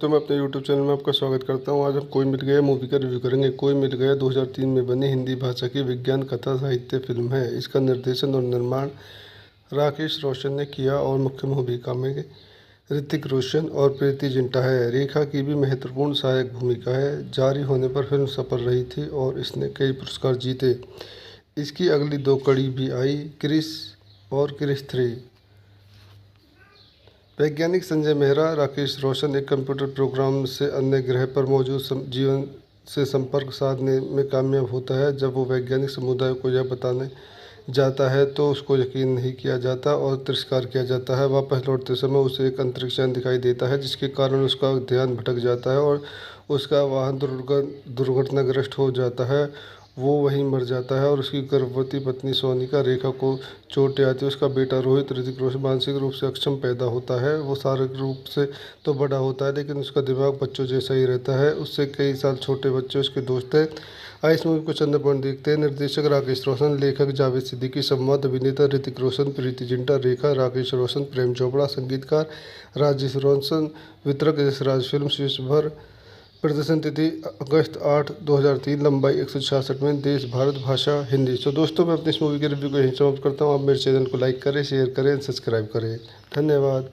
तो मैं अपने यूट्यूब चैनल में आपका स्वागत करता हूं। आज हम कोई मिल गया मूवी का रिव्यू करेंगे। कोई मिल गया 2003 में बनी हिंदी भाषा की विज्ञान कथा साहित्य फिल्म है। इसका निर्देशन और निर्माण राकेश रोशन ने किया और मुख्य भूमिका में ऋतिक रोशन और प्रीति जिंटा है। रेखा की भी महत्वपूर्ण सहायक भूमिका है। जारी होने पर फिल्म सफल रही थी और इसने कई पुरस्कार जीते। इसकी अगली दो कड़ी भी आई, क्रिस और क्रिस 3। वैज्ञानिक संजय मेहरा राकेश रोशन एक कंप्यूटर प्रोग्राम से अन्य ग्रह पर मौजूद जीवन से संपर्क साधने में कामयाब होता है। जब वो वैज्ञानिक समुदाय को यह बताने जाता है तो उसको यकीन नहीं किया जाता और तिरस्कार किया जाता है। वापस लौटते समय उसे एक अंतरिक्ष यान दिखाई देता है जिसके कारण उसका ध्यान भटक जाता है और उसका वाहन दुर्घटनाग्रस्त हो जाता है। वो वहीं मर जाता है और उसकी गर्भवती पत्नी सोनिका रेखा को चोटें आती है। उसका बेटा रोहित ऋतिक रोशन मानसिक रूप से अक्षम पैदा होता है। वो शारीरिक रूप से तो बड़ा होता है लेकिन उसका दिमाग बच्चों जैसा ही रहता है। उससे कई साल छोटे बच्चे उसके दोस्त हैं। आइए इस मूवी को चंद पॉइंट देखते हैं। निर्देशक राकेश रोशन, लेखक जावेद सिद्दीकी, संवाद अभिनेता ऋतिक रोशन, प्रीति जिंटा, रेखा, राकेश रोशन, प्रेम चोपड़ा, संगीतकार राजेश रोशन, वितरक यशराज फिल्म, विश्व भर। प्रदर्शन तिथि अगस्त 8, 2003, लंबाई 166 में, देश भारत, भाषा हिंदी। तो दोस्तों मैं अपनी इस मूवी के रिव्यू को यहीं समाप्त करता हूँ। आप मेरे चैनल को लाइक करें, शेयर करें, सब्सक्राइब करें। धन्यवाद।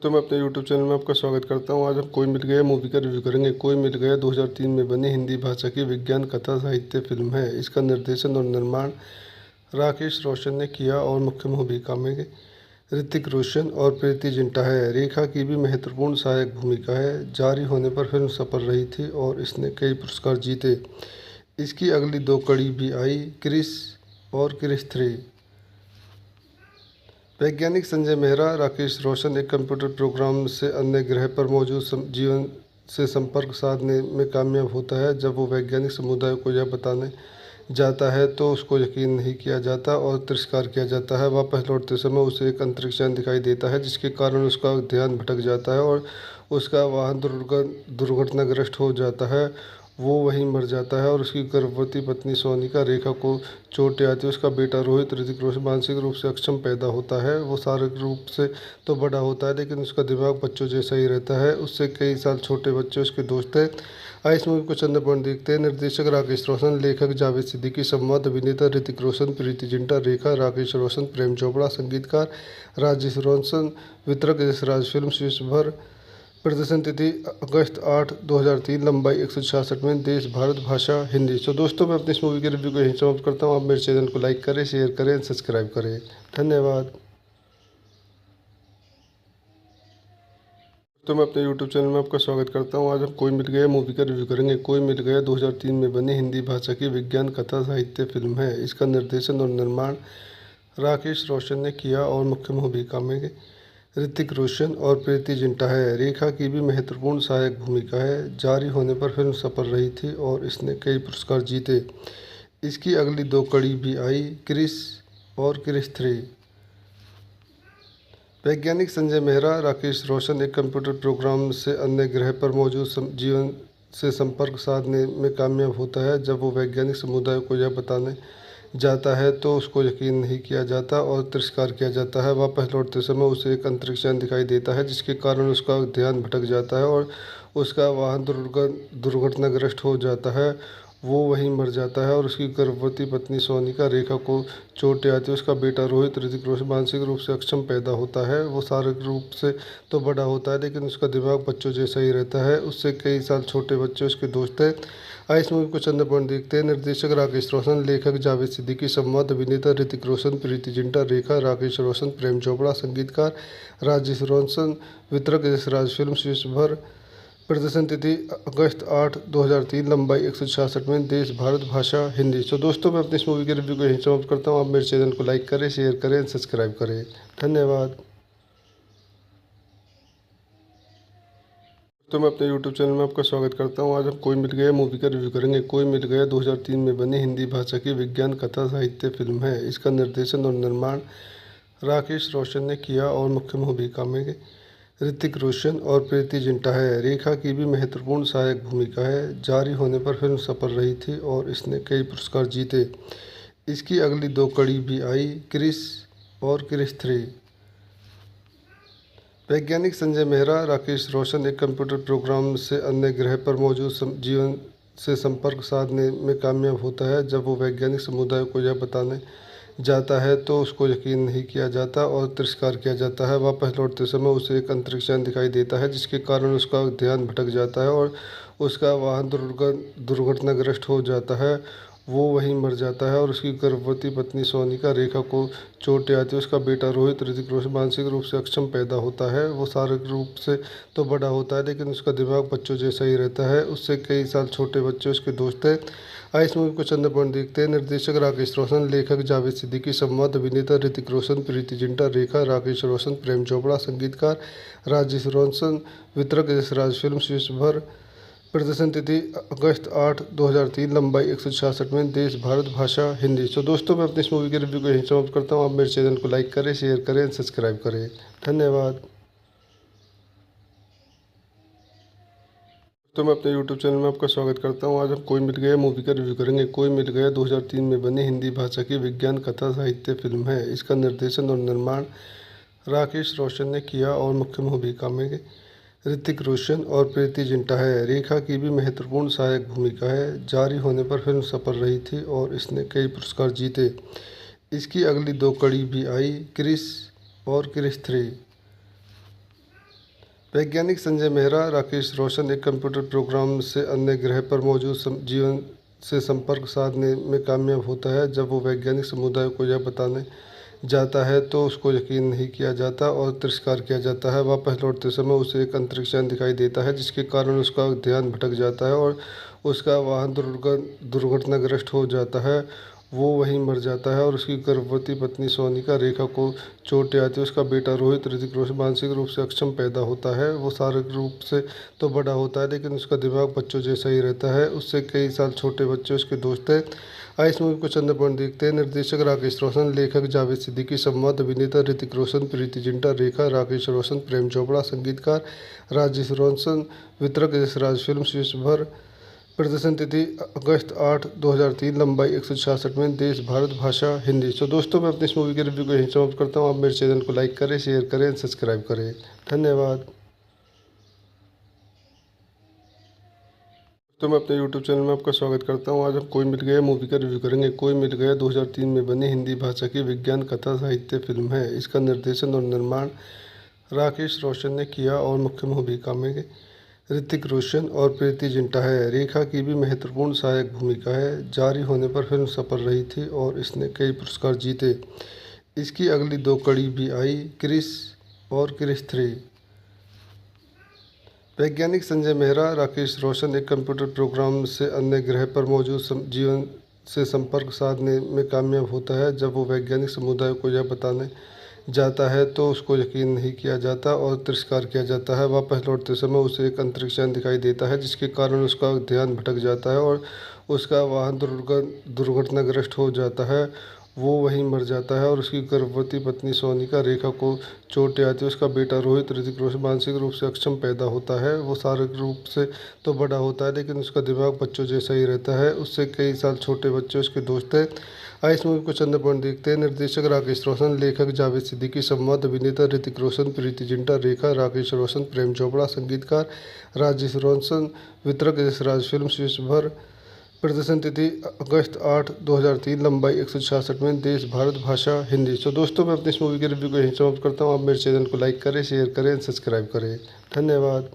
तो मैं अपने यूट्यूब चैनल में आपका स्वागत करता हूं। आज हम कोई मिल गया मूवी का रिव्यू करेंगे। कोई मिल गया 2003 में बनी हिंदी भाषा की विज्ञान कथा साहित्य फिल्म है। इसका निर्देशन और निर्माण राकेश रोशन ने किया और मुख्य भूमिका में ऋतिक रोशन और प्रीति जिंटा है। रेखा की भी महत्वपूर्ण सहायक भूमिका है। जारी होने पर फिल्म सफल रही थी और इसने कई पुरस्कार जीते। इसकी अगली दो कड़ी भी आई, क्रिस और क्रिस 3। वैज्ञानिक संजय मेहरा राकेश रोशन एक कंप्यूटर प्रोग्राम से अन्य ग्रह पर मौजूद जीवन से संपर्क साधने में कामयाब होता है। जब वो वैज्ञानिक समुदाय को यह बताने जाता है तो उसको यकीन नहीं किया जाता और तिरस्कार किया जाता है। वापस लौटते समय उसे एक अंतरिक्ष यान दिखाई देता है जिसके कारण उसका ध्यान भटक जाता है और उसका वाहन दुर्घटनाग्रस्त हो जाता है। वो वहीं मर जाता है और उसकी गर्भवती पत्नी सोनिका रेखा को चोटें आती है। उसका बेटा रोहित ऋतिक रोशन मानसिक रूप से अक्षम पैदा होता है। वो शारीरिक रूप से तो बड़ा होता है लेकिन उसका दिमाग बच्चों जैसा ही रहता है। उससे कई साल छोटे बच्चे उसके दोस्त हैं। आइए इस मूवी को चंद पॉइंट देखते हैं। निर्देशक राकेश रोशन, लेखक जावेद सिद्दीकी, संवाद अभिनेता ऋतिक रोशन, प्रीति जिंटा, रेखा, राकेश रोशन, प्रेम चोपड़ा, संगीतकार राजेश रोशन, वितरक यशराज फिल्म, विश्व भर। प्रदर्शन तिथि अगस्त 8, 2003, लंबाई 166 में, देश भारत, भाषा हिंदी। तो दोस्तों मैं अपनी इस मूवी के रिव्यू को यहीं समाप्त करता हूँ। आप मेरे चैनल को लाइक करें, शेयर करें, सब्सक्राइब करें। धन्यवाद। तो मैं अपने यूट्यूब चैनल में आपका स्वागत करता हूं। आज हम कोई मिल गया मूवी का रिव्यू करेंगे। कोई मिल गया 2003 में बनी हिंदी भाषा की विज्ञान कथा साहित्य फिल्म है। इसका निर्देशन और निर्माण राकेश रोशन ने किया और मुख्य भूमिका में ऋतिक रोशन और प्रीति जिंटा है। रेखा की भी महत्वपूर्ण सहायक भूमिका है। जारी होने पर फिल्म सफल रही थी और इसने कई पुरस्कार जीते। इसकी अगली दो कड़ी भी आई, क्रिस और क्रिस 3। वैज्ञानिक संजय मेहरा राकेश रोशन एक कंप्यूटर प्रोग्राम से अन्य ग्रह पर मौजूद जीवन से संपर्क साधने में कामयाब होता है। जब वो वैज्ञानिक समुदाय को यह बताने जाता है तो उसको यकीन नहीं किया जाता और तिरस्कार किया जाता है। वापस लौटते समय उसे एक अंतरिक्ष यान दिखाई देता है जिसके कारण उसका ध्यान भटक जाता है और उसका वाहन दुर्घटनाग्रस्त हो जाता है। वो वहीं मर जाता है और उसकी गर्भवती पत्नी सोनिका रेखा को चोटें आती है। उसका बेटा रोहित ऋतिक रोशन मानसिक रूप से अक्षम पैदा होता है। वो शारीरिक रूप से तो बड़ा होता है लेकिन उसका दिमाग बच्चों जैसा ही रहता है। उससे कई साल छोटे बच्चे उसके दोस्त हैं। आइए इस मूवी को चंद पॉइंट देखते हैं। निर्देशक राकेश रोशन, लेखक जावेद सिद्दीकी, संवाद अभिनेता ऋतिक रोशन, प्रीति जिंटा, रेखा, राकेश रोशन, प्रेम चोपड़ा, संगीतकार राजेश रोशन, वितरक यशराज फिल्म, विश्व भर। प्रदर्शन तिथि अगस्त 8, 2003, लंबाई 166 में, देश भारत, भाषा हिंदी। तो दोस्तों मैं अपनी इस मूवी के रिव्यू को यहीं समाप्त करता हूँ। आप मेरे चैनल को लाइक करें, शेयर करें, सब्सक्राइब करें। धन्यवाद। तो मैं अपने यूट्यूब चैनल में आपका स्वागत करता हूं। आज हम कोई मिल गया मूवी का रिव्यू करेंगे। कोई मिल गया 2003 में बनी हिंदी भाषा की विज्ञान कथा साहित्य फिल्म है। इसका निर्देशन और निर्माण राकेश रोशन ने किया और मुख्य भूमिका में ऋतिक रोशन और प्रीति जिंटा है। रेखा की भी महत्वपूर्ण सहायक भूमिका है। जारी होने पर फिल्म सफल रही थी और इसने कई पुरस्कार जीते। इसकी अगली दो कड़ी भी आई, क्रिस और क्रिस 3। वैज्ञानिक संजय मेहरा, राकेश रोशन एक कंप्यूटर प्रोग्राम से अन्य ग्रह पर मौजूद जीवन से संपर्क साधने में कामयाब होता है। जब वो वैज्ञानिक समुदाय को यह बताने जाता है तो उसको यकीन नहीं किया जाता और तिरस्कार किया जाता है। वापस लौटते समय उसे एक अंतरिक्ष यान दिखाई देता है, जिसके कारण उसका ध्यान भटक जाता है और उसका वाहन दुर्घटनाग्रस्त हो जाता है। वो वहीं मर जाता है और उसकी गर्भवती पत्नी सोनिका रेखा को चोटें आती है। उसका बेटा रोहित ऋतिक रोशन मानसिक रूप से अक्षम पैदा होता है। वो शारीरिक रूप से तो बड़ा होता है, लेकिन उसका दिमाग बच्चों जैसा ही रहता है। उससे कई साल छोटे बच्चे उसके दोस्त हैं। इस मूवी को चंद पॉइंट देखते हैं। निर्देशक राकेश रोशन, लेखक जावेद सिद्दीकी, संवाद अभिनेता ऋतिक रोशन, प्रीति जिंटा, रेखा, राकेश रोशन, प्रेम चोपड़ा, संगीतकार राजेश रोशन, वितरक यशराज फिल्म्स, विश्वभर। प्रदर्शन तिथि अगस्त 8, 2003, लंबाई 166 मिनट, देश भारत, भाषा हिंदी। सो दोस्तों, मैं अपनी इस मूवी के रिव्यू को यहीं समाप्त करता हूँ। आप मेरे चैनल को लाइक करें, शेयर करें, सब्सक्राइब करें। धन्यवाद। तो मैं अपने YouTube चैनल में आपका स्वागत करता हूं। आज हम कोई मिल गया मूवी का रिव्यू करेंगे। कोई मिल गया 2003 में बनी हिंदी भाषा की विज्ञान कथा साहित्य फिल्म है। इसका निर्देशन और निर्माण राकेश रोशन ने किया और मुख्य भूमिका में ऋतिक रोशन और प्रीति जिंटा है। रेखा की भी महत्वपूर्ण सहायक भूमिका है। जारी होने पर फिल्म सफल रही थी और इसने कई पुरस्कार जीते। इसकी अगली 2 कड़ी भी आई, क्रिस और क्रिस 3। वैज्ञानिक संजय मेहरा, राकेश रोशन एक कंप्यूटर प्रोग्राम से अन्य ग्रह पर मौजूद जीवन से संपर्क साधने में कामयाब होता है। जब वो वैज्ञानिक समुदाय को यह बताने जाता है तो उसको यकीन नहीं किया जाता और तिरस्कार किया जाता है। वापस लौटते समय उसे एक अंतरिक्ष यान दिखाई देता है, जिसके कारण उसका ध्यान भटक जाता है और उसका वाहन दुर्घटनाग्रस्त हो जाता है। वो वहीं मर जाता है और उसकी गर्भवती पत्नी सोनिका रेखा को चोटें आती है। उसका बेटा रोहित ऋतिक रोशन मानसिक रूप से अक्षम पैदा होता है। वो शारीरिक रूप से तो बड़ा होता है, लेकिन उसका दिमाग बच्चों जैसा ही रहता है। उससे कई साल छोटे बच्चे उसके दोस्त हैं। इस मूवी को चंद पॉइंट देखते हैं। निर्देशक राकेश रोशन, लेखक जावेद सिद्दीकी, संवाद अभिनेता ऋतिक रोशन, प्रीति जिंटा, रेखा, राकेश रोशन, प्रेम चोपड़ा, संगीतकार राजेश रोशन, वितरक यशराज फिल्म्स, विश्वभर। प्रदर्शन तिथि अगस्त 8, 2003, लंबाई 166 मिनट, देश भारत, भाषा हिंदी। सो दोस्तों, मैं अपनी इस मूवी के रिव्यू को यहीं समाप्त करता हूँ। आप मेरे चैनल को लाइक करें, शेयर करें, सब्सक्राइब करें। धन्यवाद। तो मैं अपने YouTube चैनल में आपका स्वागत करता हूं। आज हम कोई मिल गया मूवी का रिव्यू करेंगे। कोई मिल गया 2003 में बनी हिंदी भाषा की विज्ञान कथा साहित्य फिल्म है। इसका निर्देशन और निर्माण राकेश रोशन ने किया और मुख्य भूमिका में ऋतिक रोशन और प्रीति जिंटा है। रेखा की भी महत्वपूर्ण सहायक भूमिका है। जारी होने पर फिल्म सफल रही थी और इसने कई पुरस्कार जीते। इसकी अगली 2 कड़ी भी आई, क्रिस और क्रिस 3। वैज्ञानिक संजय मेहरा, राकेश रोशन एक कंप्यूटर प्रोग्राम से अन्य ग्रह पर मौजूद जीवन से संपर्क साधने में कामयाब होता है। जब वो वैज्ञानिक समुदाय को यह बताने जाता है तो उसको यकीन नहीं किया जाता और तिरस्कार किया जाता है। वापस लौटते समय उसे एक अंतरिक्ष यान दिखाई देता है, जिसके कारण उसका ध्यान भटक जाता है और उसका वाहन दुर्घटनाग्रस्त हो जाता है। वो वहीं मर जाता है और उसकी गर्भवती पत्नी सोनिका रेखा को चोटें आती है। उसका बेटा रोहित ऋतिक रोशन मानसिक रूप से अक्षम पैदा होता है। वो शारीरिक रूप से तो बड़ा होता है, लेकिन उसका दिमाग बच्चों जैसा ही रहता है। उससे कई साल छोटे बच्चे उसके दोस्त हैं। इस मूवी को चंद पॉइंट देखते हैं। निर्देशक राकेश रोशन, लेखक जावेद सिद्दीकी, संवाद अभिनेता ऋतिक रोशन, प्रीति जिंटा, रेखा, राकेश रोशन, प्रेम चोपड़ा, संगीतकार राजेश रोशन, वितरक यशराज फिल्म्स, विश्वभर। प्रदर्शन तिथि अगस्त 8, 2003, लंबाई 166 मिनट, देश भारत, भाषा हिंदी। सो दोस्तों, मैं अपनी इस मूवी के रिव्यू को यहीं समाप्त करता हूँ। आप मेरे चैनल को लाइक करें, शेयर करें, सब्सक्राइब करें। धन्यवाद।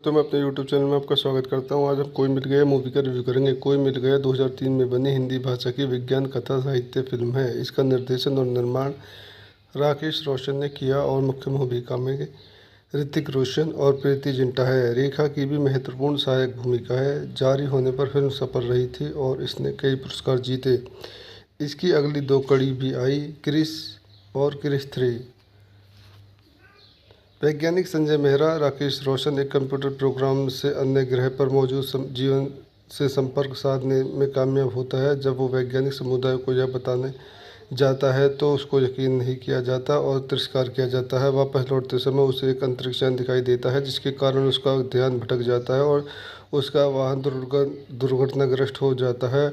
तो मैं अपने YouTube चैनल में आपका स्वागत करता हूं। आज हम कोई मिल गया मूवी का रिव्यू करेंगे। कोई मिल गया 2003 में बनी हिंदी भाषा की विज्ञान कथा साहित्य फिल्म है। इसका निर्देशन और निर्माण राकेश रोशन ने किया और मुख्य भूमिका में ऋतिक रोशन और प्रीति जिंटा है। रेखा की भी महत्वपूर्ण सहायक भूमिका है। जारी होने पर फिल्म सफल रही थी और इसने कई पुरस्कार जीते। इसकी अगली 2 कड़ी भी आई, क्रिस और क्रिस 3। वैज्ञानिक संजय मेहरा, राकेश रोशन एक कंप्यूटर प्रोग्राम से अन्य ग्रह पर मौजूद जीवन से संपर्क साधने में कामयाब होता है। जब वो वैज्ञानिक समुदाय को यह बताने जाता है तो उसको यकीन नहीं किया जाता और तिरस्कार किया जाता है। वापस लौटते समय उसे एक अंतरिक्ष यान दिखाई देता है, जिसके कारण उसका ध्यान भटक जाता है और उसका वाहन दुर्घटनाग्रस्त हो जाता है।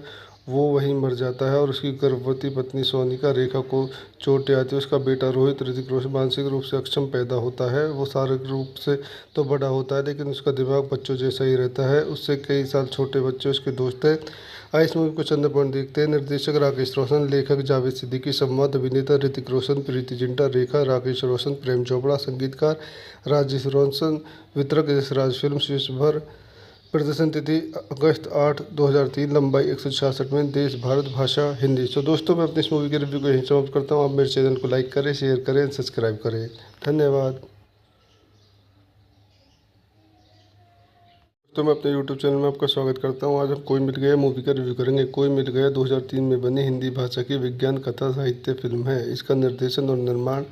वो वहीं मर जाता है और उसकी गर्भवती पत्नी सोनिका रेखा को चोटें आती है। उसका बेटा रोहित ऋतिक रोशन मानसिक रूप से अक्षम पैदा होता है। वो शारीरिक रूप से तो बड़ा होता है लेकिन उसका दिमाग बच्चों जैसा ही रहता है। उससे कई साल छोटे बच्चे उसके दोस्त हैं। आइए इस मूवी को चंद पॉइंट देखते हैं। निर्देशक राकेश रोशन, लेखक जावेद सिद्दीकी, संवाद अभिनेता ऋतिक रोशन, प्रीति जिंटा, रेखा राकेश रोशन, प्रेम चोपड़ा, संगीतकार राजेश रोशन, वितरक यशराज फिल्म्स, विश्वभर। प्रदर्शन तिथि अगस्त 8, 2003, लंबाई 166 मिनट, देश भारत, भाषा हिंदी। सो दोस्तों, मैं अपनी इस मूवी के रिव्यू को यहीं समाप्त करता हूँ। आप मेरे चैनल को लाइक करें, शेयर करें, सब्सक्राइब करें। धन्यवाद। तो मैं अपने YouTube चैनल में आपका स्वागत करता हूँ। आज हम कोई मिल गया मूवी का रिव्यू करेंगे। कोई मिल गया 2003 में बनी हिंदी भाषा की विज्ञान कथा साहित्य फिल्म है। इसका निर्देशन और निर्माण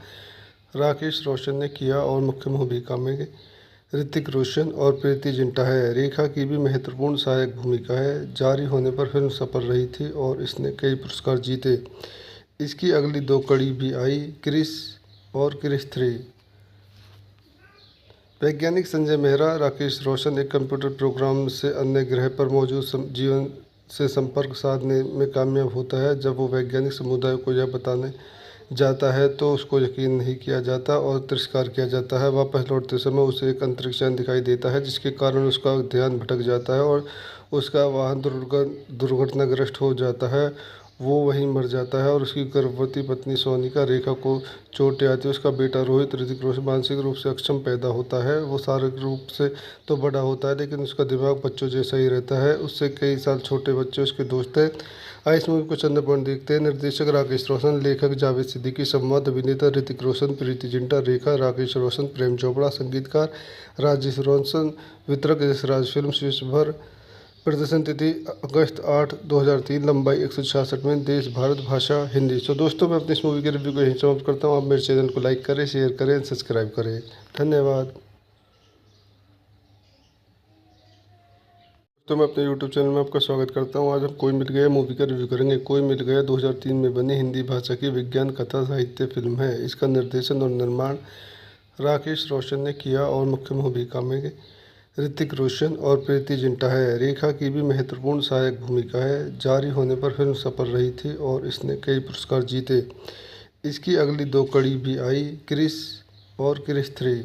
राकेश रोशन ने किया और मुख्य भूमिका में ऋतिक रोशन और प्रीति जिंटा है। रेखा की भी महत्वपूर्ण सहायक भूमिका है। जारी होने पर फिल्म सफल रही थी और इसने कई पुरस्कार जीते। इसकी अगली 2 कड़ी भी आई, क्रिस और क्रिस 3। वैज्ञानिक संजय मेहरा राकेश रोशन एक कंप्यूटर प्रोग्राम से अन्य ग्रह पर मौजूद जीवन से संपर्क साधने में कामयाब होता है। जब वो वैज्ञानिक समुदाय को यह बताने जाता है तो उसको यकीन नहीं किया जाता और तिरस्कार किया जाता है। वापस लौटते समय उसे एक अंतरिक्ष यान दिखाई देता है जिसके कारण उसका ध्यान भटक जाता है और उसका वाहन दुर्घटनाग्रस्त हो जाता है। वो वहीं मर जाता है और उसकी गर्भवती पत्नी सोनिका रेखा को चोटें आती है। उसका बेटा रोहित ऋतिक रोशन मानसिक रूप से अक्षम पैदा होता है। वो शारीरिक रूप से तो बड़ा होता है लेकिन उसका दिमाग बच्चों जैसा ही रहता है। उससे कई साल छोटे बच्चे उसके दोस्त हैं। आइए इस मूवी को चंद पॉइंट देखते हैं। निर्देशक राकेश रोशन, लेखक जावेद सिद्दीकी, संवाद अभिनेता ऋतिक रोशन, प्रीति जिंटा, रेखा राकेश रोशन, प्रेम चोपड़ा, संगीतकार राजेश रोशन, वितरक यशराज फिल्म्स, विश्वभर। प्रदर्शन तिथि अगस्त 8, 2003, लंबाई 166 मिनट, देश भारत, भाषा हिंदी। सो दोस्तों, मैं अपनी इस मूवी के रिव्यू को यहीं समाप्त करता हूँ। आप मेरे चैनल को लाइक करें, शेयर करें, सब्सक्राइब करें। धन्यवाद। तो मैं अपने YouTube चैनल में आपका स्वागत करता हूँ। आज हम कोई मिल गया मूवी का रिव्यू करेंगे। कोई मिल गया 2003 में बनी हिंदी भाषा की विज्ञान कथा साहित्य फिल्म है। इसका निर्देशन और निर्माण राकेश रोशन ने किया और मुख्य भूमिका में ऋतिक रोशन और प्रीति जिंटा है। रेखा की भी महत्वपूर्ण सहायक भूमिका है। जारी होने पर फिल्म सफल रही थी और इसने कई पुरस्कार जीते। इसकी अगली 2 कड़ी भी आई, क्रिस और क्रिस 3।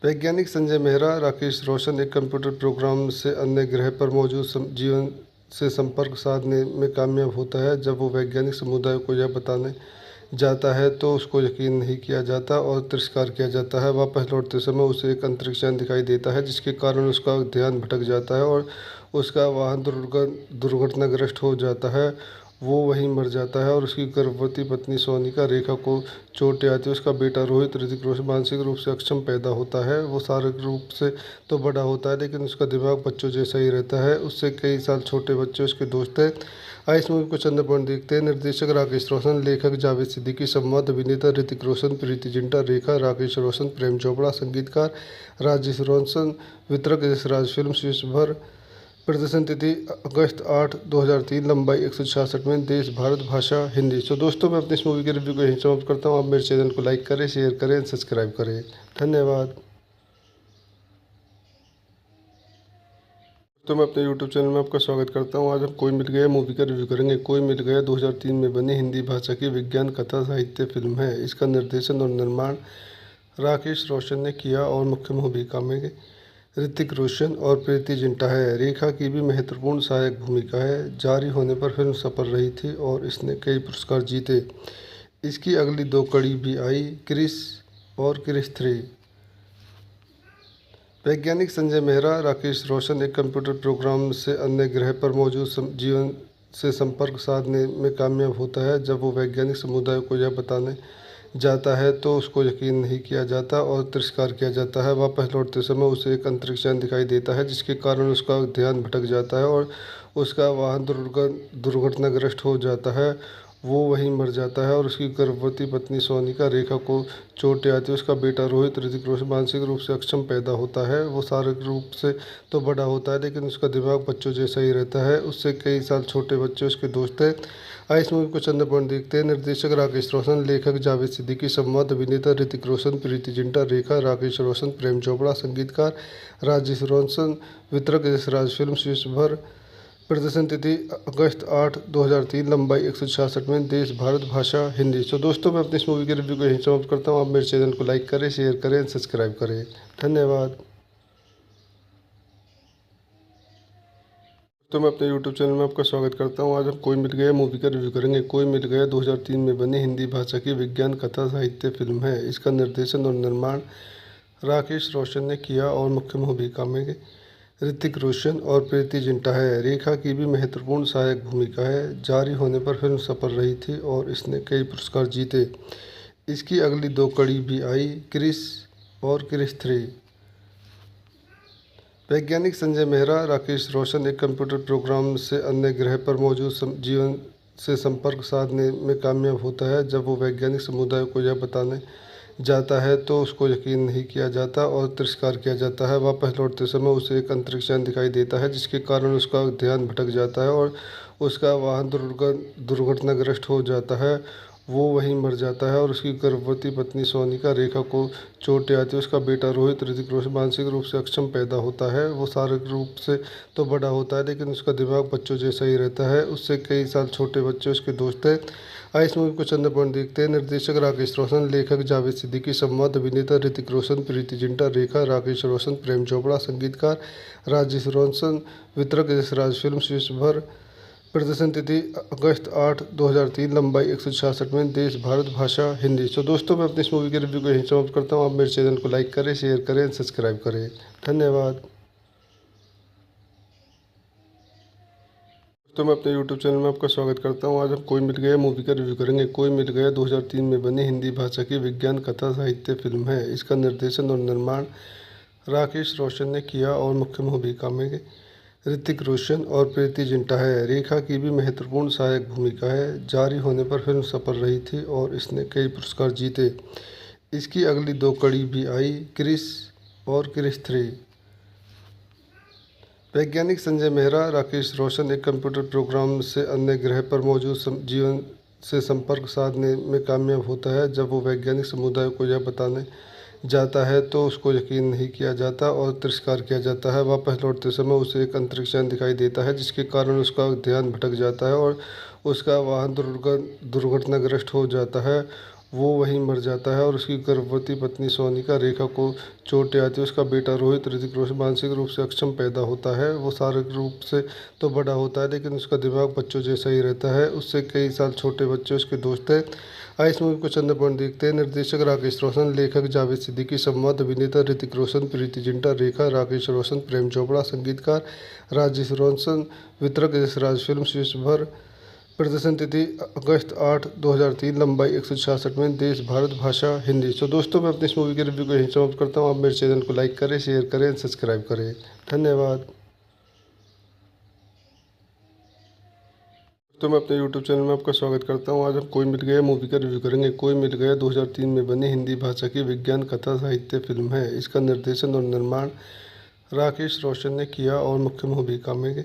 वैज्ञानिक संजय मेहरा राकेश रोशन एक कंप्यूटर प्रोग्राम से अन्य ग्रह पर मौजूद जीवन से संपर्क साधने में कामयाब होता है। जब वो वैज्ञानिक समुदाय को यह बताने जाता है तो उसको यकीन नहीं किया जाता और तिरस्कार किया जाता है। वापस लौटते समय उसे एक अंतरिक्ष यान दिखाई देता है जिसके कारण उसका ध्यान भटक जाता है और उसका वाहन दुर्घटनाग्रस्त हो जाता है। वो वहीं मर जाता है और उसकी गर्भवती पत्नी सोनिका रेखा को चोटें आती है। उसका बेटा रोहित ऋतिक रोशन मानसिक रूप से अक्षम पैदा होता है। वो शारीरिक रूप से तो बड़ा होता है लेकिन उसका दिमाग बच्चों जैसा ही रहता है। उससे कई साल छोटे बच्चे उसके दोस्त हैं। आइए इस मूवी को चंद पॉइंट देखते हैं। निर्देशक राकेश रोशन, लेखक जावेद सिद्दीकी, संवाद अभिनेता ऋतिक रोशन, प्रीति जिंटा, रेखा राकेश रोशन, प्रेम चोपड़ा, संगीतकार राजेश रोशन, वितरक यशराज फिल्म्स, विश्वभर। प्रदर्शन तिथि अगस्त 8, 2003, लंबाई 166 मिनट, देश भारत, भाषा हिंदी। सो दोस्तों, मैं अपनी इस मूवी के रिव्यू को यहीं समाप्त करता हूँ। आप मेरे चैनल को लाइक करें, शेयर करें, सब्सक्राइब करें। धन्यवाद। तो मैं अपने YouTube चैनल में आपका स्वागत करता हूँ। आज हम कोई मिल गया मूवी का रिव्यू करेंगे। कोई मिल गया 2003 में बनी हिंदी भाषा की विज्ञान कथा साहित्य फिल्म है। इसका निर्देशन और निर्माण राकेश रोशन ने किया और मुख्य भूमिका में ऋतिक रोशन और प्रीति जिंटा है। रेखा की भी महत्वपूर्ण सहायक भूमिका है। जारी होने पर फिल्म सफल रही थी और इसने कई पुरस्कार जीते। इसकी अगली 2 कड़ी भी आई, क्रिस और क्रिस 3। वैज्ञानिक संजय मेहरा राकेश रोशन एक कंप्यूटर प्रोग्राम से अन्य ग्रह पर मौजूद जीवन से संपर्क साधने में कामयाब होता है। जब वो वैज्ञानिक समुदाय को यह बताने जाता है तो उसको यकीन नहीं किया जाता और तिरस्कार किया जाता है। वापस लौटते समय उसे एक अंतरिक्ष यान दिखाई देता है जिसके कारण उसका ध्यान भटक जाता है और उसका वाहन दुर्घटनाग्रस्त हो जाता है। वो वहीं मर जाता है और उसकी गर्भवती पत्नी सोनिका रेखा को चोटें आती है। उसका बेटा रोहित ऋतिक रोशन मानसिक रूप से अक्षम पैदा होता है। वो शारीरिक रूप से तो बड़ा होता है लेकिन उसका दिमाग बच्चों जैसा ही रहता है। उससे कई साल छोटे बच्चे उसके दोस्त हैं। आइए इस मूवी को चंद पॉइंट देखते हैं। निर्देशक राकेश रोशन, लेखक जावेद सिद्दीकी, संवाद अभिनेता ऋतिक रोशन, प्रीति जिंटा, रेखा राकेश रोशन, प्रेम चोपड़ा, संगीतकार राजेश रोशन, वितरक यशराज फिल्म्स, विश्वभर। प्रदर्शन तिथि अगस्त 8 2003, लंबाई 166 में, देश भारत, भाषा हिंदी। सो दोस्तों, मैं अपनी इस मूवी के रिव्यू को यहीं समाप्त करता हूँ। आप मेरे चैनल को लाइक करें, शेयर करें, सब्सक्राइब करें। धन्यवाद। तो मैं अपने YouTube चैनल में आपका स्वागत करता हूँ। आज हम कोई मिल गया मूवी का रिव्यू करेंगे। कोई मिल गया 2003 में बनी हिंदी भाषा की विज्ञान कथा साहित्य फिल्म है। इसका निर्देशन और निर्माण राकेश रोशन ने किया और मुख्य भूमिका में ऋतिक रोशन और प्रीति जिंटा है। रेखा की भी महत्वपूर्ण सहायक भूमिका है। जारी होने पर फिल्म सफल रही थी और इसने कई पुरस्कार जीते। इसकी अगली 2 कड़ी भी आई, क्रिस और क्रिस 3। वैज्ञानिक संजय मेहरा, राकेश रोशन एक कंप्यूटर प्रोग्राम से अन्य ग्रह पर मौजूद जीवन से संपर्क साधने में कामयाब होता है। जब वो वैज्ञानिक समुदाय को यह बताने जाता है तो उसको यकीन नहीं किया जाता और तिरस्कार किया जाता है। वापस लौटते समय उसे एक अंतरिक्ष यान दिखाई देता है, जिसके कारण उसका ध्यान भटक जाता है और उसका वाहन दुर्घटनाग्रस्त हो जाता है। वो वहीं मर जाता है और उसकी गर्भवती पत्नी सोनिका रेखा को चोटें आती है। उसका बेटा रोहित ऋतिक रोशन मानसिक रूप से अक्षम पैदा होता है। वो शारीरिक रूप से तो बड़ा होता है, लेकिन उसका दिमाग बच्चों जैसा ही रहता है। उससे कई साल छोटे बच्चे उसके दोस्त हैं। आइए इस मूवी को चंद पॉइंट देखते हैं। निर्देशक राकेश रोशन, लेखक जावेद सिद्दीकी, संवाद अभिनेता ऋतिक रोशन, प्रीति जिंटा, रेखा, राकेश रोशन, प्रेम चोपड़ा, संगीतकार राजेश रोशन, वितरक यशराज फिल्म्स, विश्वभर। प्रदर्शन तिथि अगस्त 8 2003, लंबाई 166 में, देश भारत, भाषा हिंदी। सो दोस्तों, मैं अपनी इस मूवी के रिव्यू को यहीं समाप्त करता हूँ। आप मेरे चैनल को लाइक करें, शेयर करें, सब्सक्राइब करें। धन्यवाद। तो मैं अपने YouTube चैनल में आपका स्वागत करता हूँ। आज हम कोई मिल गया मूवी का रिव्यू करेंगे। कोई मिल गया 2003 में बनी हिंदी भाषा की विज्ञान कथा साहित्य फिल्म है। इसका निर्देशन और निर्माण राकेश रोशन ने किया और मुख्य भूमिका में ऋतिक रोशन और प्रीति जिंटा है। रेखा की भी महत्वपूर्ण सहायक भूमिका है। जारी होने पर फिल्म सफल रही थी और इसने कई पुरस्कार जीते। इसकी अगली 2 कड़ी भी आई, क्रिस और क्रिस 3। वैज्ञानिक संजय मेहरा, राकेश रोशन एक कंप्यूटर प्रोग्राम से अन्य ग्रह पर मौजूद जीवन से संपर्क साधने में कामयाब होता है। जब वो वैज्ञानिक समुदाय को यह बताने जाता है तो उसको यकीन नहीं किया जाता और तिरस्कार किया जाता है। वापस लौटते समय उसे एक अंतरिक्ष यान दिखाई देता है, जिसके कारण उसका ध्यान भटक जाता है और उसका वाहन दुर्घटनाग्रस्त हो जाता है। वो वहीं मर जाता है और उसकी गर्भवती पत्नी सोनिका रेखा को चोटें आती है। उसका बेटा रोहित ऋतिक रोशन मानसिक रूप से अक्षम पैदा होता है। वो शारीरिक रूप से तो बड़ा होता है, लेकिन उसका दिमाग बच्चों जैसा ही रहता है। उससे कई साल छोटे बच्चे उसके दोस्त हैं। आइए इस मूवी को चंद पॉइंट देखते हैं। निर्देशक राकेश रोशन, लेखक जावेद सिद्दीकी, संवाद अभिनेता ऋतिक रोशन, प्रीति जिंटा, रेखा, राकेश रोशन, प्रेम चोपड़ा, संगीतकार राजेश रोशन, वितरक यशराज फिल्म्स, विश्वभर। प्रदर्शन तिथि अगस्त 8 2003, लंबाई 166 में, देश भारत, भाषा हिंदी। सो दोस्तों, मैं अपनी इस मूवी के रिव्यू को यहीं समाप्त करता हूँ। आप मेरे चैनल को लाइक करें, शेयर करें, सब्सक्राइब करें। धन्यवाद। तो मैं अपने YouTube चैनल में आपका स्वागत करता हूँ। आज हम कोई मिल गया मूवी का रिव्यू करेंगे। कोई मिल गया 2003 में बनी हिंदी भाषा की विज्ञान कथा साहित्य फिल्म है। इसका निर्देशन और निर्माण राकेश रोशन ने किया और मुख्य भूमिका में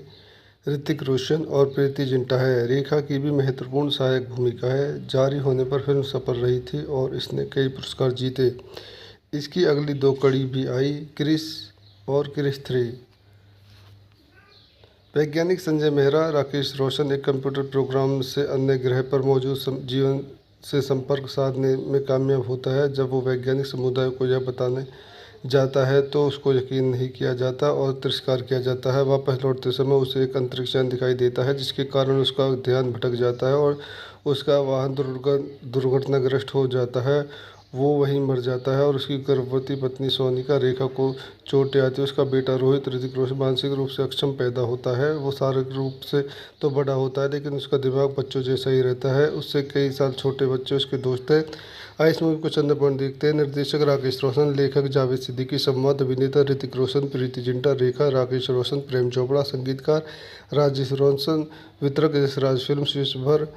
ऋतिक रोशन और प्रीति जिंटा है। रेखा की भी महत्वपूर्ण सहायक भूमिका है। जारी होने पर फिल्म सफल रही थी और इसने कई पुरस्कार जीते। इसकी अगली 2 कड़ी भी आई, क्रिस और क्रिस 3। वैज्ञानिक संजय मेहरा, राकेश रोशन एक कंप्यूटर प्रोग्राम से अन्य ग्रह पर मौजूद जीवन से संपर्क साधने में कामयाब होता है। जब वो वैज्ञानिक समुदाय को यह बताने जाता है तो उसको यकीन नहीं किया जाता और तिरस्कार किया जाता है। वापस लौटते समय उसे एक अंतरिक्ष यान दिखाई देता है, जिसके कारण उसका ध्यान भटक जाता है और उसका वाहन दुर्घटनाग्रस्त हो जाता है। वो वहीं मर जाता है और उसकी गर्भवती पत्नी सोनिका रेखा को चोटें आती है। उसका बेटा रोहित ऋतिक रोशन मानसिक रूप से अक्षम पैदा होता है। वो शारीरिक रूप से तो बड़ा होता है, लेकिन उसका दिमाग बच्चों जैसा ही रहता है। उससे कई साल छोटे बच्चे उसके दोस्त हैं। आइए इस मूवी को चंद पॉइंट देखते हैं। निर्देशक राकेश रोशन, लेखक जावेद सिद्दीकी, संवाद अभिनेता ऋतिक रोशन, प्रीति जिंटा, रेखा, राकेश रोशन, प्रेम चोपड़ा, संगीतकार राजेश रोशन, वितरक यशराज फिल्म्स, विश्वभर।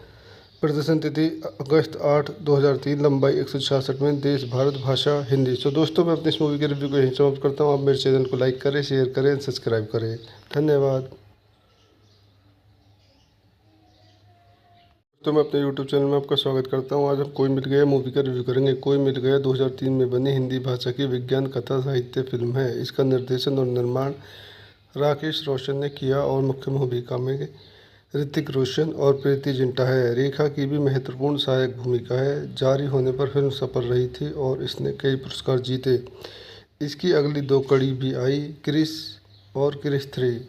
प्रदर्शन तिथि अगस्त 8 2003, लंबाई 166 में, देश भारत, भाषा हिंदी। सो दोस्तों, मैं अपनी इस मूवी के रिव्यू को यहीं समाप्त करता हूँ। आप मेरे चैनल को लाइक करें, शेयर करें, सब्सक्राइब करें। धन्यवाद। तो मैं अपने YouTube चैनल में आपका स्वागत करता हूँ। आज हम कोई मिल गया मूवी का रिव्यू करेंगे। कोई मिल गया 2003 में बनी हिंदी भाषा की विज्ञान कथा साहित्य फिल्म है। इसका निर्देशन और निर्माण राकेश रोशन ने किया और मुख्य भूमिका में ऋतिक रोशन और प्रीति जिंटा है। रेखा की भी महत्वपूर्ण सहायक भूमिका है। जारी होने पर फिल्म सफल रही थी और इसने कई पुरस्कार जीते। इसकी अगली दो कड़ी भी आई, क्रिस और क्रिस 3।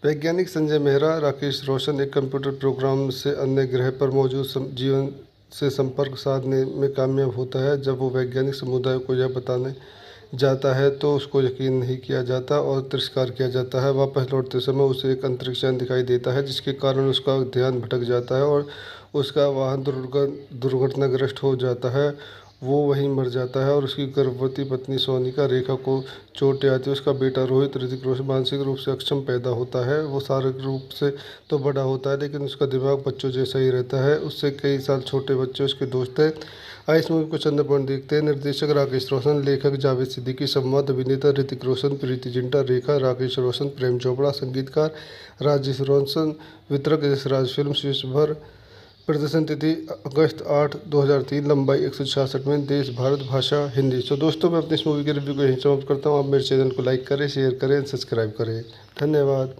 वैज्ञानिक संजय मेहरा राकेश रोशन एक कंप्यूटर प्रोग्राम से अन्य ग्रह पर मौजूद जीवन से संपर्क साधने में कामयाब होता है। जब वो वैज्ञानिक समुदाय को यह बताने जाता है तो उसको यकीन नहीं किया जाता और तिरस्कार किया जाता है। वापस लौटते समय उसे एक अंतरिक्ष यान दिखाई देता है, जिसके कारण उसका ध्यान भटक जाता है और उसका वाहन दुर्घटनाग्रस्त हो जाता है। वो वहीं मर जाता है और उसकी गर्भवती पत्नी सोनिका रेखा को चोटें आती है। उसका बेटा रोहित ऋतिक रोशन मानसिक रूप से अक्षम पैदा होता है। वो शारीरिक रूप से तो बड़ा होता है, लेकिन उसका दिमाग बच्चों जैसा ही रहता है। उससे कई साल छोटे बच्चे उसके दोस्त हैं। आइए इस मूवी को चंद पॉइंट देखते हैं। निर्देशक राकेश रोशन, लेखक जावेद सिद्दीकी, संवाद अभिनेता ऋतिक रोशन, प्रीति जिंटा, रेखा राकेश रोशन, प्रेम चोपड़ा, संगीतकार राजेश रोशन, वितरक यशराज फिल्म्स, विश्वभर। प्रदर्शन तिथि अगस्त 8, 2003, लंबाई 166 मिनट, देश भारत, भाषा हिंदी। सो दोस्तों, मैं अपनी इस मूवी के रिव्यू को यहीं समाप्त करता हूँ। आप मेरे चैनल को लाइक करें, शेयर करें, सब्सक्राइब करें। धन्यवाद।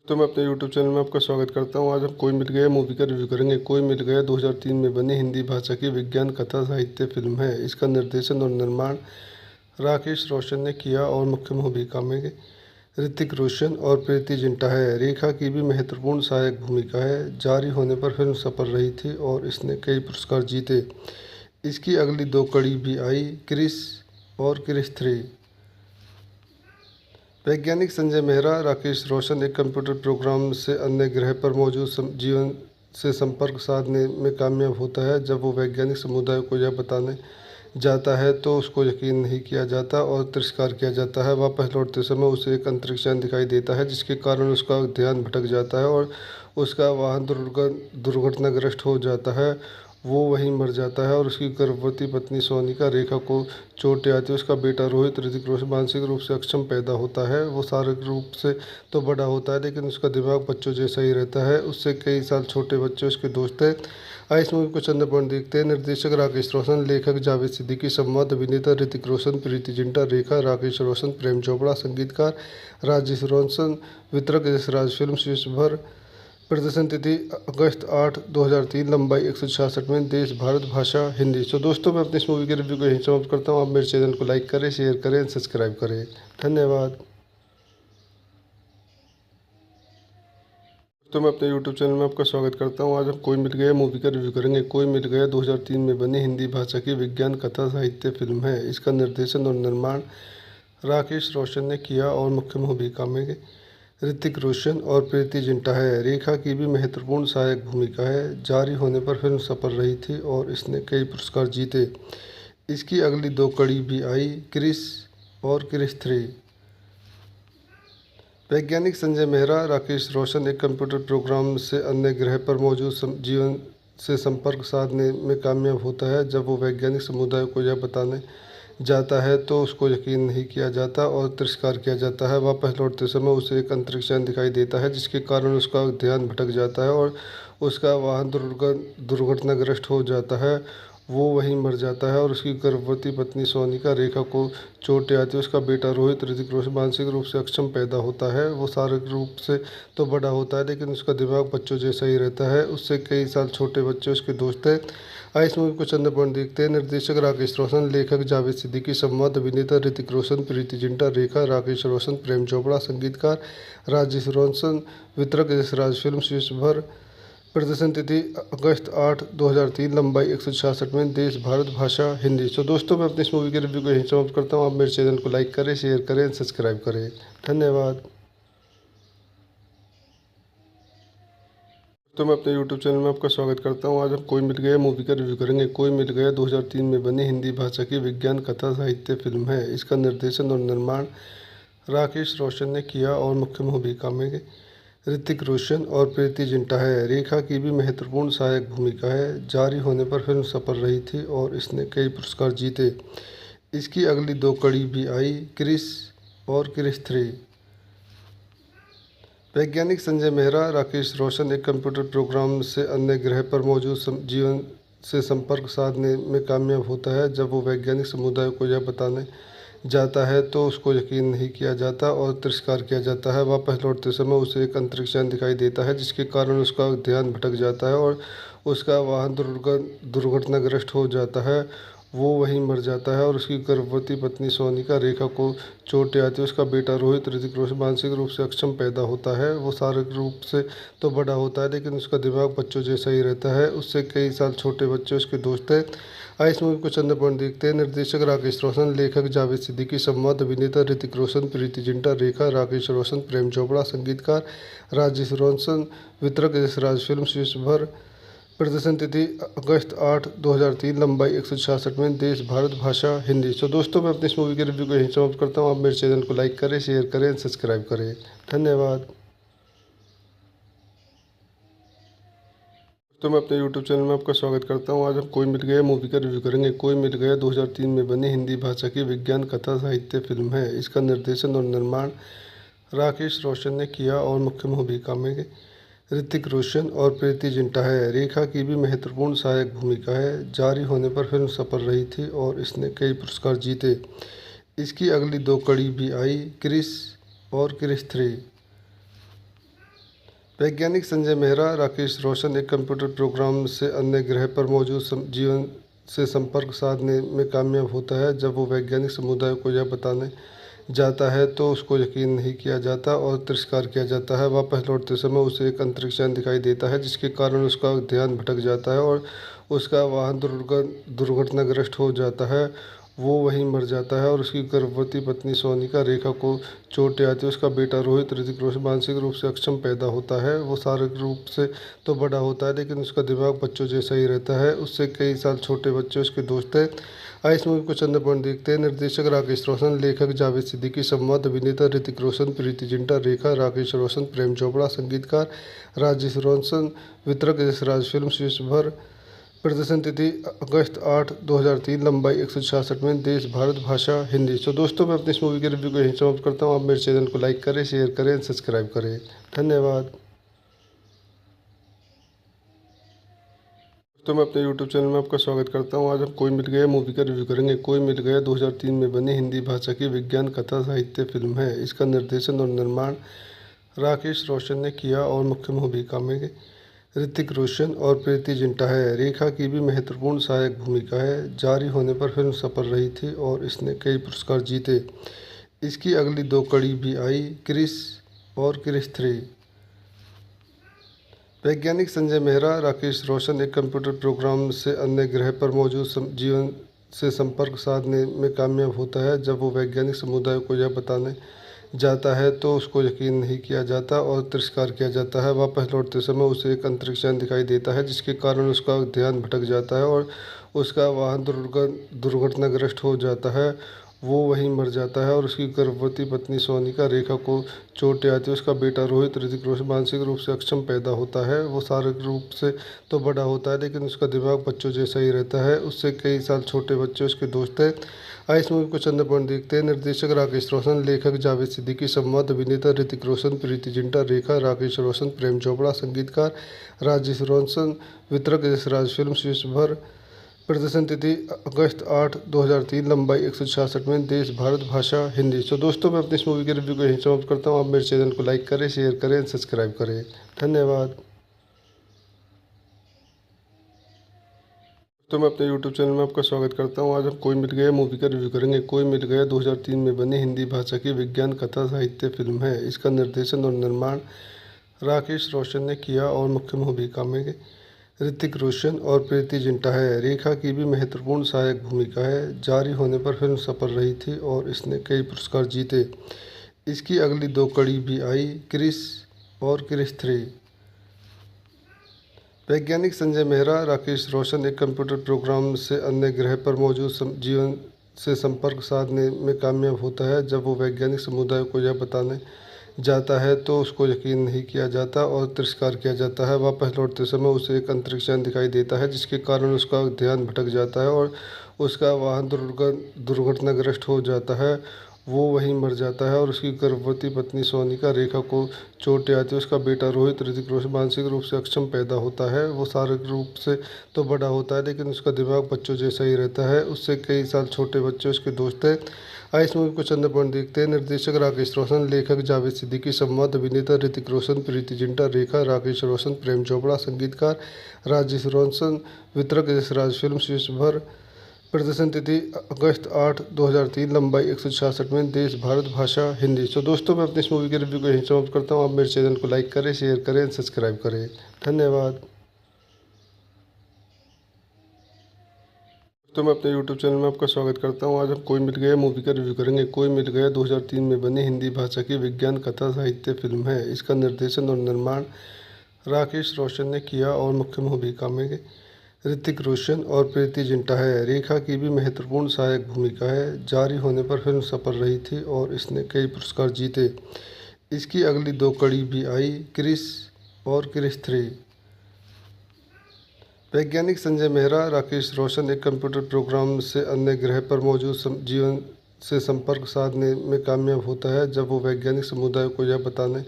तो मैं अपने YouTube चैनल में आपका स्वागत करता हूँ। आज हम कोई मिल गया मूवी का रिव्यू करेंगे। कोई मिल गया 2003 में बनी हिंदी भाषा की विज्ञान कथा साहित्य फिल्म है। इसका निर्देशन और निर्माण राकेश रोशन ने किया और मुख्य भूमिका में ऋतिक रोशन और प्रीति जिंटा है। रेखा की भी महत्वपूर्ण सहायक भूमिका है। जारी होने पर फिल्म सफल रही थी और इसने कई पुरस्कार जीते। इसकी अगली दो कड़ी भी आई, क्रिस और क्रिस 3। वैज्ञानिक संजय मेहरा राकेश रोशन एक कंप्यूटर प्रोग्राम से अन्य ग्रह पर मौजूद जीवन से संपर्क साधने में कामयाब होता है। जब वो वैज्ञानिक समुदाय को यह बताने जाता है तो उसको यकीन नहीं किया जाता और तिरस्कार किया जाता है। वापस लौटते समय उसे एक अंतरिक्ष यान दिखाई देता है, जिसके कारण उसका ध्यान भटक जाता है और उसका वाहन दुर्घटनाग्रस्त हो जाता है। वो वहीं मर जाता है और उसकी गर्भवती पत्नी सोनिका रेखा को चोटें आती है। उसका बेटा रोहित ऋतिक रोशन मानसिक रूप से अक्षम पैदा होता है। वो शारीरिक रूप से तो बड़ा होता है, लेकिन उसका दिमाग बच्चों जैसा ही रहता है। उससे कई साल छोटे बच्चे उसके दोस्त हैं। आइए इस मूवी को चंद पॉइंट देखते हैं। निर्देशक राकेश रोशन, लेखक जावेद सिद्दीकी, संवाद अभिनेता ऋतिक रोशन, प्रीति जिंटा, रेखा राकेश रोशन, प्रेम चोपड़ा, संगीतकार राजेश रोशन, वितरक यशराज फिल्म्स, विश्वभर। प्रदर्शन तिथि अगस्त 8, 2003, लंबाई 166 मिनट, देश भारत, भाषा हिंदी। सो दोस्तों, मैं अपनी इस मूवी के रिव्यू को यहीं समाप्त करता हूँ। आप मेरे चैनल को लाइक करें, शेयर करें, सब्सक्राइब करें। धन्यवाद। तो मैं अपने YouTube चैनल में आपका स्वागत करता हूँ। आज हम कोई मिल गया मूवी का रिव्यू करेंगे। कोई मिल गया 2003 में बनी हिंदी भाषा की विज्ञान कथा साहित्य फिल्म है। इसका निर्देशन और निर्माण राकेश रोशन ने किया और मुख्य भूमिका में ऋतिक रोशन और प्रीति जिंटा है। रेखा की भी महत्वपूर्ण सहायक भूमिका है। जारी होने पर फिल्म सफल रही थी और इसने कई पुरस्कार जीते। इसकी अगली दो कड़ी भी आई, क्रिस और क्रिस 3। वैज्ञानिक संजय मेहरा राकेश रोशन एक कंप्यूटर प्रोग्राम से अन्य ग्रह पर मौजूद जीवन से संपर्क साधने में कामयाब होता है। जब वो वैज्ञानिक समुदाय को यह बताने जाता है तो उसको यकीन नहीं किया जाता और तिरस्कार किया जाता है। वापस लौटते समय उसे एक अंतरिक्ष यान दिखाई देता है, जिसके कारण उसका ध्यान भटक जाता है और उसका वाहन दुर्घटनाग्रस्त हो जाता है। वो वहीं मर जाता है और उसकी गर्भवती पत्नी सोनिका रेखा को चोटें आती है। उसका बेटा रोहित ऋतिक रोशन मानसिक रूप से अक्षम पैदा होता है। वो शारीरिक रूप से तो बड़ा होता है, लेकिन उसका दिमाग बच्चों जैसा ही रहता है। उससे कई साल छोटे बच्चे उसके दोस्त हैं। आइए इस मूवी को चंद पॉइंट देखते हैं। निर्देशक राकेश रोशन, लेखक जावेद सिद्दीकी, संवाद अभिनेता ऋतिक रोशन, प्रीति जिंटा, रेखा राकेश रोशन, प्रेम चोपड़ा, संगीतकार राजेश रोशन, वितरक यशराज फिल्म्स, विश्वभर। प्रदर्शन तिथि अगस्त 8, 2003, लंबाई 166 मिनट, देश भारत, भाषा हिंदी। सो दोस्तों, मैं अपनी इस मूवी के रिव्यू को यहीं समाप्त करता हूँ। आप मेरे चैनल को लाइक करें, शेयर करें, सब्सक्राइब करें। धन्यवाद। तो मैं अपने YouTube चैनल में आपका स्वागत करता हूँ। आज हम कोई मिल गया मूवी का रिव्यू करेंगे। कोई मिल गया 2003 में बनी हिंदी भाषा की विज्ञान कथा साहित्य फिल्म है। इसका निर्देशन और निर्माण राकेश रोशन ने किया और मुख्य भूमिका में ऋतिक रोशन और प्रीति जिंटा है। रेखा की भी महत्वपूर्ण सहायक भूमिका है। जारी होने पर फिल्म सफल रही थी और इसने कई पुरस्कार जीते। इसकी अगली दो कड़ी भी आई, क्रिस और क्रिस 3। वैज्ञानिक संजय मेहरा राकेश रोशन एक कंप्यूटर प्रोग्राम से अन्य ग्रह पर मौजूद जीवन से संपर्क साधने में कामयाब होता है। जब वो वैज्ञानिक समुदाय को यह बताने जाता है तो उसको यकीन नहीं किया जाता और तिरस्कार किया जाता है। वापस लौटते समय उसे एक अंतरिक्ष यान दिखाई देता है जिसके कारण उसका ध्यान भटक जाता है और उसका वाहन दुर्घटनाग्रस्त हो जाता है। वो वहीं मर जाता है और उसकी गर्भवती पत्नी सोनिका रेखा को चोटें आती है। उसका बेटा रोहित ऋतिक रोशन मानसिक रूप से अक्षम पैदा होता है। वो शारीरिक रूप से तो बड़ा होता है लेकिन उसका दिमाग बच्चों जैसा ही रहता है। उससे कई साल छोटे बच्चे उसके दोस्त हैं। आइए इस मूवी को चंद पॉइंट देखते हैं। निर्देशक राकेश रोशन, लेखक जावेद सिद्दीकी, संवाद अभिनेता ऋतिक रोशन, प्रीति जिंटा, रेखा, राकेश रोशन, प्रेम चोपड़ा, संगीतकार राजेश रोशन, वितरक यशराज फिल्म, विश्वभर। प्रदर्शन तिथि अगस्त 8, 2003, लंबाई 166 मिनट, देश भारत, भाषा हिंदी। तो दोस्तों मैं अपनी इस मूवी के रिव्यू को यहीं समाप्त करता हूँ। आप मेरे चैनल को लाइक करें, शेयर करें, सब्सक्राइब करें। धन्यवाद। तो मैं अपने YouTube चैनल में आपका स्वागत करता हूं। आज हम कोई मिल गया मूवी का रिव्यू करेंगे। कोई मिल गया 2003 में बनी हिंदी भाषा की विज्ञान कथा साहित्य फिल्म है। इसका निर्देशन और निर्माण राकेश रोशन ने किया और मुख्य भूमिका में ऋतिक रोशन और प्रीति जिंटा है। रेखा की भी महत्वपूर्ण सहायक भूमिका है। जारी होने पर फिल्म सफल रही थी और इसने कई पुरस्कार जीते। इसकी अगली 2 कड़ी भी आई, क्रिस और क्रिस 3। वैज्ञानिक संजय मेहरा राकेश रोशन एक कंप्यूटर प्रोग्राम से अन्य ग्रह पर मौजूद जीवन से संपर्क साधने में कामयाब होता है। जब वो वैज्ञानिक समुदाय को यह बताने जाता है तो उसको यकीन नहीं किया जाता और तिरस्कार किया जाता है। वापस लौटते समय उसे एक अंतरिक्ष यान दिखाई देता है जिसके कारण उसका ध्यान भटक जाता है और उसका वाहन दुर्घटनाग्रस्त हो जाता है। वो वहीं मर जाता है और उसकी गर्भवती पत्नी सोनिका रेखा को चोटें आती है। उसका बेटा रोहित ऋतिक रोशन मानसिक रूप से अक्षम पैदा होता है। वो शारीरिक रूप से तो बड़ा होता है लेकिन उसका दिमाग बच्चों जैसा ही रहता है। उससे कई साल छोटे बच्चे उसके दोस्त हैं। आइए इस मूवी को चंद पॉइंट देखते हैं। निर्देशक राकेश रोशन, लेखक जावेद सिद्दीकी, संवाद अभिनेता ऋतिक रोशन, प्रीति जिंटा, रेखा, राकेश रोशन, प्रेम चोपड़ा, संगीतकार राजेश रोशन, वितरक यशराज फिल्म, विश्वभर। प्रदर्शन तिथि अगस्त 8, 2003, लंबाई 166 मिनट, देश भारत, भाषा हिंदी। तो दोस्तों मैं अपनी इस मूवी के रिव्यू को यहीं समाप्त करता हूँ। आप मेरे चैनल को लाइक करें, शेयर करें, सब्सक्राइब करें। धन्यवाद। तो मैं अपने YouTube चैनल में आपका स्वागत करता हूं। आज हम कोई मिल गया मूवी का रिव्यू करेंगे। कोई मिल गया 2003 में बनी हिंदी भाषा की विज्ञान कथा साहित्य फिल्म है। इसका निर्देशन और निर्माण राकेश रोशन ने किया और मुख्य भूमिका में ऋतिक रोशन और प्रीति जिंटा है। रेखा की भी महत्वपूर्ण सहायक भूमिका है। जारी होने पर फिल्म सफल रही थी और इसने कई पुरस्कार जीते। इसकी अगली 2 कड़ी भी आई, क्रिस और क्रिस 3। वैज्ञानिक संजय मेहरा राकेश रोशन एक कंप्यूटर प्रोग्राम से अन्य ग्रह पर मौजूद जीवन से संपर्क साधने में कामयाब होता है। जब वो वैज्ञानिक समुदाय को यह बताने जाता है तो उसको यकीन नहीं किया जाता और तिरस्कार किया जाता है। वापस लौटते समय उसे एक अंतरिक्ष यान दिखाई देता है जिसके कारण उसका ध्यान भटक जाता है और उसका वाहन दुर्घटनाग्रस्त हो जाता है। वो वहीं मर जाता है और उसकी गर्भवती पत्नी सोनिका रेखा को चोटें आती है। उसका बेटा रोहित ऋतिक रोशन मानसिक रूप से अक्षम पैदा होता है। वो शारीरिक रूप से तो बड़ा होता है लेकिन उसका दिमाग बच्चों जैसा ही रहता है। उससे कई साल छोटे बच्चे उसके दोस्त हैं। आइए इस मूवी को चंद पॉइंट देखते हैं। निर्देशक राकेश रोशन, लेखक जावेद सिद्दीकी, संवाद अभिनेता ऋतिक रोशन, प्रीति जिंटा, रेखा, राकेश रोशन, प्रेम चोपड़ा, संगीतकार राजेश रोशन, वितरक यशराज फिल्म, विश्वभर। प्रदर्शन तिथि अगस्त 8, 2003, लंबाई 166 मिनट, देश भारत, भाषा हिंदी। तो दोस्तों मैं अपनी इस मूवी के रिव्यू को यहीं समाप्त करता हूँ। आप मेरे चैनल को लाइक करें, शेयर करें, सब्सक्राइब करें। धन्यवाद। तो मैं अपने YouTube चैनल में आपका स्वागत करता हूं। आज हम कोई मिल गया मूवी का रिव्यू करेंगे। कोई मिल गया 2003 में बनी हिंदी भाषा की विज्ञान कथा साहित्य फिल्म है। इसका निर्देशन और निर्माण राकेश रोशन ने किया और मुख्य भूमिका में ऋतिक रोशन और प्रीति जिंटा है। रेखा की भी महत्वपूर्ण सहायक भूमिका है। जारी होने पर फिल्म सफल रही थी और इसने कई पुरस्कार जीते। इसकी अगली 2 कड़ी भी आई, क्रिस और क्रिस 3। वैज्ञानिक संजय मेहरा राकेश रोशन एक कंप्यूटर प्रोग्राम से अन्य ग्रह पर मौजूद जीवन से संपर्क साधने में कामयाब होता है। जब वो वैज्ञानिक समुदाय को यह बताने जाता है तो उसको यकीन नहीं किया जाता और तिरस्कार किया जाता है। वापस लौटते समय उसे एक अंतरिक्ष यान दिखाई देता है जिसके कारण उसका ध्यान भटक जाता है और उसका वाहन दुर्घटनाग्रस्त हो जाता है। वो वहीं मर जाता है और उसकी गर्भवती पत्नी सोनिका रेखा को चोटें आती है। उसका बेटा रोहित ऋतिक रोशन मानसिक रूप से अक्षम पैदा होता है। वो शारीरिक रूप से तो बड़ा होता है लेकिन उसका दिमाग बच्चों जैसा ही रहता है। उससे कई साल छोटे बच्चे उसके दोस्त हैं। इस मूवी को चंद पॉइंट देखते हैं। निर्देशक राकेश रोशन, लेखक जावेद सिद्दीकी, संवाद अभिनेता ऋतिक रोशन, प्रीति जिंटा, रेखा राकेश रोशन, प्रेम चोपड़ा, संगीतकार राजेश रोशन, वितरक यशराज फिल्म, विश्व भर। प्रदर्शन तिथि अगस्त 8, 2003, लंबाई 166 मिनट, देश भारत, भाषा हिंदी। तो दोस्तों मैं अपनी इस मूवी के रिव्यू को यहीं समाप्त करता हूँ। आप मेरे चैनल को लाइक करें, शेयर करें, सब्सक्राइब करें। धन्यवाद। तो मैं अपने YouTube चैनल में आपका स्वागत करता हूँ। आज हम कोई मिल गया मूवी का रिव्यू करेंगे। कोई मिल गया 2003 में बनी हिंदी भाषा की विज्ञान कथा साहित्य फिल्म है। इसका निर्देशन और निर्माण राकेश रोशन ने किया और मुख्य भूमिका में ऋतिक रोशन और प्रीति जिंटा है। रेखा की भी महत्वपूर्ण सहायक भूमिका है। जारी होने पर फिल्म सफल रही थी और इसने कई पुरस्कार जीते। इसकी अगली 2 कड़ी भी आई, क्रिस और क्रिस 3। वैज्ञानिक संजय मेहरा, राकेश रोशन एक कंप्यूटर प्रोग्राम से अन्य ग्रह पर मौजूद जीवन से संपर्क साधने में कामयाब होता है। जब वो वैज्ञानिक समुदाय को यह बताने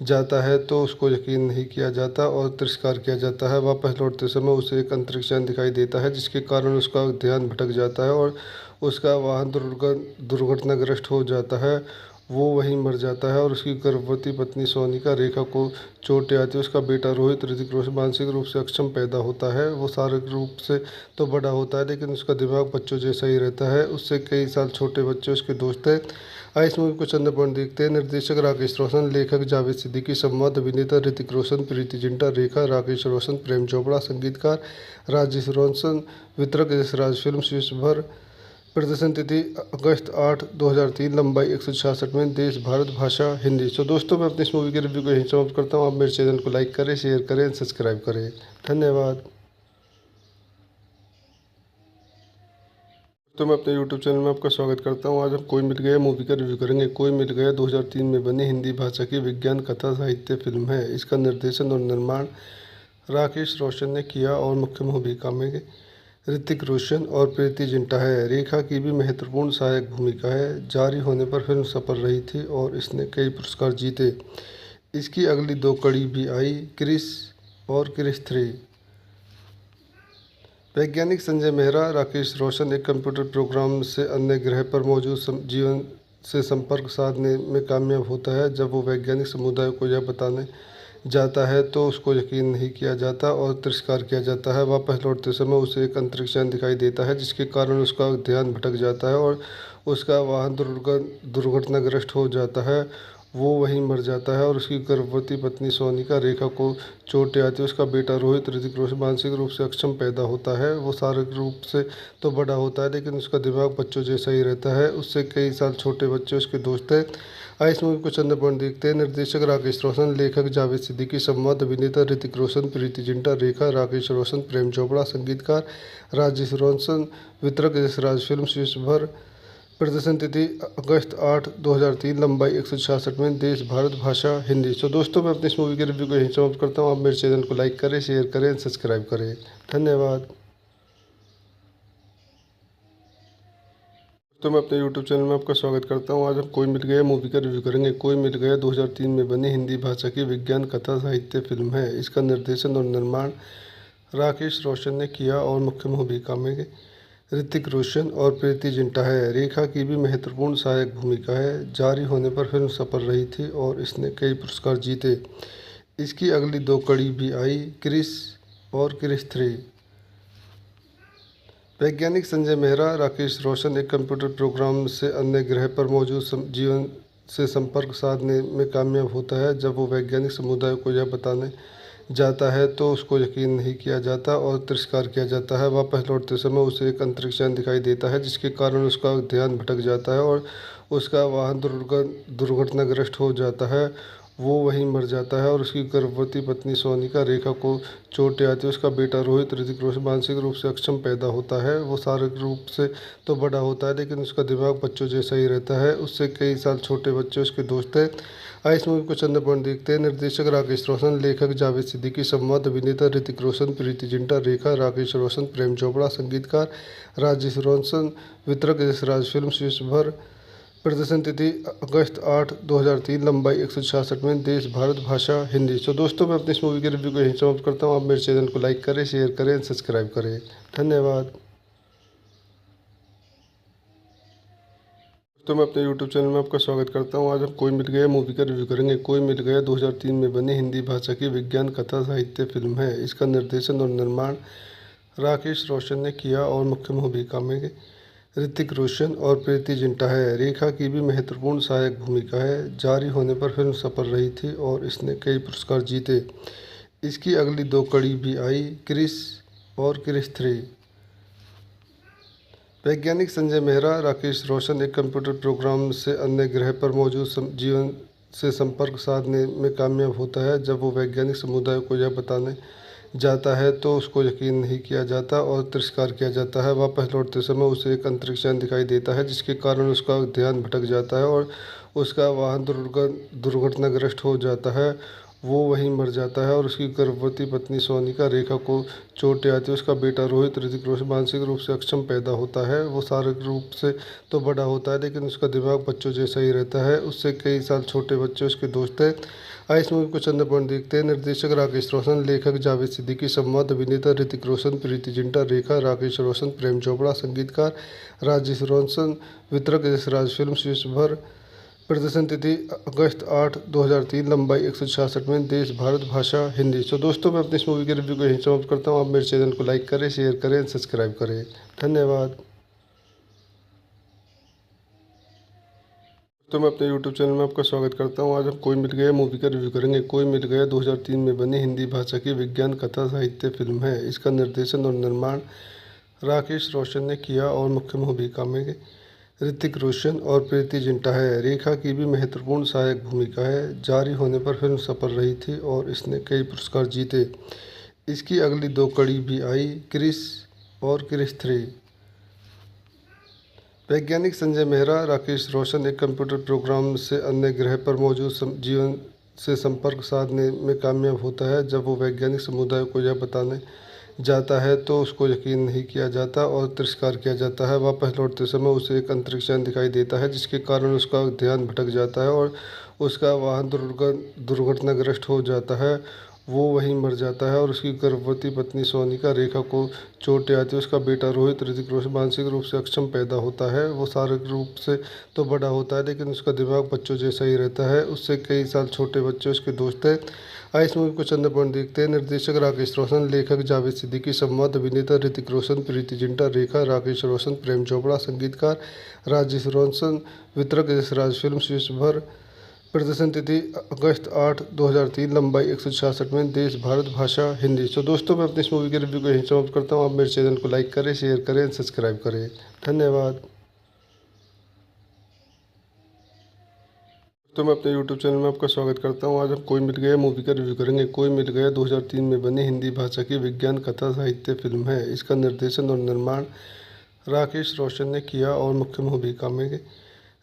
जाता है तो उसको यकीन नहीं किया जाता और तिरस्कार किया जाता है। वापस लौटते समय उसे एक अंतरिक्ष यान दिखाई देता है जिसके कारण उसका ध्यान भटक जाता है और उसका वाहन दुर्घटनाग्रस्त हो जाता है। वो वहीं मर जाता है और उसकी गर्भवती पत्नी सोनिका रेखा को चोटें आती है। उसका बेटा रोहित ऋतिक रोशन मानसिक रूप से अक्षम पैदा होता है। वो शारीरिक रूप से तो बड़ा होता है लेकिन उसका दिमाग बच्चों जैसा ही रहता है। उससे कई साल छोटे बच्चे उसके दोस्त हैं। इस मूवी को चंद पॉइंट देखते हैं। निर्देशक राकेश रोशन, लेखक जावेद सिद्दीकी, संवाद अभिनेता ऋतिक रोशन, प्रीति जिंटा, रेखा राकेश रोशन, प्रेम चोपड़ा, संगीतकार राजेश रोशन, वितरक यशराज फिल्म, विश्व भर। प्रदर्शन तिथि अगस्त 8, 2003, लंबाई 166 मिनट, देश भारत, भाषा हिंदी। तो दोस्तों मैं अपनी इस मूवी के रिव्यू को यहीं समाप्त करता हूँ। आप मेरे चैनल को लाइक करें, शेयर करें, सब्सक्राइब करें। धन्यवाद। तो मैं अपने YouTube चैनल में आपका स्वागत करता हूँ। आज हम कोई मिल गया मूवी का रिव्यू करेंगे। कोई मिल गया 2003 में बनी हिंदी भाषा की विज्ञान कथा साहित्य फिल्म है। इसका निर्देशन और निर्माण राकेश रोशन ने किया और मुख्य भूमिका में ऋतिक रोशन और प्रीति जिंटा है। रेखा की भी महत्वपूर्ण सहायक भूमिका है। जारी होने पर फिल्म सफल रही थी और इसने कई पुरस्कार जीते। इसकी अगली 2 कड़ी भी आई, क्रिस और क्रिस 3। वैज्ञानिक संजय मेहरा, राकेश रोशन एक कंप्यूटर प्रोग्राम से अन्य ग्रह पर मौजूद जीवन से संपर्क साधने में कामयाब होता है। जब वो वैज्ञानिक समुदाय को यह बताने जाता है तो उसको यकीन नहीं किया जाता और तिरस्कार किया जाता है। वापस लौटते समय उसे एक अंतरिक्ष यान दिखाई देता है जिसके कारण उसका ध्यान भटक जाता है और उसका वाहन दुर्घटनाग्रस्त हो जाता है। वो वहीं मर जाता है और उसकी गर्भवती पत्नी सोनिका रेखा को चोटें आती है। उसका बेटा रोहित ऋतिक रोशन मानसिक रूप से अक्षम पैदा होता है। वो शारीरिक रूप से तो बड़ा होता है लेकिन उसका दिमाग बच्चों जैसा ही रहता है। उससे कई साल छोटे बच्चे उसके दोस्त हैं। इस मूवी को चंद पॉइंट देखते हैं। निर्देशक राकेश रोशन, लेखक जावेद सिद्दीकी, संवाद अभिनेता ऋतिक रोशन, प्रीति जिंटा, रेखा राकेश रोशन, प्रेम चोपड़ा, संगीतकार राजेश रोशन, वितरक यशराज फिल्म, विश्व भर। प्रदर्शन तिथि अगस्त 8, 2003, लंबाई 166 मिनट, देश भारत, भाषा हिंदी। तो दोस्तों मैं अपनी इस मूवी के रिव्यू को यहीं समाप्त करता हूँ। आप मेरे चैनल को लाइक करें, शेयर करें, सब्सक्राइब करें। धन्यवाद। तो मैं अपने YouTube चैनल में आपका स्वागत करता हूँ। आज हम कोई मिल गया मूवी का रिव्यू करेंगे। कोई मिल गया 2003 में बनी हिंदी भाषा की विज्ञान कथा साहित्य फिल्म है। इसका निर्देशन और निर्माण राकेश रोशन ने किया और मुख्य भूमिका में ऋतिक रोशन और प्रीति जिंटा है। रेखा की भी महत्वपूर्ण सहायक भूमिका है। जारी होने पर फिल्म सफल रही थी और इसने कई पुरस्कार जीते। इसकी अगली 2 कड़ी भी आई, क्रिस और क्रिस 3। वैज्ञानिक संजय मेहरा, राकेश रोशन एक कंप्यूटर प्रोग्राम से अन्य ग्रह पर मौजूद जीवन से संपर्क साधने में कामयाब होता है। जब वो वैज्ञानिक समुदाय को यह बताने जाता है तो उसको यकीन नहीं किया जाता और तिरस्कार किया जाता है। वापस लौटते समय उसे एक अंतरिक्ष यान दिखाई देता है जिसके कारण उसका ध्यान भटक जाता है और उसका वाहन दुर्घटनाग्रस्त हो जाता है। वो वहीं मर जाता है और उसकी गर्भवती पत्नी सोनिका रेखा को चोटें आती है। उसका बेटा रोहित ऋतिक रोशन मानसिक रूप से अक्षम पैदा होता है। वो शारीरिक रूप से तो बड़ा होता है लेकिन उसका दिमाग बच्चों जैसा ही रहता है। उससे कई साल छोटे बच्चे उसके दोस्त हैं। इस मूवी को चंद पॉइंट देखते हैं। निर्देशक राकेश रोशन, लेखक जावेद सिद्दीकी, संवाद अभिनेता ऋतिक रोशन, प्रीति जिंटा, रेखा राकेश रोशन, प्रेम चोपड़ा, संगीतकार राजेश रोशन, वितरक यशराज फिल्म, विश्व भर। प्रदर्शन तिथि अगस्त 8, 2003। लंबाई 166 मिनट। देश भारत। भाषा हिंदी। सो दोस्तों, मैं अपनी इस मूवी के रिव्यू को यहीं समाप्त करता हूँ। आप मेरे चैनल को लाइक करें, शेयर करें, सब्सक्राइब करें। धन्यवाद। तो मैं अपने YouTube चैनल में आपका स्वागत करता हूँ। आज हम कोई मिल गया मूवी का रिव्यू करेंगे। कोई मिल गया 2003 में बनी हिंदी भाषा की विज्ञान कथा साहित्य फिल्म है। इसका निर्देशन और निर्माण राकेश रोशन ने किया और मुख्य भूमिका में ऋतिक रोशन और प्रीति जिंटा है। रेखा की भी महत्वपूर्ण सहायक भूमिका है। जारी होने पर फिल्म सफल रही थी और इसने कई पुरस्कार जीते। इसकी अगली 2 कड़ी भी आई, क्रिस और क्रिस 3। वैज्ञानिक संजय मेहरा राकेश रोशन एक कंप्यूटर प्रोग्राम से अन्य ग्रह पर मौजूद जीवन से संपर्क साधने में कामयाब होता है। जब वो वैज्ञानिक समुदाय को यह बताने जाता है तो उसको यकीन नहीं किया जाता और तिरस्कार किया जाता है। वापस लौटते समय उसे एक अंतरिक्ष यान दिखाई देता है जिसके कारण उसका ध्यान भटक जाता है और उसका वाहन दुर्घटनाग्रस्त हो जाता है। वो वहीं मर जाता है और उसकी गर्भवती पत्नी सोनिका रेखा को चोटें आती है। उसका बेटा रोहित ऋतिक रोशन मानसिक रूप से अक्षम पैदा होता है। वो शारीरिक रूप से तो बड़ा होता है लेकिन उसका दिमाग बच्चों जैसा ही रहता है। उससे कई साल छोटे बच्चे उसके दोस्त हैं। आइए इस मूवी को चंद पॉइंट देखते हैं। निर्देशक राकेश रोशन, लेखक जावेद सिद्दीकी, संवाद अभिनेता ऋतिक रोशन, प्रीति जिंटा, रेखा, राकेश रोशन, प्रेम चोपड़ा, संगीतकार राजेश रोशन, वितरक यशराज फिल्म्स, विश्वभर। प्रदर्शन तिथि अगस्त 8, 2003। लंबाई 166 मिनट। देश भारत। भाषा हिंदी। सो दोस्तों, मैं अपनी इस मूवी के रिव्यू को यहीं समाप्त करता हूँ। आप मेरे चैनल को लाइक करें, शेयर करें, सब्सक्राइब करें। धन्यवाद। तो मैं अपने YouTube चैनल में आपका स्वागत करता हूँ। आज हम कोई मिल गया मूवी का रिव्यू करेंगे। कोई मिल गया 2003 में बनी हिंदी भाषा की विज्ञान कथा साहित्य फिल्म है। इसका निर्देशन और निर्माण राकेश रोशन ने किया और मुख्य भूमिका में ऋतिक रोशन और प्रीति जिंटा है। रेखा की भी महत्वपूर्ण सहायक भूमिका है। जारी होने पर फिल्म सफल रही थी और इसने कई पुरस्कार जीते। इसकी अगली 2 कड़ी भी आई, क्रिस और क्रिस 3। वैज्ञानिक संजय मेहरा राकेश रोशन एक कंप्यूटर प्रोग्राम से अन्य ग्रह पर मौजूद जीवन से संपर्क साधने में कामयाब होता है। जब वो वैज्ञानिक समुदाय को यह बताने जाता है तो उसको यकीन नहीं किया जाता और तिरस्कार किया जाता है। वापस लौटते समय उसे एक अंतरिक्ष यान दिखाई देता है जिसके कारण उसका ध्यान भटक जाता है और उसका वाहन दुर्घटनाग्रस्त हो जाता है। वो वहीं मर जाता है और उसकी गर्भवती पत्नी सोनिका रेखा को चोटें आती है। उसका बेटा रोहित ऋतिक रोशन मानसिक रूप से अक्षम पैदा होता है। वो शारीरिक रूप से तो बड़ा होता है लेकिन उसका दिमाग बच्चों जैसा ही रहता है। उससे कई साल छोटे बच्चे उसके दोस्त हैं। आइए इस मूवी को चंद पॉइंट देखते हैं। निर्देशक राकेश रोशन, लेखक जावेद सिद्दीकी, संवाद अभिनेता ऋतिक रोशन, प्रीति जिंटा, रेखा, राकेश रोशन, प्रेम चोपड़ा, संगीतकार राजेश रोशन, वितरक यशराज फिल्म्स, विश्वभर। प्रदर्शन तिथि अगस्त 8, 2003। लंबाई 166 मिनट। देश भारत। भाषा हिंदी। सो दोस्तों, मैं अपनी इस मूवी के रिव्यू को यहीं समाप्त करता हूँ। आप मेरे चैनल को लाइक करें, शेयर करें, सब्सक्राइब करें। धन्यवाद। तो मैं अपने YouTube चैनल में आपका स्वागत करता हूँ। आज हम कोई मिल गया मूवी का रिव्यू करेंगे। कोई मिल गया 2003 में बनी हिंदी भाषा की विज्ञान कथा साहित्य फिल्म है। इसका निर्देशन और निर्माण राकेश रोशन ने किया और मुख्य भूमिका में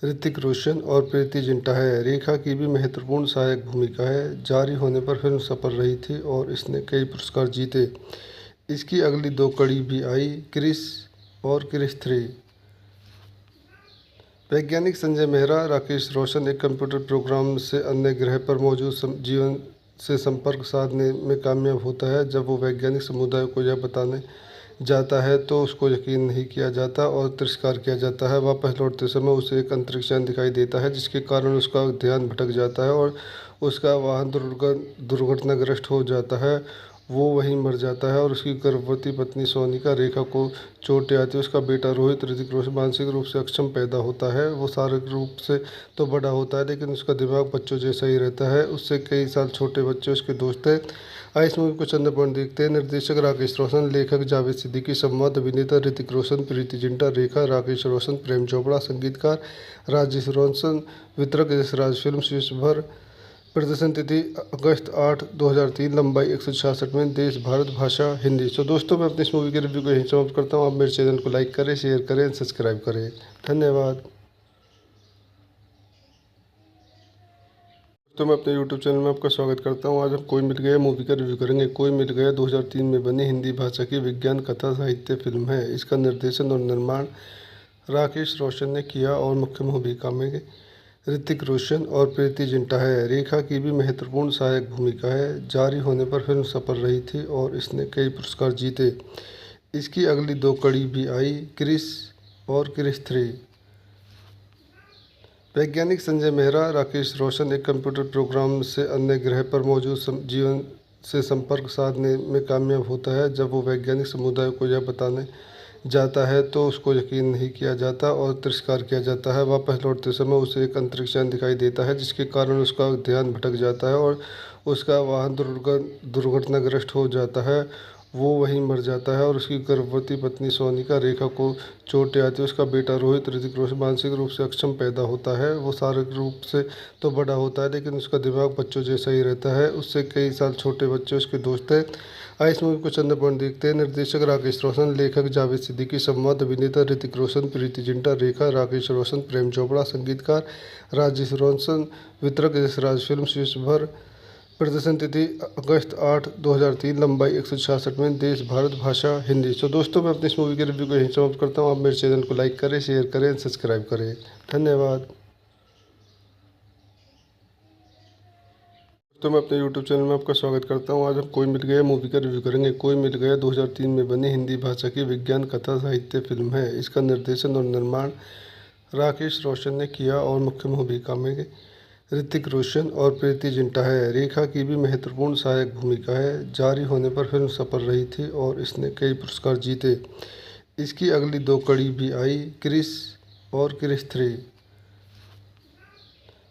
ऋतिक रोशन और प्रीति जिंटा है। रेखा की भी महत्वपूर्ण सहायक भूमिका है। जारी होने पर फिल्म सफल रही थी और इसने कई पुरस्कार जीते। इसकी अगली 2 कड़ी भी आई, क्रिस और क्रिस 3। वैज्ञानिक संजय मेहरा राकेश रोशन एक कंप्यूटर प्रोग्राम से अन्य ग्रह पर मौजूद जीवन से संपर्क साधने में कामयाब होता है। जब वो वैज्ञानिक समुदाय को यह बताने जाता है तो उसको यकीन नहीं किया जाता और तिरस्कार किया जाता है। वापस लौटते समय उसे एक अंतरिक्ष यान दिखाई देता है जिसके कारण उसका ध्यान भटक जाता है और उसका वाहन दुर्घटनाग्रस्त हो जाता है। वो वहीं मर जाता है और उसकी गर्भवती पत्नी सोनिका रेखा को चोटें आती है। उसका बेटा रोहित ऋतिक रोशन मानसिक रूप से अक्षम पैदा होता है। वो शारीरिक रूप से तो बड़ा होता है लेकिन उसका दिमाग बच्चों जैसा ही रहता है। उससे कई साल छोटे बच्चे उसके दोस्त हैं। आइए इस मूवी को चंद पॉइंट देखते हैं। निर्देशक राकेश रोशन, लेखक जावेद सिद्दीकी, संवाद अभिनेता ऋतिक रोशन, प्रीति जिंटा, रेखा, राकेश रोशन, प्रेम चोपड़ा, संगीतकार राजेश रोशन, वितरक यशराज फिल्म्स, विश्वभर। प्रदर्शन तिथि अगस्त 8, 2003। लंबाई 166 मिनट। देश भारत। भाषा हिंदी। सो दोस्तों, मैं अपनी इस मूवी के रिव्यू को यहीं समाप्त करता हूँ। आप मेरे चैनल को लाइक करें, शेयर करें, सब्सक्राइब करें। धन्यवाद। तो मैं अपने YouTube चैनल में आपका स्वागत करता हूँ। आज हम कोई मिल गया मूवी का रिव्यू करेंगे। कोई मिल गया 2003 में बनी हिंदी भाषा की विज्ञान कथा साहित्य फिल्म है। इसका निर्देशन और निर्माण राकेश रोशन ने किया और मुख्य भूमिका में ऋतिक रोशन और प्रीति जिंटा है। रेखा की भी महत्वपूर्ण सहायक भूमिका है। जारी होने पर फिल्म सफल रही थी और इसने कई पुरस्कार जीते। इसकी अगली दो कड़ी भी आई, क्रिस और क्रिस 3। वैज्ञानिक संजय मेहरा राकेश रोशन एक कंप्यूटर प्रोग्राम से अन्य ग्रह पर मौजूद जीवन से संपर्क साधने में कामयाब होता है। जब वो वैज्ञानिक समुदाय को यह बताने जाता है तो उसको यकीन नहीं किया जाता और तिरस्कार किया जाता है। वापस लौटते समय उसे एक अंतरिक्ष यान दिखाई देता है जिसके कारण उसका ध्यान भटक जाता है और उसका वाहन दुर्घटनाग्रस्त हो जाता है। वो वहीं मर जाता है और उसकी गर्भवती पत्नी सोनिका रेखा को चोटें आती है। उसका बेटा रोहित ऋतिक रोशन मानसिक रूप से अक्षम पैदा होता है। वो शारीरिक रूप से तो बड़ा होता है लेकिन उसका दिमाग बच्चों जैसा ही रहता है। उससे कई साल छोटे बच्चे उसके दोस्त हैं। आइए इस मूवी को चंद पॉइंट देखते हैं। निर्देशक राकेश रोशन, लेखक जावेद सिद्दीकी, संवाद अभिनेता ऋतिक रोशन, प्रीति जिंटा, रेखा राकेश रोशन, प्रेम चोपड़ा, संगीतकार राजेश रोशन, वितरक यशराज फिल्म्स विश्वभर। प्रदर्शन तिथि अगस्त 8, 2003, लंबाई 166 मिनट, देश भारत, भाषा हिंदी। तो दोस्तों, मैं अपनी इस मूवी के रिव्यू को यहीं समाप्त करता हूँ। आप मेरे चैनल को लाइक करें, शेयर करें, सब्सक्राइब करें। धन्यवाद। तो मैं अपने YouTube चैनल में आपका स्वागत करता हूँ। आज हम कोई मिल गया मूवी का रिव्यू करेंगे। कोई मिल गया 2003 में बनी हिंदी भाषा की विज्ञान कथा साहित्य फिल्म है। इसका निर्देशन और निर्माण राकेश रोशन ने किया और मुख्य भूमिका में ऋतिक रोशन और प्रीति जिंटा है। रेखा की भी महत्वपूर्ण सहायक भूमिका है। जारी होने पर फिल्म सफल रही थी और इसने कई पुरस्कार जीते। इसकी अगली दो कड़ी भी आई, क्रिस और क्रिस 3।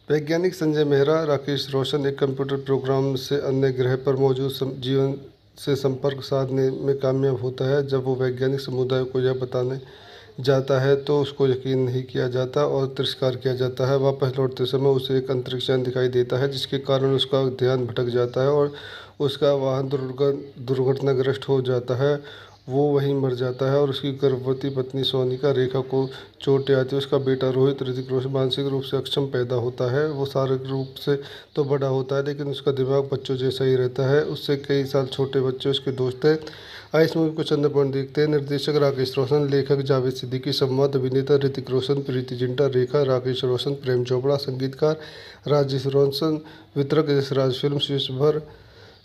वैज्ञानिक संजय मेहरा राकेश रोशन एक कंप्यूटर प्रोग्राम से अन्य ग्रह पर मौजूद जीवन से संपर्क साधने में कामयाब होता है। जब वो वैज्ञानिक समुदाय को यह बताने जाता है तो उसको यकीन नहीं किया जाता और तिरस्कार किया जाता है। वापस लौटते समय उसे एक अंतरिक्ष यान दिखाई देता है जिसके कारण उसका ध्यान भटक जाता है और उसका वाहन दुर्घटनाग्रस्त हो जाता है। वो वहीं मर जाता है और उसकी गर्भवती पत्नी सोनिका रेखा को चोटें आती है। उसका बेटा रोहित ऋतिक रोशन मानसिक रूप से अक्षम पैदा होता है। वो शारीरिक रूप से तो बड़ा होता है लेकिन उसका दिमाग बच्चों जैसा ही रहता है। उससे कई साल छोटे बच्चे उसके दोस्त हैं। आइए इस मूवी को चंद पॉइंट देखते हैं। निर्देशक राकेश रोशन, लेखक जावेद सिद्दीकी, संवाद अभिनेता ऋतिक रोशन, प्रीति जिंटा, रेखा राकेश रोशन, प्रेम चोपड़ा, संगीतकार राजेश रोशन, वितरक यशराज फिल्म्स विश्वभर।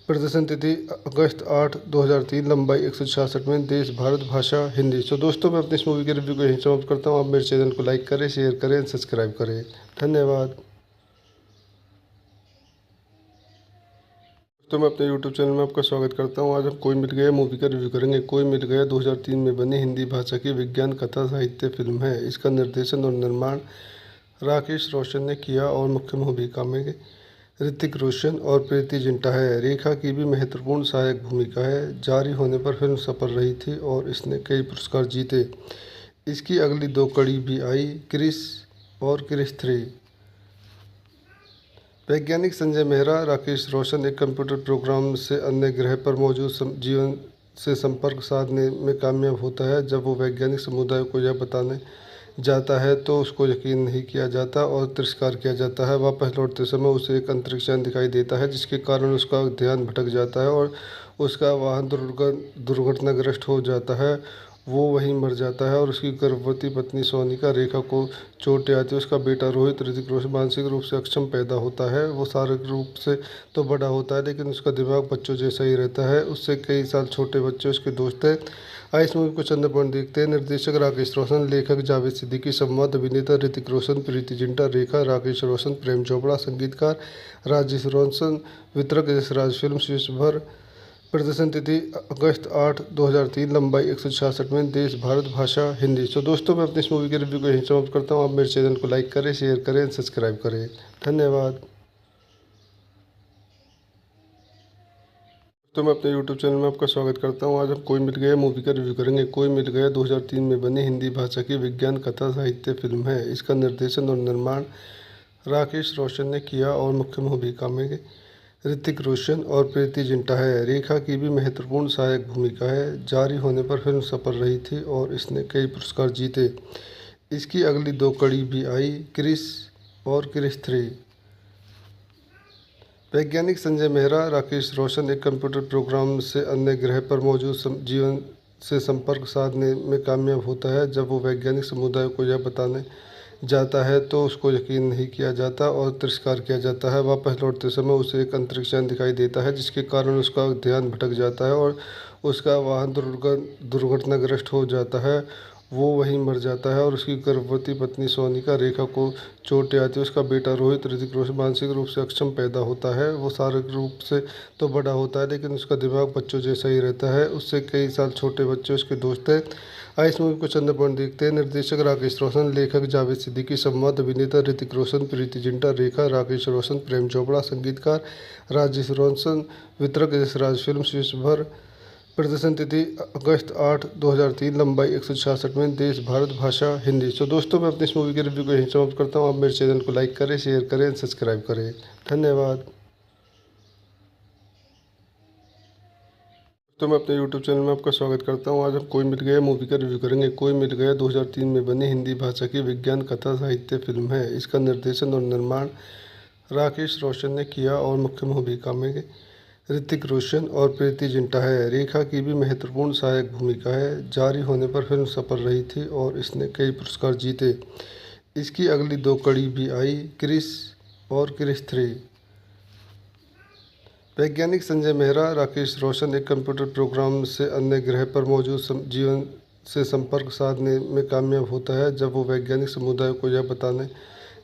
प्रदर्शन तिथि अगस्त 8, 2003, लंबाई 166 मिनट, देश भारत, भाषा हिंदी। तो दोस्तों, मैं अपनी इस मूवी के रिव्यू को यहीं समाप्त करता हूँ। आप मेरे चैनल को लाइक करें, शेयर करें, सब्सक्राइब करें। धन्यवाद। तो मैं अपने YouTube चैनल में आपका स्वागत करता हूँ। आज हम कोई मिल गया मूवी का रिव्यू करेंगे। कोई मिल गया 2003 में बनी हिंदी भाषा की विज्ञान कथा साहित्य फिल्म है। इसका निर्देशन और निर्माण राकेश रोशन ने किया और मुख्य भूमिका में ऋतिक रोशन और प्रीति जिंटा है। रेखा की भी महत्वपूर्ण सहायक भूमिका है। जारी होने पर फिल्म सफल रही थी और इसने कई पुरस्कार जीते। इसकी अगली दो कड़ी भी आई, क्रिस और क्रिस 3। वैज्ञानिक संजय मेहरा राकेश रोशन एक कंप्यूटर प्रोग्राम से अन्य ग्रह पर मौजूद जीवन से संपर्क साधने में कामयाब होता है। जब वो वैज्ञानिक समुदाय को यह बताने जाता है तो उसको यकीन नहीं किया जाता और तिरस्कार किया जाता है। वापस लौटते समय उसे एक अंतरिक्ष यान दिखाई देता है जिसके कारण उसका ध्यान भटक जाता है और उसका वाहन दुर्घटनाग्रस्त हो जाता है। वो वहीं मर जाता है और उसकी गर्भवती पत्नी सोनिका रेखा को चोटें आती है। उसका बेटा रोहित ऋतिक रोशन मानसिक रूप से अक्षम पैदा होता है। वो शारीरिक रूप से तो बड़ा होता है लेकिन उसका दिमाग बच्चों जैसा ही रहता है। उससे कई साल छोटे बच्चे उसके दोस्त हैं। आइए इस मूवी को चंद पॉइंट देखते हैं। निर्देशक राकेश रोशन, लेखक जावेद सिद्दीकी, संवाद अभिनेता ऋतिक रोशन, प्रीति जिंटा, रेखा राकेश रोशन, प्रेम चोपड़ा, संगीतकार राजेश रोशन, वितरक यशराज फिल्म्स विश्वभर। प्रदर्शन तिथि अगस्त 8, 2003, लंबाई 166 मिनट, देश भारत, भाषा हिंदी। तो दोस्तों, मैं अपनी इस मूवी के रिव्यू को यहीं समाप्त करता हूँ। आप मेरे चैनल को लाइक करें, शेयर करें, सब्सक्राइब करें। धन्यवाद। तो मैं अपने YouTube चैनल में आपका स्वागत करता हूँ। आज हम कोई मिल गया मूवी का रिव्यू करेंगे। कोई मिल गया 2003 में बनी हिंदी भाषा की विज्ञान कथा साहित्य फिल्म है। इसका निर्देशन और निर्माण राकेश रोशन ने किया और मुख्य भूमिका में ऋतिक रोशन और प्रीति जिंटा है। रेखा की भी महत्वपूर्ण सहायक भूमिका है। जारी होने पर फिल्म सफल रही थी और इसने कई पुरस्कार जीते। इसकी अगली दो कड़ी भी आई, क्रिस और क्रिस 3। वैज्ञानिक संजय मेहरा राकेश रोशन एक कंप्यूटर प्रोग्राम से अन्य ग्रह पर मौजूद जीवन से संपर्क साधने में कामयाब होता है। जब वो वैज्ञानिक समुदाय को यह बताने जाता है तो उसको यकीन नहीं किया जाता और तिरस्कार किया जाता है। वापस लौटते समय उसे एक अंतरिक्ष यान दिखाई देता है जिसके कारण उसका ध्यान भटक जाता है और उसका वाहन दुर्घटनाग्रस्त हो जाता है। वो वहीं मर जाता है और उसकी गर्भवती पत्नी सोनिका रेखा को चोटें आती है। उसका बेटा रोहित ऋतिक रोशन मानसिक रूप से अक्षम पैदा होता है। वो शारीरिक रूप से तो बड़ा होता है लेकिन उसका दिमाग बच्चों जैसा ही रहता है। उससे कई साल छोटे बच्चे उसके दोस्त हैं। आइए इस मूवी को चंद पॉइंट देखते हैं। निर्देशक राकेश रोशन, लेखक जावेद सिद्दीकी, संवाद अभिनेता ऋतिक रोशन, प्रीति जिंटा, रेखा, राकेश रोशन, प्रेम चोपड़ा, संगीतकार राजेश रोशन, वितरक यशराज फिल्म, विश्व भर। प्रदर्शन तिथि अगस्त 8, 2003, लंबाई 166 मिनट, देश भारत, भाषा हिंदी। सो दोस्तों, मैं अपनी इस मूवी के रिव्यू को यहीं समाप्त करता हूँ। आप मेरे चैनल को लाइक करें, शेयर करें, सब्सक्राइब करें। धन्यवाद। तो मैं अपने YouTube चैनल में आपका स्वागत करता हूँ। आज हम कोई मिल गया मूवी का रिव्यू करेंगे। कोई मिल गया 2003 में बनी हिंदी भाषा की विज्ञान कथा साहित्य फिल्म है। इसका निर्देशन और निर्माण राकेश रोशन ने किया और मुख्य भूमिका में ऋतिक रोशन और प्रीति जिंटा है। रेखा की भी महत्वपूर्ण सहायक भूमिका है। जारी होने पर फिल्म सफल रही थी और इसने कई पुरस्कार जीते। इसकी अगली 2 कड़ी भी आई, क्रिस और क्रिस 3। वैज्ञानिक संजय मेहरा, राकेश रोशन एक कंप्यूटर प्रोग्राम से अन्य ग्रह पर मौजूद जीवन से संपर्क साधने में कामयाब होता है। जब वो वैज्ञानिक समुदाय को यह बताने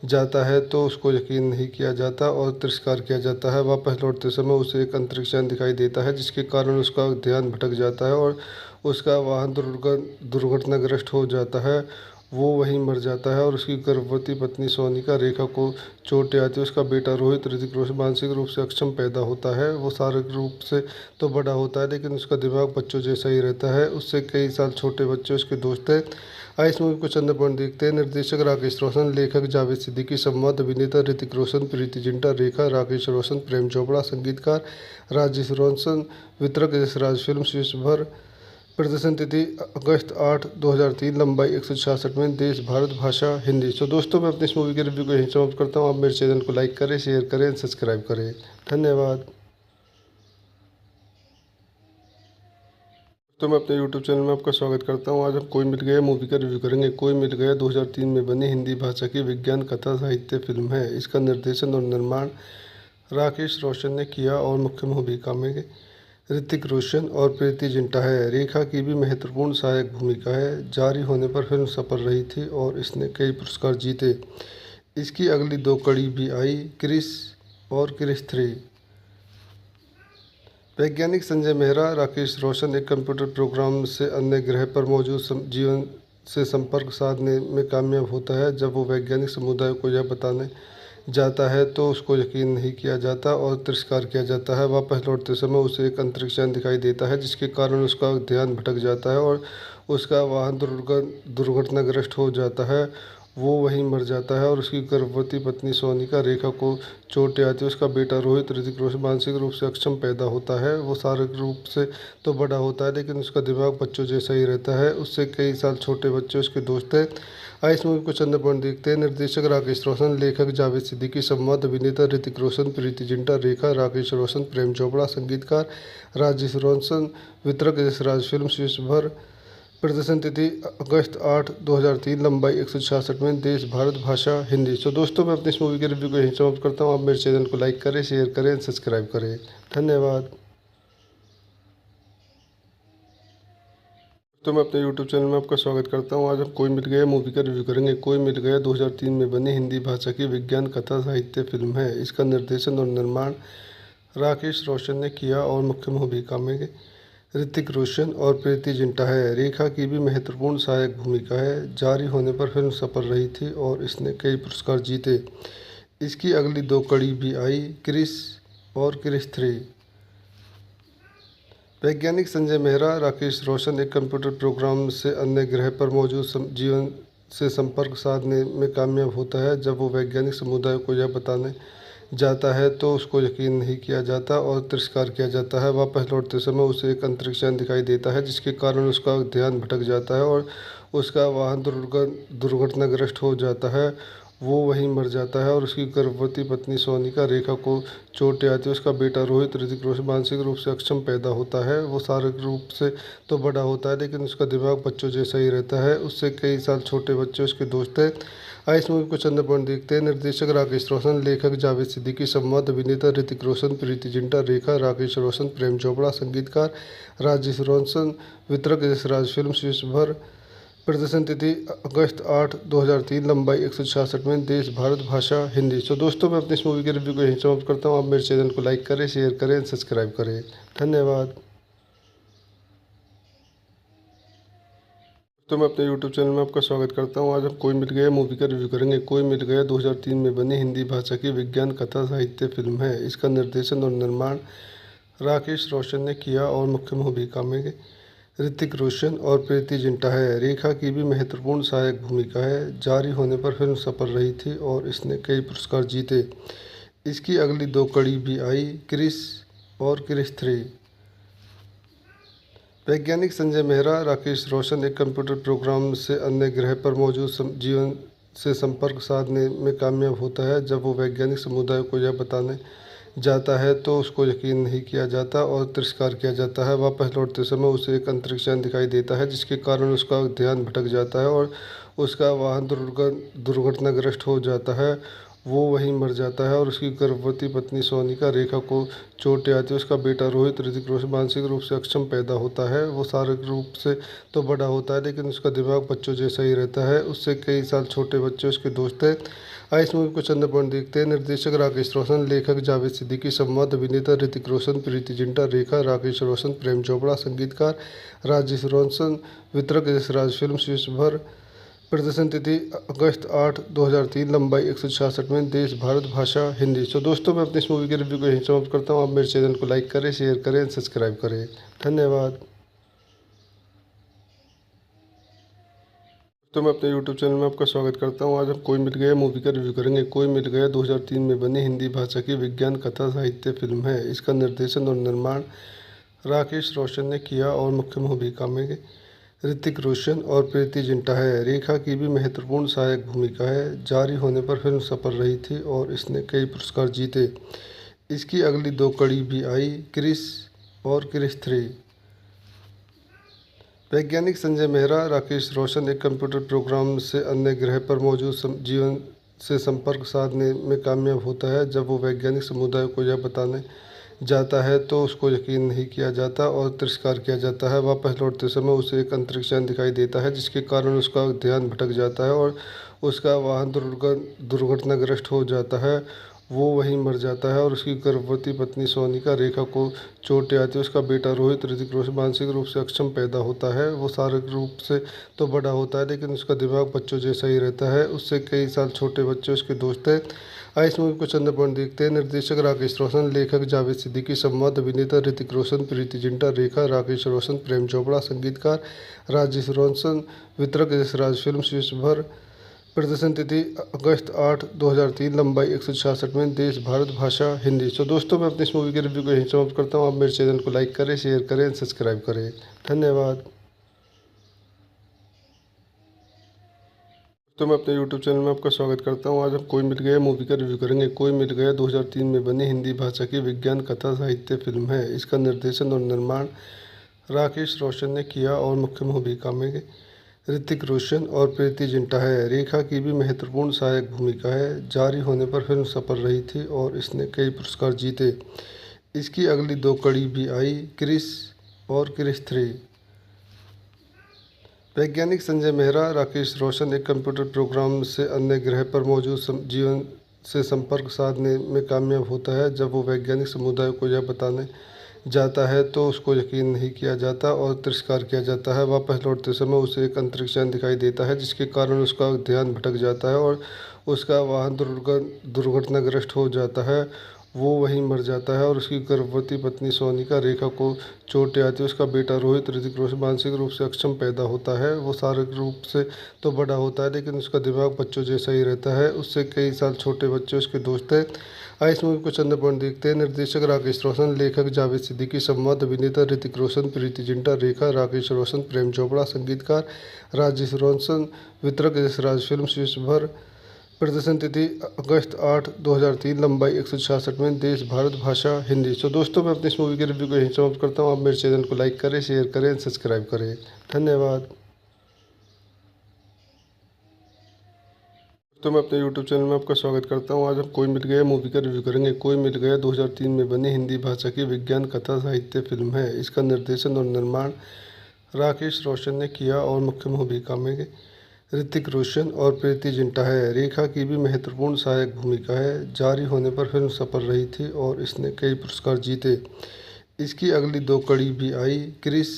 जाता है तो उसको यकीन नहीं किया जाता और तिरस्कार किया जाता है। वापस लौटते समय उसे एक अंतरिक्ष यान दिखाई देता है जिसके कारण उसका ध्यान भटक जाता है और उसका वाहन दुर्घटनाग्रस्त हो जाता है। वो वहीं मर जाता है और उसकी गर्भवती पत्नी सोनिका रेखा को चोटें आती है। उसका बेटा रोहित ऋतिक रोशन मानसिक रूप से अक्षम पैदा होता है। वो शारीरिक रूप से तो बड़ा होता है लेकिन उसका दिमाग बच्चों जैसा ही रहता है। उससे कई साल छोटे बच्चे उसके दोस्त हैं। आइए इस मूवी को चंद पॉइंट देखते हैं। निर्देशक राकेश रोशन, लेखक जावेद सिद्दीकी, संवाद अभिनेता ऋतिक रोशन, प्रीति जिंटा, रेखा, राकेश रोशन, प्रेम चोपड़ा, संगीतकार राजेश रोशन, वितरक यशराज फिल्म, विश्व भर। प्रदर्शन तिथि अगस्त 8, 2003, लंबाई 166 मिनट, देश भारत, भाषा हिंदी। सो दोस्तों, मैं अपनी इस मूवी के रिव्यू को यहीं समाप्त करता हूँ। आप मेरे चैनल को लाइक करें, शेयर करें, सब्सक्राइब करें। धन्यवाद। तो मैं अपने YouTube चैनल में आपका स्वागत करता हूँ। आज हम कोई मिल गया मूवी का रिव्यू करेंगे। कोई मिल गया 2003 में बनी हिंदी भाषा की विज्ञान कथा साहित्य फिल्म है। इसका निर्देशन और निर्माण राकेश रोशन ने किया और मुख्य भूमिका में ऋतिक रोशन और प्रीति जिंटा है। रेखा की भी महत्वपूर्ण सहायक भूमिका है। जारी होने पर फिल्म सफल रही थी और इसने कई पुरस्कार जीते। इसकी अगली 2 कड़ी भी आई, क्रिस और क्रिस 3। वैज्ञानिक संजय मेहरा, राकेश रोशन एक कंप्यूटर प्रोग्राम से अन्य ग्रह पर मौजूद जीवन से संपर्क साधने में कामयाब होता है। जब वो वैज्ञानिक समुदाय को यह बताने जाता है तो उसको यकीन नहीं किया जाता और तिरस्कार किया जाता है। वापस लौटते समय उसे एक अंतरिक्ष यान दिखाई देता है जिसके कारण उसका ध्यान भटक जाता है और उसका वाहन दुर्घटनाग्रस्त हो जाता है। वो वहीं मर जाता है और उसकी गर्भवती पत्नी सोनिका रेखा को चोटें आती है। उसका बेटा रोहित ऋतिक रोशन मानसिक रूप से अक्षम पैदा होता है। वो शारीरिक रूप से तो बड़ा होता है लेकिन उसका दिमाग बच्चों जैसा ही रहता है। उससे कई साल छोटे बच्चे उसके दोस्त हैं। आइए इस मूवी को चंद पॉइंट देखते हैं। निर्देशक राकेश रोशन, लेखक जावेद सिद्दीकी, संवाद अभिनेता ऋतिक रोशन, प्रीति जिंटा, रेखा, राकेश रोशन, प्रेम चोपड़ा, संगीतकार राजेश रोशन, वितरक यशराज फिल्म, विश्व भर। प्रदर्शन तिथि अगस्त 8, 2003, लंबाई 166 मिनट, देश भारत, भाषा हिंदी। सो दोस्तों, मैं अपनी इस मूवी के रिव्यू को यहीं समाप्त करता हूँ। आप मेरे चैनल को लाइक करें, शेयर करें, सब्सक्राइब करें। धन्यवाद। तो मैं अपने YouTube चैनल में आपका स्वागत करता हूँ। आज हम कोई मिल गया मूवी का रिव्यू करेंगे। कोई मिल गया 2003 में बनी हिंदी भाषा की विज्ञान कथा साहित्य फिल्म है। इसका निर्देशन और निर्माण राकेश रोशन ने किया और मुख्य भूमिका में ऋतिक रोशन और प्रीति जिंटा है। रेखा की भी महत्वपूर्ण सहायक भूमिका है। जारी होने पर फिल्म सफल रही थी और इसने कई पुरस्कार जीते। इसकी अगली 2 कड़ी भी आई, क्रिस और क्रिस 3। वैज्ञानिक संजय मेहरा, राकेश रोशन एक कंप्यूटर प्रोग्राम से अन्य ग्रह पर मौजूद जीवन से संपर्क साधने में कामयाब होता है। जब वो वैज्ञानिक समुदाय को यह बताने जाता है तो उसको यकीन नहीं किया जाता और तिरस्कार किया जाता है। वापस लौटते समय उसे एक अंतरिक्ष यान दिखाई देता है जिसके कारण उसका ध्यान भटक जाता है और उसका वाहन दुर्घटनाग्रस्त हो जाता है। वो वहीं मर जाता है और उसकी गर्भवती पत्नी सोनिका रेखा को चोटें आती है। उसका बेटा रोहित ऋतिक रोशन मानसिक रूप से अक्षम पैदा होता है। वो शारीरिक रूप से तो बड़ा होता है लेकिन उसका दिमाग बच्चों जैसा ही रहता है। उससे कई साल छोटे बच्चे उसके दोस्त हैं। आइए इस मूवी को चंद पॉइंट देखते हैं। निर्देशक राकेश रोशन, लेखक जावेद सिद्दीकी, संवाद अभिनेता ऋतिक रोशन, प्रीति जिंटा, रेखा राकेश रोशन, प्रेम चोपड़ा, संगीतकार राजेश रोशन, वितरक यशराज फिल्म, विश्वभर। प्रदर्शन तिथि अगस्त 8, 2003, लंबाई 166 मिनट, देश भारत, भाषा हिंदी। तो दोस्तों मैं अपनी इस मूवी के रिव्यू को यहीं समाप्त करता हूँ। आप मेरे चैनल को लाइक करें, शेयर करें, सब्सक्राइब करें। धन्यवाद। तो मैं अपने YouTube चैनल में आपका स्वागत करता हूँ। आज हम कोई मिल गया मूवी का रिव्यू करेंगे। कोई मिल गया 2003 में बनी हिंदी भाषा की विज्ञान कथा साहित्य फिल्म है। इसका निर्देशन और निर्माण राकेश रोशन ने किया और मुख्य भूमिका में ऋतिक रोशन और प्रीति जिंटा है। रेखा की भी महत्वपूर्ण सहायक भूमिका है। जारी होने पर फिल्म सफल रही थी और इसने कई पुरस्कार जीते। इसकी अगली 2 कड़ी भी आई, क्रिस और क्रिस 3। वैज्ञानिक संजय मेहरा, राकेश रोशन एक कंप्यूटर प्रोग्राम से अन्य ग्रह पर मौजूद जीवन से संपर्क साधने में कामयाब होता है। जब वो वैज्ञानिक समुदाय को यह बताने जाता है तो उसको यकीन नहीं किया जाता और तिरस्कार किया जाता है। वापस लौटते समय उसे एक अंतरिक्ष यान दिखाई देता है जिसके कारण उसका ध्यान भटक जाता है और उसका वाहन दुर्घटनाग्रस्त हो जाता है। वो वहीं मर जाता है और उसकी गर्भवती पत्नी सोनिका रेखा को चोटें आती है। उसका बेटा रोहित ऋतिक रोशन मानसिक रूप से अक्षम पैदा होता है। वो शारीरिक रूप से तो बड़ा होता है लेकिन उसका दिमाग बच्चों जैसा ही रहता है। उससे कई साल छोटे बच्चे उसके दोस्त हैं। आइए इस मूवी को चंद पॉइंट देखते हैं। निर्देशक राकेश रोशन, लेखक जावेद सिद्दीकी, संवाद अभिनेता ऋतिक रोशन, प्रीति जिंटा, रेखा राकेश रोशन, प्रेम चोपड़ा, संगीतकार राजेश रोशन, वितरक यशराज फिल्म, विश्वभर। प्रदर्शन तिथि अगस्त 8, 2003, लंबाई 166 मिनट, देश भारत, भाषा हिंदी। तो दोस्तों मैं अपनी इस मूवी के रिव्यू को यहीं समाप्त करता हूँ। आप मेरे चैनल को लाइक करें, शेयर करें, सब्सक्राइब करें। धन्यवाद। तो मैं अपने YouTube चैनल में आपका स्वागत करता हूँ। आज हम कोई मिल गया मूवी का रिव्यू करेंगे। कोई मिल गया 2003 में बनी हिंदी भाषा की विज्ञान कथा साहित्य फिल्म है। इसका निर्देशन और निर्माण राकेश रोशन ने किया और मुख्य भूमिका में ऋतिक रोशन और प्रीति जिंटा है। रेखा की भी महत्वपूर्ण सहायक भूमिका है। जारी होने पर फिल्म सफल रही थी और इसने कई पुरस्कार जीते। इसकी अगली 2 कड़ी भी आई, क्रिस और क्रिस 3। वैज्ञानिक संजय मेहरा, राकेश रोशन एक कंप्यूटर प्रोग्राम से अन्य ग्रह पर मौजूद जीवन से संपर्क साधने में कामयाब होता है। जब वो वैज्ञानिक समुदाय को यह बताने जाता है तो उसको यकीन नहीं किया जाता और तिरस्कार किया जाता है। वापस लौटते समय उसे एक अंतरिक्ष यान दिखाई देता है जिसके कारण उसका ध्यान भटक जाता है और उसका वाहन दुर्घटनाग्रस्त हो जाता है। वो वहीं मर जाता है और उसकी गर्भवती पत्नी सोनिका रेखा को चोटें आती है। उसका बेटा रोहित ऋतिक रोशन मानसिक रूप से अक्षम पैदा होता है। वो शारीरिक रूप से तो बड़ा होता है लेकिन उसका दिमाग बच्चों जैसा ही रहता है। उससे कई साल छोटे बच्चे उसके दोस्त हैं। आइए इस मूवी को चंद पॉइंट देखते हैं। निर्देशक राकेश रोशन, लेखक जावेद सिद्दीकी, संवाद अभिनेता ऋतिक रोशन, प्रीति जिंटा, रेखा राकेश रोशन, प्रेम चोपड़ा, संगीतकार राजेश रोशन, वितरक यशराज फिल्म, विश्वभर। प्रदर्शन तिथि अगस्त 8, 2003, लंबाई 166 मिनट, देश भारत, भाषा हिंदी। तो दोस्तों मैं अपनी इस मूवी के रिव्यू को यहीं समाप्त करता हूँ। आप मेरे चैनल को लाइक करें, शेयर करें, सब्सक्राइब करें। धन्यवाद। तो मैं अपने YouTube चैनल में आपका स्वागत करता हूँ। आज हम कोई मिल गया मूवी का रिव्यू करेंगे। कोई मिल गया 2003 में बनी हिंदी भाषा की विज्ञान कथा साहित्य फिल्म है। इसका निर्देशन और निर्माण राकेश रोशन ने किया और मुख्य भूमिका में ऋतिक रोशन और प्रीति जिंटा है। रेखा की भी महत्वपूर्ण सहायक भूमिका है। जारी होने पर फिल्म सफल रही थी और इसने कई पुरस्कार जीते। इसकी अगली 2 कड़ी भी आई, क्रिस और क्रिस 3। वैज्ञानिक संजय मेहरा, राकेश रोशन एक कंप्यूटर प्रोग्राम से अन्य ग्रह पर मौजूद जीवन से संपर्क साधने में कामयाब होता है। जब वो वैज्ञानिक समुदाय को यह बताने जाता है तो उसको यकीन नहीं किया जाता और तिरस्कार किया जाता है। वापस लौटते समय उसे एक अंतरिक्ष यान दिखाई देता है जिसके कारण उसका ध्यान भटक जाता है और उसका वाहन दुर्घटनाग्रस्त हो जाता है। वो वहीं मर जाता है और उसकी गर्भवती पत्नी सोनिका रेखा को चोटें आती है। उसका बेटा रोहित ऋतिक रोशन मानसिक रूप से अक्षम पैदा होता है। वो शारीरिक रूप से तो बड़ा होता है लेकिन उसका दिमाग बच्चों जैसा ही रहता है। उससे कई साल छोटे बच्चे उसके दोस्त हैं। आइए इस मूवी को चंद पॉइंट देखते हैं। निर्देशक राकेश रोशन, लेखक जावेद सिद्दीकी, संवाद अभिनेता ऋतिक रोशन, प्रीति जिंटा, रेखा राकेश रोशन, प्रेम चोपड़ा, संगीतकार राजेश रोशन, वितरक यशराज फिल्म, विश्वभर। प्रदर्शन तिथि अगस्त 8, 2003, लंबाई 166 मिनट, देश भारत, भाषा हिंदी। सो दोस्तों, मैं अपनी इस मूवी के रिव्यू को यहीं समाप्त करता हूँ। आप मेरे चैनल को लाइक करें, शेयर करें, सब्सक्राइब करें। धन्यवाद। तो मैं अपने YouTube चैनल में आपका स्वागत करता हूँ। आज हम कोई मिल गया मूवी का रिव्यू करेंगे। कोई मिल गया 2003 में बनी हिंदी भाषा की विज्ञान कथा साहित्य फिल्म है। इसका निर्देशन और निर्माण राकेश रोशन ने किया और मुख्य भूमिका में ऋतिक रोशन और प्रीति जिंटा है। रेखा की भी महत्वपूर्ण सहायक भूमिका है। जारी होने पर फिल्म सफल रही थी और इसने कई पुरस्कार जीते। इसकी अगली 2 कड़ी भी आई, क्रिस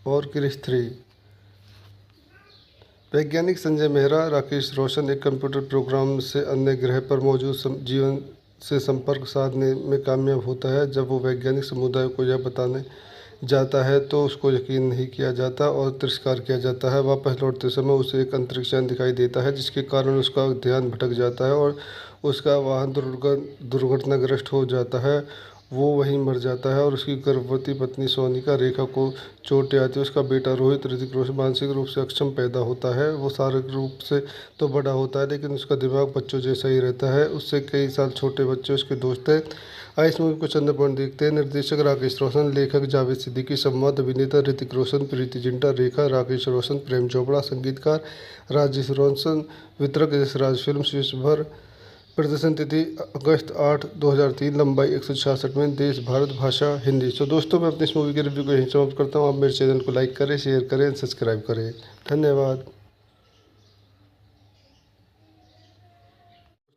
और क्रिस 3। वैज्ञानिक संजय मेहरा राकेश रोशन एक कंप्यूटर प्रोग्राम से अन्य ग्रह पर मौजूद जीवन से संपर्क साधने में कामयाब होता है। जब वो वैज्ञानिक समुदाय को यह बताने जाता है तो उसको यकीन नहीं किया जाता और तिरस्कार किया जाता है। वापस लौटते समय उसे एक अंतरिक्ष यान दिखाई देता है, जिसके कारण उसका ध्यान भटक जाता है और उसका वाहन दुर्घटनाग्रस्त हो जाता है। वो वहीं मर जाता है और उसकी गर्भवती पत्नी सोनिका रेखा को चोटें आती है। उसका बेटा रोहित ऋतिक रोशन मानसिक रूप से अक्षम पैदा होता है। वो शारीरिक रूप से तो बड़ा होता है, लेकिन उसका दिमाग बच्चों जैसा ही रहता है। उससे कई साल छोटे बच्चे उसके दोस्त हैं। आइए इस मूवी को चंद पॉइंट देखते हैं। निर्देशक राकेश रोशन, लेखक जावेद सिद्दीकी, संवाद अभिनेता ऋतिक रोशन, प्रीति जिंटा, रेखा, राकेश रोशन, प्रेम चोपड़ा, संगीतकार राजेश रोशन, वितरक यशराज फिल्म्स, विश्वभर। प्रदर्शन तिथि अगस्त 8, 2003, लंबाई 166 मिनट, देश भारत, भाषा हिंदी। सो दोस्तों, मैं अपनी इस मूवी के रिव्यू को यहीं समाप्त करता हूँ। आप मेरे चैनल को लाइक करें, शेयर करें, सब्सक्राइब करें। धन्यवाद।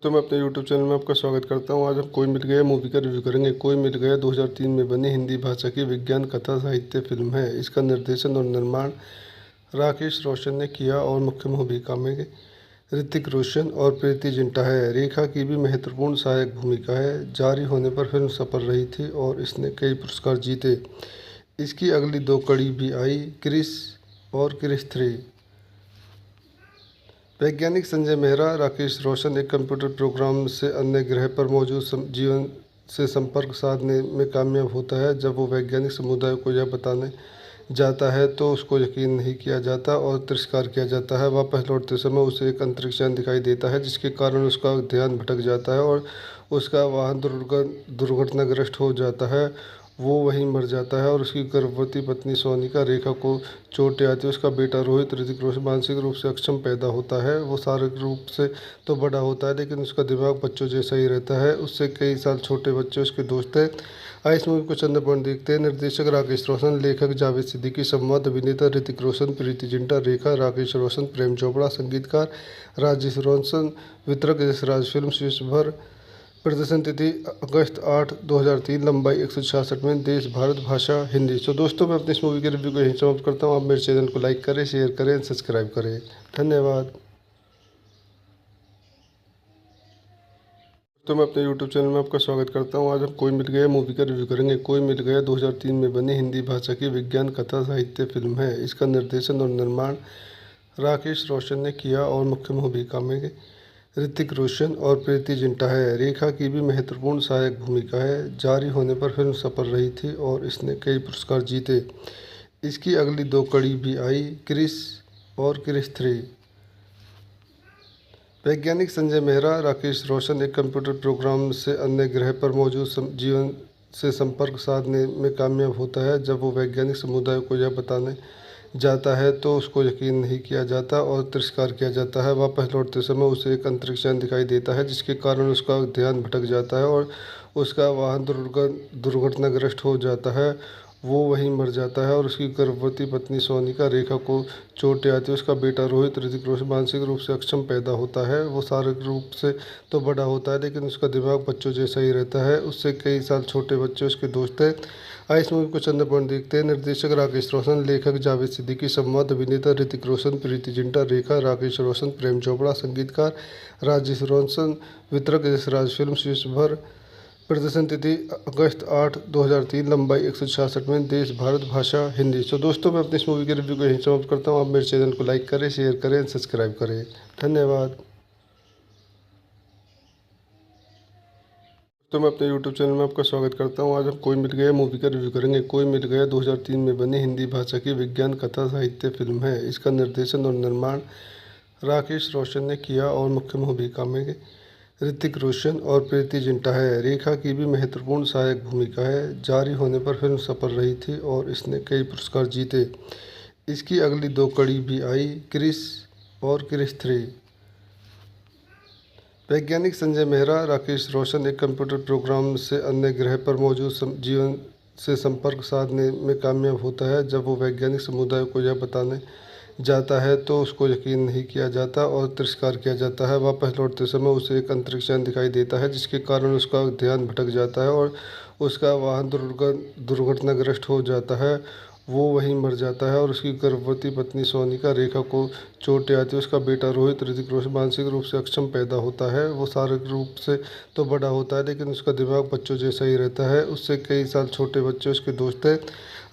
तो मैं अपने YouTube चैनल में आपका स्वागत करता हूँ। आज हम कोई मिल गया मूवी का रिव्यू करेंगे। कोई मिल गया 2003 में बनी हिंदी भाषा की विज्ञान कथा साहित्य फिल्म है। इसका निर्देशन और निर्माण राकेश रोशन ने किया और मुख्य भूमिका में ऋतिक रोशन और प्रीति जिंटा है। रेखा की भी महत्वपूर्ण सहायक भूमिका है। जारी होने पर फिल्म सफल रही थी और इसने कई पुरस्कार जीते। इसकी अगली 2 कड़ी भी आई, क्रिस और क्रिस 3। वैज्ञानिक संजय मेहरा राकेश रोशन एक कंप्यूटर प्रोग्राम से अन्य ग्रह पर मौजूद जीवन से संपर्क साधने में कामयाब होता है। जब वो वैज्ञानिक समुदाय को यह बताने जाता है तो उसको यकीन नहीं किया जाता और तिरस्कार किया जाता है। वापस लौटते समय उसे एक अंतरिक्ष यान दिखाई देता है, जिसके कारण उसका ध्यान भटक जाता है और उसका वाहन दुर्घटनाग्रस्त हो जाता है। वो वहीं मर जाता है और उसकी गर्भवती पत्नी सोनिका रेखा को चोटें आती है। उसका बेटा रोहित ऋतिक रोशन मानसिक रूप से अक्षम पैदा होता है। वो शारीरिक रूप से तो बड़ा होता है, लेकिन उसका दिमाग बच्चों जैसा ही रहता है। उससे कई साल छोटे बच्चे उसके दोस्त हैं। आइए इस मूवी को चंद पॉइंट देखते हैं। निर्देशक राकेश रोशन, लेखक जावेद सिद्दीकी, संवाद अभिनेता ऋतिक रोशन, प्रीति जिंटा, रेखा, राकेश रोशन, प्रेम चोपड़ा, संगीतकार राजेश रोशन, वितरक यशराज फिल्म्स, विश्वभर। प्रदर्शन तिथि अगस्त 8, 2003, लंबाई 166 मिनट, देश भारत, भाषा हिंदी। सो दोस्तों, मैं अपनी इस मूवी के रिव्यू को यहीं समाप्त करता हूँ। आप मेरे चैनल को लाइक करें, शेयर करें, सब्सक्राइब करें। धन्यवाद। तो मैं अपने YouTube चैनल में आपका स्वागत करता हूँ। आज हम कोई मिल गया मूवी का रिव्यू करेंगे। कोई मिल गया 2003 में बनी हिंदी भाषा की विज्ञान कथा साहित्य फिल्म है। इसका निर्देशन और निर्माण राकेश रोशन ने किया और मुख्य भूमिका में ऋतिक रोशन और प्रीति जिंटा है। रेखा की भी महत्वपूर्ण सहायक भूमिका है। जारी होने पर फिल्म सफल रही थी और इसने कई पुरस्कार जीते। इसकी अगली 2 कड़ी भी आई, क्रिस और क्रिस 3। वैज्ञानिक संजय मेहरा राकेश रोशन एक कंप्यूटर प्रोग्राम से अन्य ग्रह पर मौजूद जीवन से संपर्क साधने में कामयाब होता है। जब वो वैज्ञानिक समुदाय को यह बताने जाता है तो उसको यकीन नहीं किया जाता और तिरस्कार किया जाता है। वापस लौटते समय उसे एक अंतरिक्ष यान दिखाई देता है, जिसके कारण उसका ध्यान भटक जाता है और उसका वाहन दुर्घटनाग्रस्त हो जाता है। वो वहीं मर जाता है और उसकी गर्भवती पत्नी सोनिका रेखा को चोटें आती है। उसका बेटा रोहित ऋतिक रोशन मानसिक रूप से अक्षम पैदा होता है। वो शारीरिक रूप से तो बड़ा होता है, लेकिन उसका दिमाग बच्चों जैसा ही रहता है। उससे कई साल छोटे बच्चे उसके दोस्त हैं। आइए इस मूवी को चंद पॉइंट देखते हैं। निर्देशक राकेश रोशन, लेखक जावेद सिद्दीकी, संवाद अभिनेता ऋतिक रोशन, प्रीति जिंटा, रेखा, राकेश रोशन, प्रेम चोपड़ा, संगीतकार राजेश रोशन, वितरक यशराज फिल्म्स, विश्वभर। प्रदर्शन तिथि अगस्त 8, 2003, लंबाई 166 मिनट, देश भारत, भाषा हिंदी। सो दोस्तों, मैं अपनी इस मूवी के रिव्यू को यहीं समाप्त करता हूँ। आप मेरे चैनल को लाइक करें, शेयर करें, सब्सक्राइब करें। धन्यवाद। तो मैं अपने YouTube चैनल में आपका स्वागत करता हूँ। आज हम कोई मिल गया मूवी का रिव्यू करेंगे। कोई मिल गया 2003 में बनी हिंदी भाषा की विज्ञान कथा साहित्य फिल्म है। इसका निर्देशन और निर्माण राकेश रोशन ने किया और मुख्य भूमिका में ऋतिक रोशन और प्रीति जिंटा है। रेखा की भी महत्वपूर्ण सहायक भूमिका है। जारी होने पर फिल्म सफल रही थी और इसने कई पुरस्कार जीते। इसकी अगली दो कड़ी भी आई, क्रिस और क्रिस 3। वैज्ञानिक संजय मेहरा राकेश रोशन एक कंप्यूटर प्रोग्राम से अन्य ग्रह पर मौजूद जीवन से संपर्क साधने में कामयाब होता है। जब वो वैज्ञानिक समुदाय को यह बताने जाता है तो उसको यकीन नहीं किया जाता और तिरस्कार किया जाता है। वापस लौटते समय उसे एक अंतरिक्ष यान दिखाई देता है जिसके कारण उसका ध्यान भटक जाता है और उसका वाहन दुर्घटनाग्रस्त हो जाता है। वो वहीं मर जाता है और उसकी गर्भवती पत्नी सोनिका रेखा को चोटें आती है। उसका बेटा रोहित ऋतिक रोशन मानसिक रूप से अक्षम पैदा होता है। वो शारीरिक रूप से तो बड़ा होता है लेकिन उसका दिमाग बच्चों जैसा ही रहता है। उससे कई साल छोटे बच्चे उसके दोस्त हैं।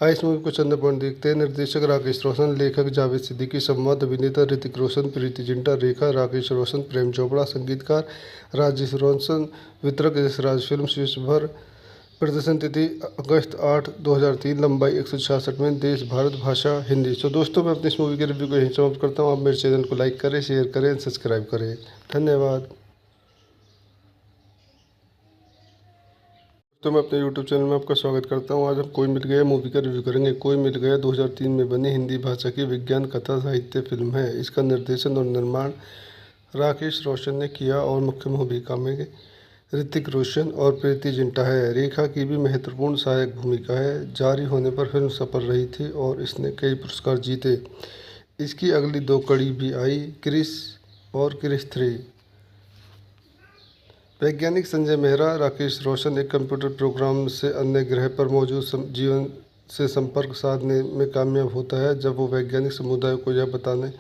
आइस मूवी को चंद पॉइंट देखते हैं। निर्देशक राकेश रोशन, लेखक जावेद सिद्दीकी, संवाद अभिनेता ऋतिक रोशन, प्रीति जिंटा, रेखा राकेश रोशन, प्रेम चोपड़ा, संगीतकार राजेश रोशन, वितरक यशराज फिल्म्स विश्वभर। प्रदर्शन तिथि अगस्त 8, 2003, लंबाई 166 मिनट, देश भारत, भाषा हिंदी। तो दोस्तों, मैं अपनी इस मूवी के रिव्यू को यहीं समाप्त करता हूँ। आप मेरे चैनल को लाइक करें, शेयर करें, सब्सक्राइब करें। धन्यवाद। तो मैं अपने YouTube चैनल में आपका स्वागत करता हूं। आज हम कोई मिल गया मूवी का रिव्यू करेंगे। कोई मिल गया 2003 में बनी हिंदी भाषा की विज्ञान कथा साहित्य फिल्म है। इसका निर्देशन और निर्माण राकेश रोशन ने किया और मुख्य भूमिका में ऋतिक रोशन और प्रीति जिंटा है। रेखा की भी महत्वपूर्ण सहायक भूमिका है। जारी होने पर फिल्म सफल रही थी और इसने कई पुरस्कार जीते। इसकी अगली दो कड़ी भी आई, क्रिस और क्रिस 3। वैज्ञानिक संजय मेहरा राकेश रोशन एक कंप्यूटर प्रोग्राम से अन्य ग्रह पर मौजूद जीवन से संपर्क साधने में कामयाब होता है। जब वो वैज्ञानिक समुदाय को यह बताने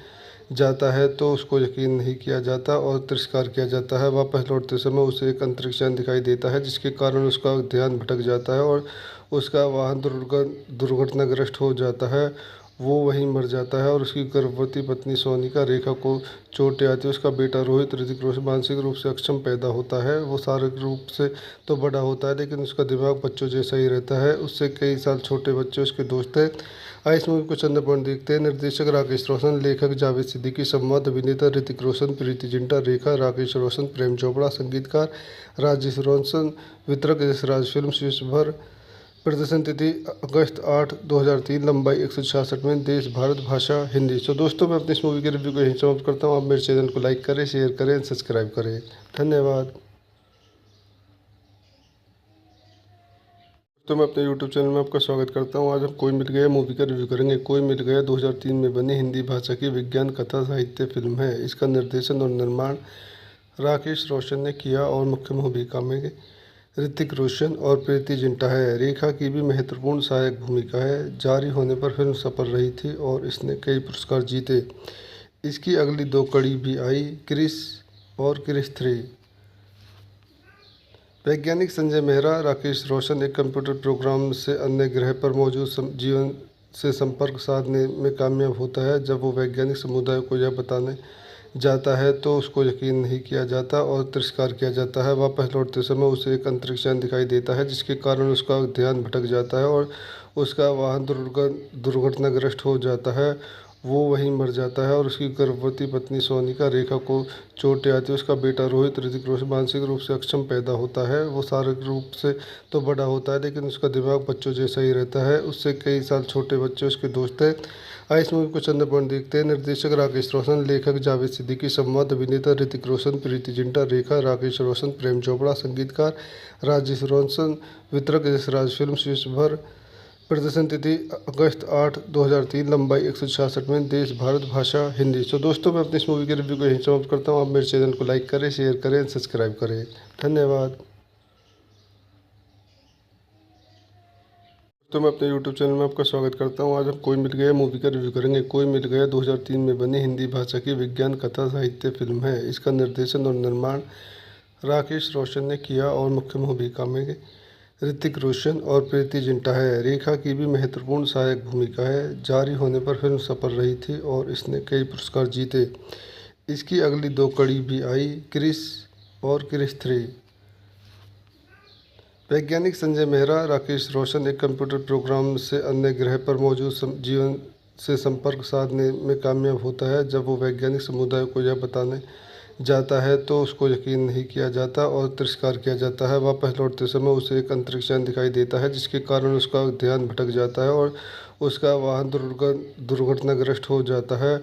जाता है तो उसको यकीन नहीं किया जाता और तिरस्कार किया जाता है। वापस लौटते समय उसे एक अंतरिक्ष यान दिखाई देता है जिसके कारण उसका ध्यान भटक जाता है और उसका वाहन दुर्घटनाग्रस्त हो जाता है। वो वहीं मर जाता है और उसकी गर्भवती पत्नी सोनिका रेखा को चोटें आती है। उसका बेटा रोहित ऋतिक रोशन मानसिक रूप से अक्षम पैदा होता है। वो शारीरिक रूप से तो बड़ा होता है लेकिन उसका दिमाग बच्चों जैसा ही रहता है। उससे कई साल छोटे बच्चे उसके दोस्त हैं। आइए इस मूवी को चंद पॉइंट देखते हैं। निर्देशक राकेश रोशन, लेखक जावेद सिद्दीकी, संवाद अभिनेता ऋतिक रोशन, प्रीति जिंटा, रेखा राकेश रोशन, प्रेम चोपड़ा, संगीतकार राजेश रोशन, वितरक यशराज फिल्म्स विश्वभर। प्रदर्शन तिथि अगस्त 8, 2003, लंबाई 166 मिनट, देश भारत, भाषा हिंदी। तो दोस्तों, मैं अपनी इस मूवी के रिव्यू को यहीं समाप्त करता हूँ। आप मेरे चैनल को लाइक करें, शेयर करें, सब्सक्राइब करें। धन्यवाद। तो मैं अपने YouTube चैनल में आपका स्वागत करता हूं। आज हम कोई मिल गया मूवी का रिव्यू करेंगे। कोई मिल गया 2003 में बनी हिंदी भाषा की विज्ञान कथा साहित्य फिल्म है। इसका निर्देशन और निर्माण राकेश रोशन ने किया और मुख्य भूमिका में ऋतिक रोशन और प्रीति जिंटा है। रेखा की भी महत्वपूर्ण सहायक भूमिका है। जारी होने पर फिल्म सफल रही थी और इसने कई पुरस्कार जीते। इसकी अगली दो कड़ी भी आई, क्रिस और क्रिस 3। वैज्ञानिक संजय मेहरा राकेश रोशन एक कंप्यूटर प्रोग्राम से अन्य ग्रह पर मौजूद जीवन से संपर्क साधने में कामयाब होता है। जब वो वैज्ञानिक समुदाय को यह बताने जाता है तो उसको यकीन नहीं किया जाता और तिरस्कार किया जाता है। वापस लौटते समय उसे एक अंतरिक्ष यान दिखाई देता है जिसके कारण उसका ध्यान भटक जाता है और उसका वाहन दुर्घटनाग्रस्त हो जाता है। वो वहीं मर जाता है और उसकी गर्भवती पत्नी सोनिका रेखा को चोटें आती है। उसका बेटा रोहित ऋतिक रोशन मानसिक रूप से अक्षम पैदा होता है। वो शारीरिक रूप से तो बड़ा होता है लेकिन उसका दिमाग बच्चों जैसा ही रहता है। उससे कई साल छोटे बच्चे उसके दोस्त हैं। आइए इस मूवी को चंद पॉइंट देखते हैं। निर्देशक राकेश रोशन, लेखक जावेद सिद्दीकी, संवाद अभिनेता ऋतिक रोशन, प्रीति जिंटा, रेखा राकेश रोशन, प्रेम चोपड़ा, संगीतकार राजेश रोशन, वितरक यशराज फिल्म्स विश्वभर। प्रदर्शन तिथि अगस्त 8, 2003, लंबाई 166 मिनट, देश भारत, भाषा हिंदी। तो दोस्तों, मैं अपनी इस मूवी के रिव्यू को यहीं समाप्त करता हूँ। आप मेरे चैनल को लाइक करें, शेयर करें, सब्सक्राइब करें। धन्यवाद। तो मैं अपने YouTube चैनल में आपका स्वागत करता हूं। आज हम कोई मिल गया मूवी का रिव्यू करेंगे। कोई मिल गया 2003 में बनी हिंदी भाषा की विज्ञान कथा साहित्य फिल्म है। इसका निर्देशन और निर्माण राकेश रोशन ने किया और मुख्य भूमिका में ऋतिक रोशन और प्रीति जिंटा है। रेखा की भी महत्वपूर्ण सहायक भूमिका है। जारी होने पर फिल्म सफल रही थी और इसने कई पुरस्कार जीते। इसकी अगली दो कड़ी भी आई, क्रिस और क्रिस 3। वैज्ञानिक संजय मेहरा राकेश रोशन एक कंप्यूटर प्रोग्राम से अन्य ग्रह पर मौजूद जीवन से संपर्क साधने में कामयाब होता है। जब वो वैज्ञानिक समुदाय को यह बताने जाता है तो उसको यकीन नहीं किया जाता और तिरस्कार किया जाता है। वापस लौटते समय उसे एक अंतरिक्ष यान दिखाई देता है जिसके कारण उसका ध्यान भटक जाता है और उसका वाहन दुर्घटनाग्रस्त हो जाता है।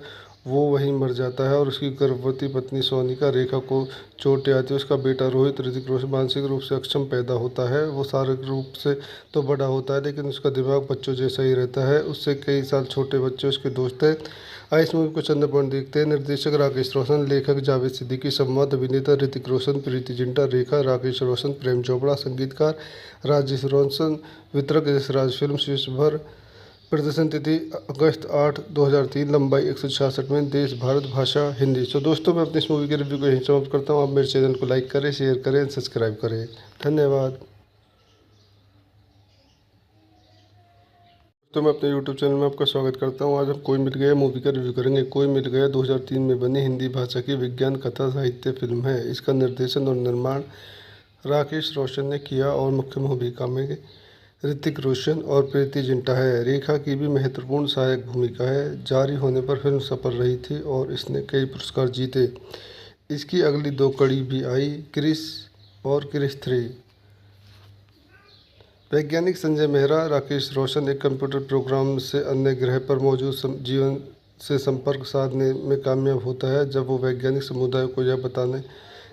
वो वहीं मर जाता है और उसकी गर्भवती पत्नी सोनिका रेखा को चोटें आती है। उसका बेटा रोहित ऋतिक रोशन मानसिक रूप से अक्षम पैदा होता है। वो शारीरिक रूप से तो बड़ा होता है लेकिन उसका दिमाग बच्चों जैसा ही रहता है। उससे कई साल छोटे बच्चे उसके दोस्त हैं। आइए इस मूवी को चंद पॉइंट देखते हैं। निर्देशक राकेश रोशन, लेखक जावेद सिद्दीकी, संवाद अभिनेता ऋतिक रोशन, प्रीति जिंटा, रेखा, राकेश रोशन, प्रेम चोपड़ा, संगीतकार राजेश रोशन, वितरक यशराज फिल्म, शीर्ष भर। प्रदर्शन तिथि अगस्त 8, 2003, लंबाई 166 मिनट, देश भारत, भाषा हिंदी। सो दोस्तों, मैं अपनी इस मूवी के रिव्यू को यहीं समाप्त करता हूँ। आप मेरे चैनल को लाइक करें, शेयर करें, सब्सक्राइब करें। धन्यवाद। तो मैं अपने यूट्यूब चैनल में आपका स्वागत करता हूँ। आज हम कोई मिल गया मूवी का रिव्यू करेंगे। कोई मिल गया 2003 में बनी हिंदी भाषा की विज्ञान कथा साहित्य फिल्म है। इसका निर्देशन और निर्माण राकेश रोशन ने किया और मुख्य भूमिका में ऋतिक रोशन और प्रीति जिंटा है। रेखा की भी महत्वपूर्ण सहायक भूमिका है। जारी होने पर फिल्म सफल रही थी और इसने कई पुरस्कार जीते। इसकी अगली 2 कड़ी भी आई, क्रिस और क्रिस 3। वैज्ञानिक संजय मेहरा राकेश रोशन एक कंप्यूटर प्रोग्राम से अन्य ग्रह पर मौजूद जीवन से संपर्क साधने में कामयाब होता है। जब वो वैज्ञानिक समुदाय को यह बताने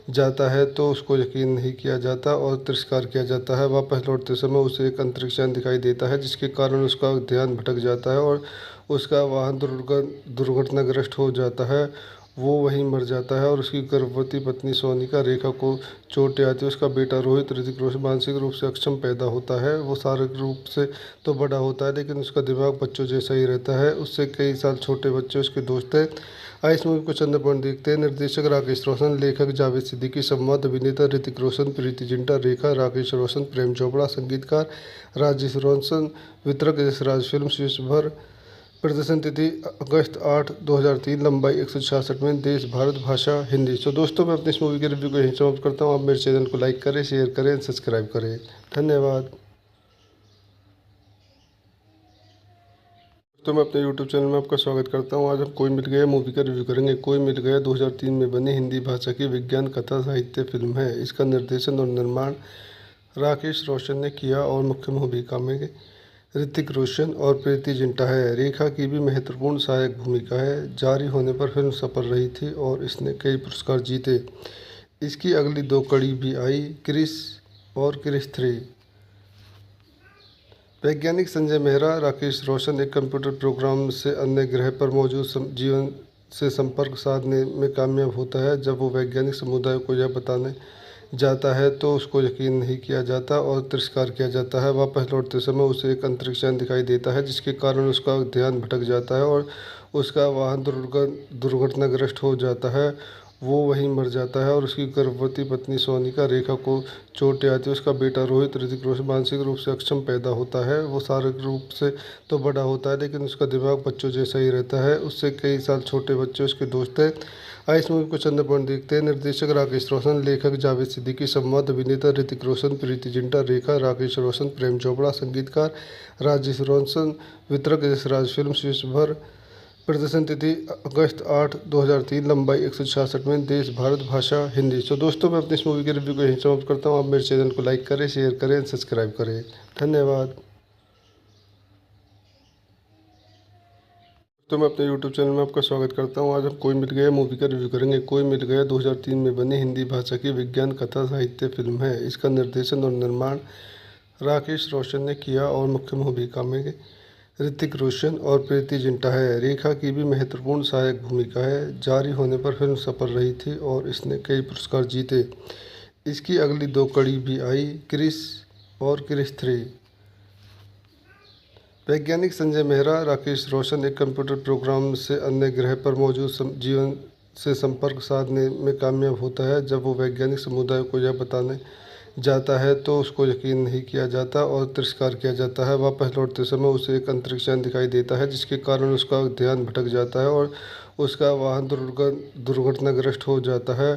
जाता है तो उसको यकीन नहीं किया जाता और तिरस्कार किया जाता है। वापस लौटते समय उसे एक अंतरिक्ष यान दिखाई देता है जिसके कारण उसका ध्यान भटक जाता है और उसका वाहन दुर्घटनाग्रस्त हो जाता है। वो वहीं मर जाता है और उसकी गर्भवती पत्नी सोनिका रेखा को चोटें आती है। उसका बेटा रोहित ऋतिक रोशन मानसिक रूप से अक्षम पैदा होता है। वो शारीरिक रूप से तो बड़ा होता है लेकिन उसका दिमाग बच्चों जैसा ही रहता है। उससे कई साल छोटे बच्चे उसके दोस्त हैं। आइए इस मूवी को चंद पॉइंट देखते हैं। निर्देशक राकेश रोशन, लेखक जावेद सिद्दीकी, संवाद अभिनेता ऋतिक रोशन, प्रीति जिंटा, रेखा, राकेश रोशन, प्रेम चोपड़ा, संगीतकार राजेश रोशन, वितरक यशराज फिल्म, शीर्ष भर। प्रदर्शन तिथि अगस्त 8, 2003, लंबाई 166 मिनट, देश भारत, भाषा हिंदी। सो दोस्तों, मैं अपनी इस मूवी के रिव्यू को यहीं समाप्त करता हूँ। आप मेरे चैनल को लाइक करें, शेयर करें, सब्सक्राइब करें। धन्यवाद। तो मैं अपने YouTube चैनल में आपका स्वागत करता हूँ। आज हम कोई मिल गया मूवी का रिव्यू करेंगे। कोई मिल गया 2003 में बनी हिंदी भाषा की विज्ञान कथा साहित्य फिल्म है। इसका निर्देशन और निर्माण राकेश रोशन ने किया और मुख्य भूमिका में ऋतिक रोशन और प्रीति जिंटा है। रेखा की भी महत्वपूर्ण सहायक भूमिका है। जारी होने पर फिल्म सफल रही थी और इसने कई पुरस्कार जीते। इसकी अगली 2 कड़ी भी आई, क्रिस और क्रिस 3। वैज्ञानिक संजय मेहरा राकेश रोशन एक कंप्यूटर प्रोग्राम से अन्य ग्रह पर मौजूद जीवन से संपर्क साधने में कामयाब होता है। जब वो वैज्ञानिक समुदाय को यह बताने जाता है तो उसको यकीन नहीं किया जाता और तिरस्कार किया जाता है। वापस लौटते समय उसे एक अंतरिक्ष यान दिखाई देता है जिसके कारण उसका ध्यान भटक जाता है और उसका वाहन दुर्घटनाग्रस्त हो जाता है। वो वहीं मर जाता है और उसकी गर्भवती पत्नी सोनिका रेखा को चोटें आती है। उसका बेटा रोहित ऋतिक रोशन मानसिक रूप से अक्षम पैदा होता है। वो शारीरिक रूप से तो बड़ा होता है लेकिन उसका दिमाग बच्चों जैसा ही रहता है। उससे कई साल छोटे बच्चे उसके दोस्त हैं। आइए इस मूवी को चंद पॉइंट देखते हैं। निर्देशक राकेश रोशन, लेखक जावेद सिद्दीकी, संवाद अभिनेता ऋतिक रोशन, प्रीति जिंटा, रेखा, राकेश रोशन, प्रेम चोपड़ा, संगीतकार राजेश रोशन, वितरक यशराज फिल्म, शीर्ष भर। प्रदर्शन तिथि अगस्त 8, 2003, लंबाई 166 मिनट, देश भारत, भाषा हिंदी। सो दोस्तों, मैं अपनी इस मूवी के रिव्यू को यहीं समाप्त करता हूँ। आप मेरे चैनल को लाइक करें, शेयर करें, सब्सक्राइब करें। धन्यवाद। तो मैं अपने YouTube चैनल में आपका स्वागत करता हूँ। आज हम कोई मिल गया मूवी का रिव्यू करेंगे। कोई मिल गया 2003 में बनी हिंदी भाषा की विज्ञान कथा साहित्य फिल्म है। इसका निर्देशन और निर्माण राकेश रोशन ने किया और मुख्य भूमिका में ऋतिक रोशन और प्रीति जिंटा है। रेखा की भी महत्वपूर्ण सहायक भूमिका है। जारी होने पर फिल्म सफल रही थी और इसने कई पुरस्कार जीते। इसकी अगली 2 कड़ी भी आई, क्रिस और क्रिस 3। वैज्ञानिक संजय मेहरा राकेश रोशन एक कंप्यूटर प्रोग्राम से अन्य ग्रह पर मौजूद जीवन से संपर्क साधने में कामयाब होता है। जब वो वैज्ञानिक समुदाय को यह बताने जाता है तो उसको यकीन नहीं किया जाता और तिरस्कार किया जाता है। वापस लौटते समय उसे एक अंतरिक्ष यान दिखाई देता है जिसके कारण उसका ध्यान भटक जाता है और उसका वाहन दुर्घटनाग्रस्त हो जाता है।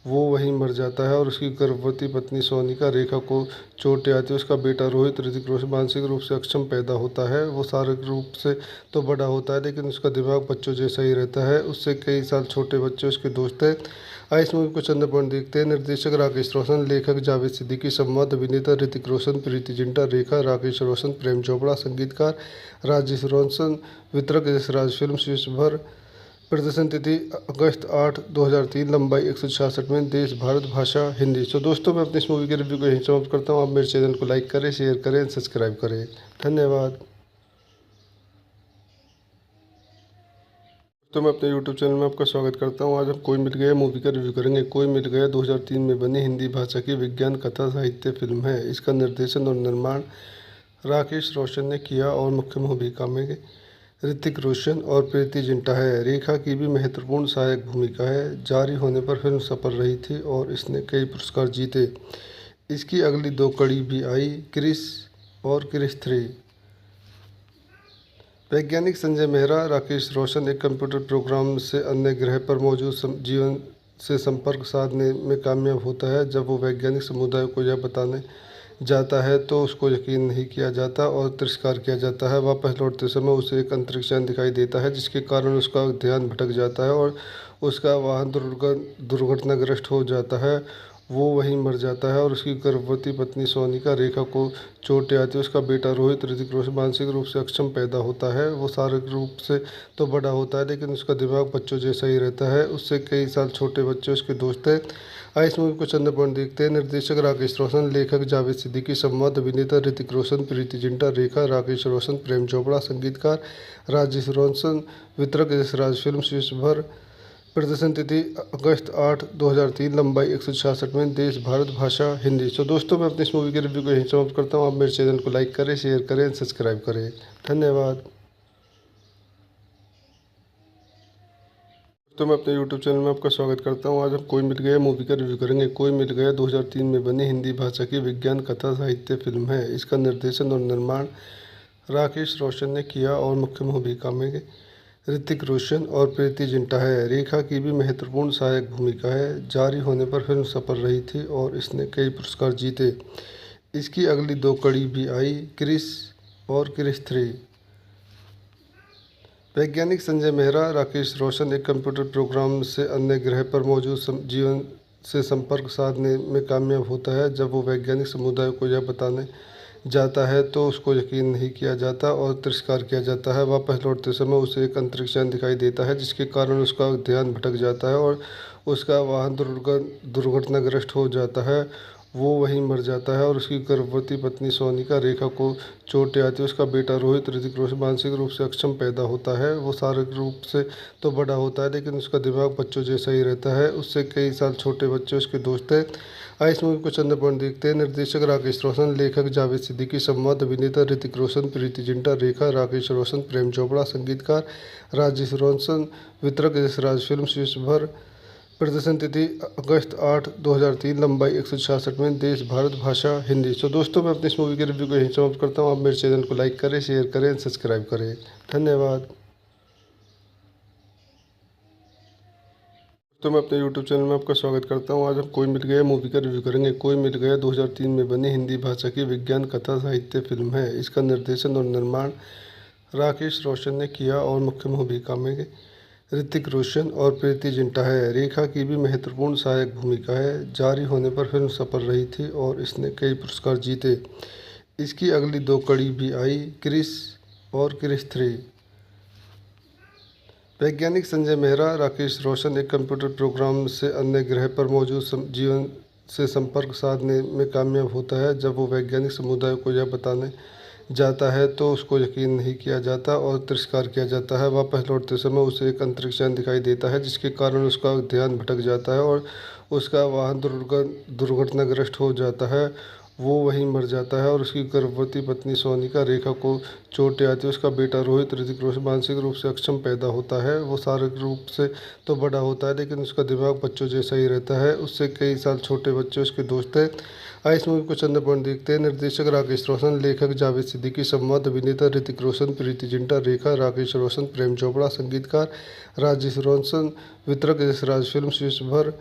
वो वहीं मर जाता है और उसकी गर्भवती पत्नी सोनिका रेखा को चोटें आती है। उसका बेटा रोहित ऋतिक रोशन मानसिक रूप से अक्षम पैदा होता है। वो शारीरिक रूप से तो बड़ा होता है लेकिन उसका दिमाग बच्चों जैसा ही रहता है। उससे कई साल छोटे बच्चे उसके दोस्त हैं। आइए इस मूवी को चंद पॉइंट देखते हैं। निर्देशक राकेश रोशन, लेखक जावेद सिद्दीकी, संवाद अभिनेता ऋतिक रोशन, प्रीति जिंटा, रेखा, राकेश रोशन, प्रेम चोपड़ा, संगीतकार राजेश रोशन, वितरक यशराज फिल्म, विश्वभर। प्रदर्शन तिथि अगस्त 8, 2003। लंबाई 166 मिनट। देश भारत, भाषा हिंदी। तो दोस्तों, मैं अपनी इस मूवी के रिव्यू को यहीं समाप्त करता हूँ। आप मेरे चैनल को लाइक करें, शेयर करें, सब्सक्राइब करें। धन्यवाद। तो मैं अपने YouTube चैनल में आपका स्वागत करता हूं। आज हम कोई मिल गया मूवी का रिव्यू करेंगे। कोई मिल गया 2003 में बनी हिंदी भाषा की विज्ञान कथा साहित्य फिल्म है। इसका निर्देशन और निर्माण राकेश रोशन ने किया और मुख्य भूमिका में ऋतिक रोशन और प्रीति जिंटा है। रेखा की भी महत्वपूर्ण सहायक भूमिका है। जारी होने पर फिल्म सफल रही थी और इसने कई पुरस्कार जीते। इसकी अगली 2 कड़ी भी आई, क्रिस और क्रिस 3। वैज्ञानिक संजय मेहरा, राकेश रोशन एक कंप्यूटर प्रोग्राम से अन्य ग्रह पर मौजूद जीवन से संपर्क साधने में कामयाब होता है। जब वो वैज्ञानिक समुदाय को यह बताने जाता है तो उसको यकीन नहीं किया जाता और तिरस्कार किया जाता है। वापस लौटते समय उसे एक अंतरिक्ष यान दिखाई देता है जिसके कारण उसका ध्यान भटक जाता है और उसका वाहन दुर्घटनाग्रस्त हो जाता है। वो वहीं मर जाता है और उसकी गर्भवती पत्नी सोनिका रेखा को चोटें आती है। उसका बेटा रोहित ऋतिक रोशन मानसिक रूप से अक्षम पैदा होता है। वो शारीरिक रूप से तो बड़ा होता है लेकिन उसका दिमाग बच्चों जैसा ही रहता है। उससे कई साल छोटे बच्चे उसके दोस्त हैं। आइए इस मूवी को चंद पॉइंट देखते हैं। निर्देशक राकेश रोशन, लेखक जावेद सिद्दीकी, संवाद अभिनेता ऋतिक रोशन, प्रीति जिंटा, रेखा, राकेश रोशन, प्रेम चोपड़ा, संगीतकार राजेश रोशन, वितरक यशराज फिल्म, विश्वभर। प्रदर्शन तिथि अगस्त 8, 2003। लंबाई 166 मिनट। देश भारत, भाषा हिंदी। तो दोस्तों, मैं अपनी इस मूवी के रिव्यू को यहीं समाप्त करता हूँ। आप मेरे चैनल को लाइक करें, शेयर करें, सब्सक्राइब करें। धन्यवाद। तो मैं अपने YouTube चैनल में आपका स्वागत करता हूं। आज हम कोई मिल गया मूवी का रिव्यू करेंगे। कोई मिल गया 2003 में बनी हिंदी भाषा की विज्ञान कथा साहित्य फिल्म है। इसका निर्देशन और निर्माण राकेश रोशन ने किया और मुख्य भूमिका में ऋतिक रोशन और प्रीति जिंटा है। रेखा की भी महत्वपूर्ण सहायक भूमिका है। जारी होने पर फिल्म सफल रही थी और इसने कई पुरस्कार जीते। इसकी अगली 2 कड़ी भी आई, क्रिस और क्रिस 3। वैज्ञानिक संजय मेहरा, राकेश रोशन एक कंप्यूटर प्रोग्राम से अन्य ग्रह पर मौजूद जीवन से संपर्क साधने में कामयाब होता है। जब वो वैज्ञानिक समुदाय को यह बताने जाता है तो उसको यकीन नहीं किया जाता और तिरस्कार किया जाता है। वापस लौटते समय उसे एक अंतरिक्ष यान दिखाई देता है जिसके कारण उसका ध्यान भटक जाता है और उसका वाहन दुर्घटनाग्रस्त हो जाता है। वो वहीं मर जाता है और उसकी गर्भवती पत्नी सोनिका रेखा को चोटें आती है। उसका बेटा रोहित ऋतिक रोशन मानसिक रूप से अक्षम पैदा होता है। वो शारीरिक रूप से तो बड़ा होता है लेकिन उसका दिमाग बच्चों जैसा ही रहता है। उससे कई साल छोटे बच्चे उसके दोस्त हैं। आइए इस मूवी को चंद पॉइंट देखते हैं। निर्देशक राकेश रोशन, लेखक जावेद सिद्दीकी, संवाद अभिनेता ऋतिक रोशन, प्रीति जिंटा, रेखा, राकेश रोशन, प्रेम चोपड़ा, संगीतकार राजेश रोशन, वितरक यशराज फिल्म, विश्वभर। प्रदर्शन तिथि अगस्त 8, 2003। लंबाई 166 मिनट। देश भारत, भाषा हिंदी। तो दोस्तों, मैं अपनी इस मूवी के रिव्यू को यहीं समाप्त करता हूँ। आप मेरे चैनल को लाइक करें, शेयर करें, सब्सक्राइब करें। धन्यवाद। तो मैं अपने YouTube चैनल में आपका स्वागत करता हूं। आज हम कोई मिल गया मूवी का रिव्यू करेंगे। कोई मिल गया 2003 में बनी हिंदी भाषा की विज्ञान कथा साहित्य फिल्म है। इसका निर्देशन और निर्माण राकेश रोशन ने किया और मुख्य भूमिका में ऋतिक रोशन और प्रीति जिंटा है। रेखा की भी महत्वपूर्ण सहायक भूमिका है। जारी होने पर फिल्म सफल रही थी और इसने कई पुरस्कार जीते। इसकी अगली 2 कड़ी भी आई, क्रिस और क्रिस 3। वैज्ञानिक संजय मेहरा, राकेश रोशन एक कंप्यूटर प्रोग्राम से अन्य ग्रह पर मौजूद जीवन से संपर्क साधने में कामयाब होता है। जब वो वैज्ञानिक समुदाय को यह बताने जाता है तो उसको यकीन नहीं किया जाता और तिरस्कार किया जाता है। वापस लौटते समय उसे एक अंतरिक्ष यान दिखाई देता है जिसके कारण उसका ध्यान भटक जाता है और उसका वाहन दुर्घटनाग्रस्त हो जाता है। वो वहीं मर जाता है और उसकी गर्भवती पत्नी सोनिका रेखा को चोटें आती है। उसका बेटा रोहित ऋतिक रोशन मानसिक रूप से अक्षम पैदा होता है। वो शारीरिक रूप से तो बड़ा होता है लेकिन उसका दिमाग बच्चों जैसा ही रहता है। उससे कई साल छोटे बच्चे उसके दोस्त हैं। आइए इस मूवी को चंद पॉइंट देखते हैं। निर्देशक राकेश रोशन, लेखक जावेद सिद्दीकी, संवाद अभिनेता ऋतिक रोशन, प्रीति जिंटा, रेखा, राकेश रोशन, प्रेम चोपड़ा, संगीतकार राजेश रोशन, वितरक यशराज फिल्म, विश्वभर।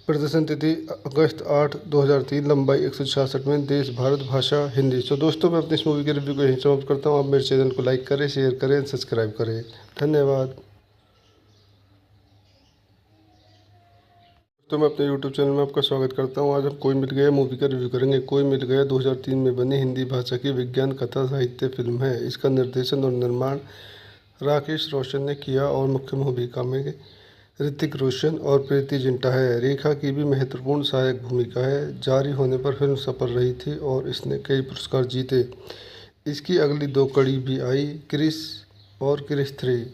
प्रदर्शन तिथि अगस्त 8, 2003। लंबाई 166 मिनट। देश भारत। भाषा हिंदी। सो दोस्तों, मैं अपनी इस मूवी के रिव्यू को यहीं समाप्त करता हूँ। आप मेरे चैनल को लाइक करें, शेयर करें, सब्सक्राइब करें। धन्यवाद। तो मैं अपने YouTube चैनल में आपका स्वागत करता हूँ। आज हम कोई मिल गया मूवी का रिव्यू करेंगे। कोई मिल गया 2003 में बनी हिंदी भाषा की विज्ञान कथा साहित्य फिल्म है। इसका निर्देशन और निर्माण राकेश रोशन ने किया और मुख्य भूमिका में ऋतिक रोशन और प्रीति जिंटा है। रेखा की भी महत्वपूर्ण सहायक भूमिका है। जारी होने पर फिल्म सफल रही थी और इसने कई पुरस्कार जीते। इसकी अगली 2 कड़ी भी आई, क्रिस और क्रिस 3।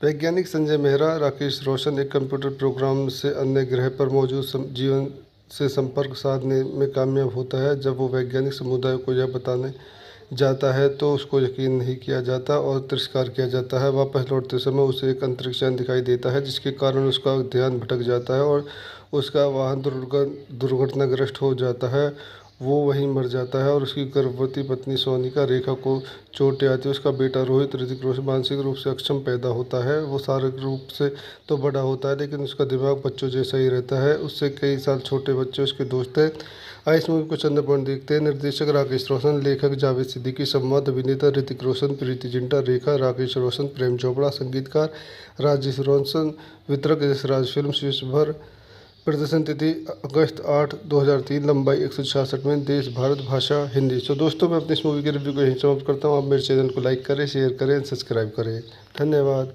वैज्ञानिक संजय मेहरा राकेश रोशन एक कंप्यूटर प्रोग्राम से अन्य ग्रह पर मौजूद जीवन से संपर्क साधने में कामयाब होता है। जब वो वैज्ञानिक समुदाय को यह बताने जाता है तो उसको यकीन नहीं किया जाता और तिरस्कार किया जाता है। वापस लौटते समय उसे एक अंतरिक्ष यान दिखाई देता है, जिसके कारण उसका ध्यान भटक जाता है और उसका वाहन दुर्घटनाग्रस्त हो जाता है। वो वहीं मर जाता है और उसकी गर्भवती पत्नी सोनिका रेखा को चोटें आती है। उसका बेटा रोहित ऋतिक रोशन मानसिक रूप से अक्षम पैदा होता है। वो शारीरिक रूप से तो बड़ा होता है, लेकिन उसका दिमाग बच्चों जैसा ही रहता है। उससे कई साल छोटे बच्चे उसके दोस्त हैं। आइए इस मूवी को चंद पॉइंट देखते हैं। निर्देशक राकेश रोशन, लेखक जावेद सिद्दीकी, संवाद अभिनेता ऋतिक रोशन, प्रीति जिंटा, रेखा, राकेश रोशन, प्रेम चोपड़ा, संगीतकार राजेश रोशन, वितरक यशराज फिल्म, विश्व भर। प्रदर्शन तिथि अगस्त 8, 2003। लंबाई 166 मिनट। देश भारत। भाषा हिंदी। सो दोस्तों, मैं अपनी इस मूवी के रिव्यू को यहीं समाप्त करता हूँ। आप मेरे चैनल को लाइक करें, शेयर करें, सब्सक्राइब करें। धन्यवाद।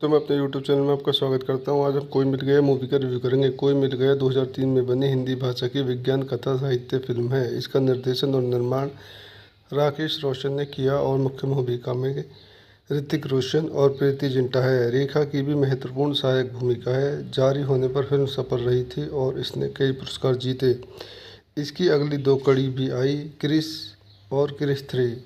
तो मैं अपने YouTube चैनल में आपका स्वागत करता हूँ। आज हम कोई मिल गया मूवी का रिव्यू करेंगे। कोई मिल गया 2003 में बनी हिंदी भाषा की विज्ञान कथा साहित्य फिल्म है। इसका निर्देशन और निर्माण राकेश रोशन ने किया और मुख्य भूमिका में ऋतिक रोशन और प्रीति जिंटा है। रेखा की भी महत्वपूर्ण सहायक भूमिका है। जारी होने पर फिल्म सफल रही थी और इसने कई पुरस्कार जीते। इसकी अगली 2 कड़ी भी आई, क्रिस और क्रिस 3।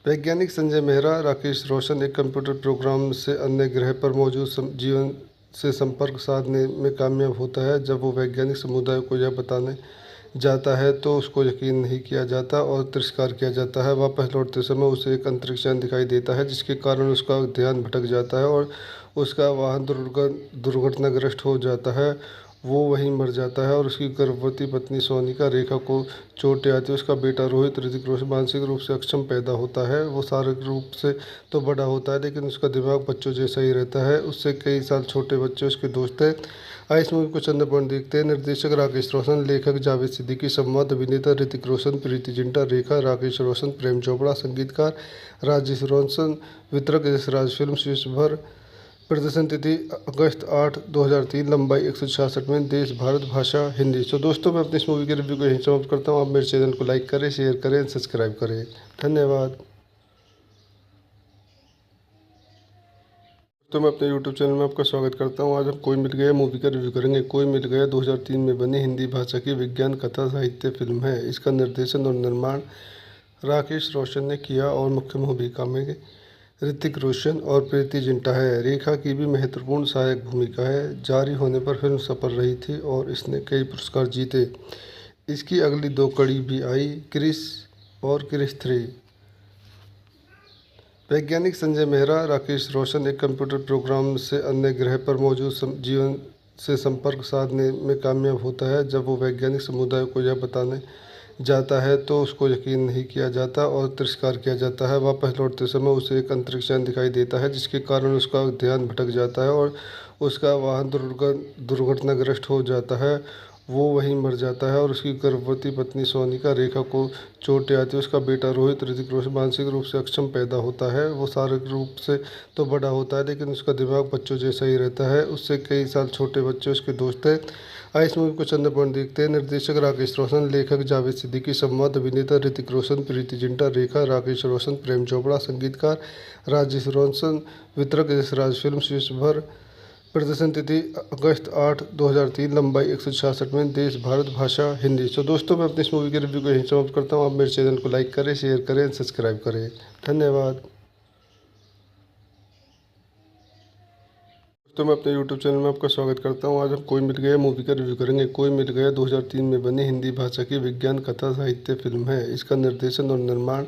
वैज्ञानिक संजय मेहरा राकेश रोशन एक कंप्यूटर प्रोग्राम से अन्य ग्रह पर मौजूद जीवन से संपर्क साधने में कामयाब होता है। जब वो वैज्ञानिक समुदाय को यह बताने जाता है तो उसको यकीन नहीं किया जाता और तिरस्कार किया जाता है। वापस लौटते समय उसे एक अंतरिक्ष यान दिखाई देता है, जिसके कारण उसका ध्यान भटक जाता है और उसका वाहन दुर्घटनाग्रस्त हो जाता है। वो वहीं मर जाता है और उसकी गर्भवती पत्नी सोनिका रेखा को चोटें आती है। उसका बेटा रोहित ऋतिक रोशन मानसिक रूप से अक्षम पैदा होता है। वो शारीरिक रूप से तो बड़ा होता है, लेकिन उसका दिमाग बच्चों जैसा ही रहता है। उससे कई साल छोटे बच्चे उसके दोस्त हैं। आइए इस मूवी को चंद पॉइंट देखते हैं। निर्देशक राकेश रोशन, लेखक जावेद सिद्दीकी, संवाद अभिनेता ऋतिक रोशन, प्रीति जिंटा, रेखा, राकेश रोशन, प्रेम चोपड़ा, संगीतकार राजेश रोशन, वितरक यशराज फिल्म, विश्व भर। प्रदर्शन तिथि अगस्त 8, 2003। लंबाई 166 मिनट। देश भारत। भाषा हिंदी। सो दोस्तों, मैं अपनी इस मूवी के रिव्यू को यहीं समाप्त करता हूँ। आप मेरे चैनल को लाइक करें, शेयर करें, सब्सक्राइब करें। धन्यवाद। तो मैं अपने YouTube चैनल में आपका स्वागत करता हूँ। आज हम कोई मिल गया मूवी का रिव्यू करेंगे। कोई मिल गया 2003 में बनी हिंदी भाषा की विज्ञान कथा साहित्य फिल्म है। इसका निर्देशन और निर्माण राकेश रोशन ने किया और मुख्य भूमिका में ऋतिक रोशन और प्रीति जिंटा है। रेखा की भी महत्वपूर्ण सहायक भूमिका है। जारी होने पर फिल्म सफल रही थी और इसने कई पुरस्कार जीते। इसकी अगली 2 कड़ी भी आई, क्रिस और क्रिस 3। वैज्ञानिक संजय मेहरा राकेश रोशन एक कंप्यूटर प्रोग्राम से अन्य ग्रह पर मौजूद जीवन से संपर्क साधने में कामयाब होता है। जब वो वैज्ञानिक समुदाय को यह बताने जाता है तो उसको यकीन नहीं किया जाता और तिरस्कार किया जाता है। वापस लौटते समय उसे एक अंतरिक्ष यान दिखाई देता है, जिसके कारण उसका ध्यान भटक जाता है और उसका वाहन दुर्घटनाग्रस्त हो जाता है। वो वहीं मर जाता है और उसकी गर्भवती पत्नी सोनिका रेखा को चोटें आती है। उसका बेटा रोहित ऋतिक रोशन मानसिक रूप से अक्षम पैदा होता है। वो शारीरिक रूप से तो बड़ा होता है, लेकिन उसका दिमाग बच्चों जैसा ही रहता है। उससे कई साल छोटे बच्चे उसके दोस्त हैं। आइए इस मूवी को चंद पॉइंट देखते हैं। निर्देशक राकेश रोशन, लेखक जावेद सिद्दीकी, संवाद अभिनेता ऋतिक रोशन, प्रीति जिंटा, रेखा, राकेश रोशन, प्रेम चोपड़ा, संगीतकार राजेश रोशन, वितरक यशराज फिल्म, विश्व भर। प्रदर्शन तिथि अगस्त 8, 2003। लंबाई 166 मिनट। देश भारत। भाषा हिंदी। सो दोस्तों, मैं अपनी इस मूवी के रिव्यू को यहीं समाप्त करता हूँ। आप मेरे चैनल को लाइक करें, शेयर करें, सब्सक्राइब करें। धन्यवाद। तो मैं अपने YouTube चैनल में आपका स्वागत करता हूँ। आज हम कोई मिल गया मूवी का रिव्यू करेंगे। कोई मिल गया 2003 में बनी हिंदी भाषा की विज्ञान कथा साहित्य फिल्म है। इसका निर्देशन और निर्माण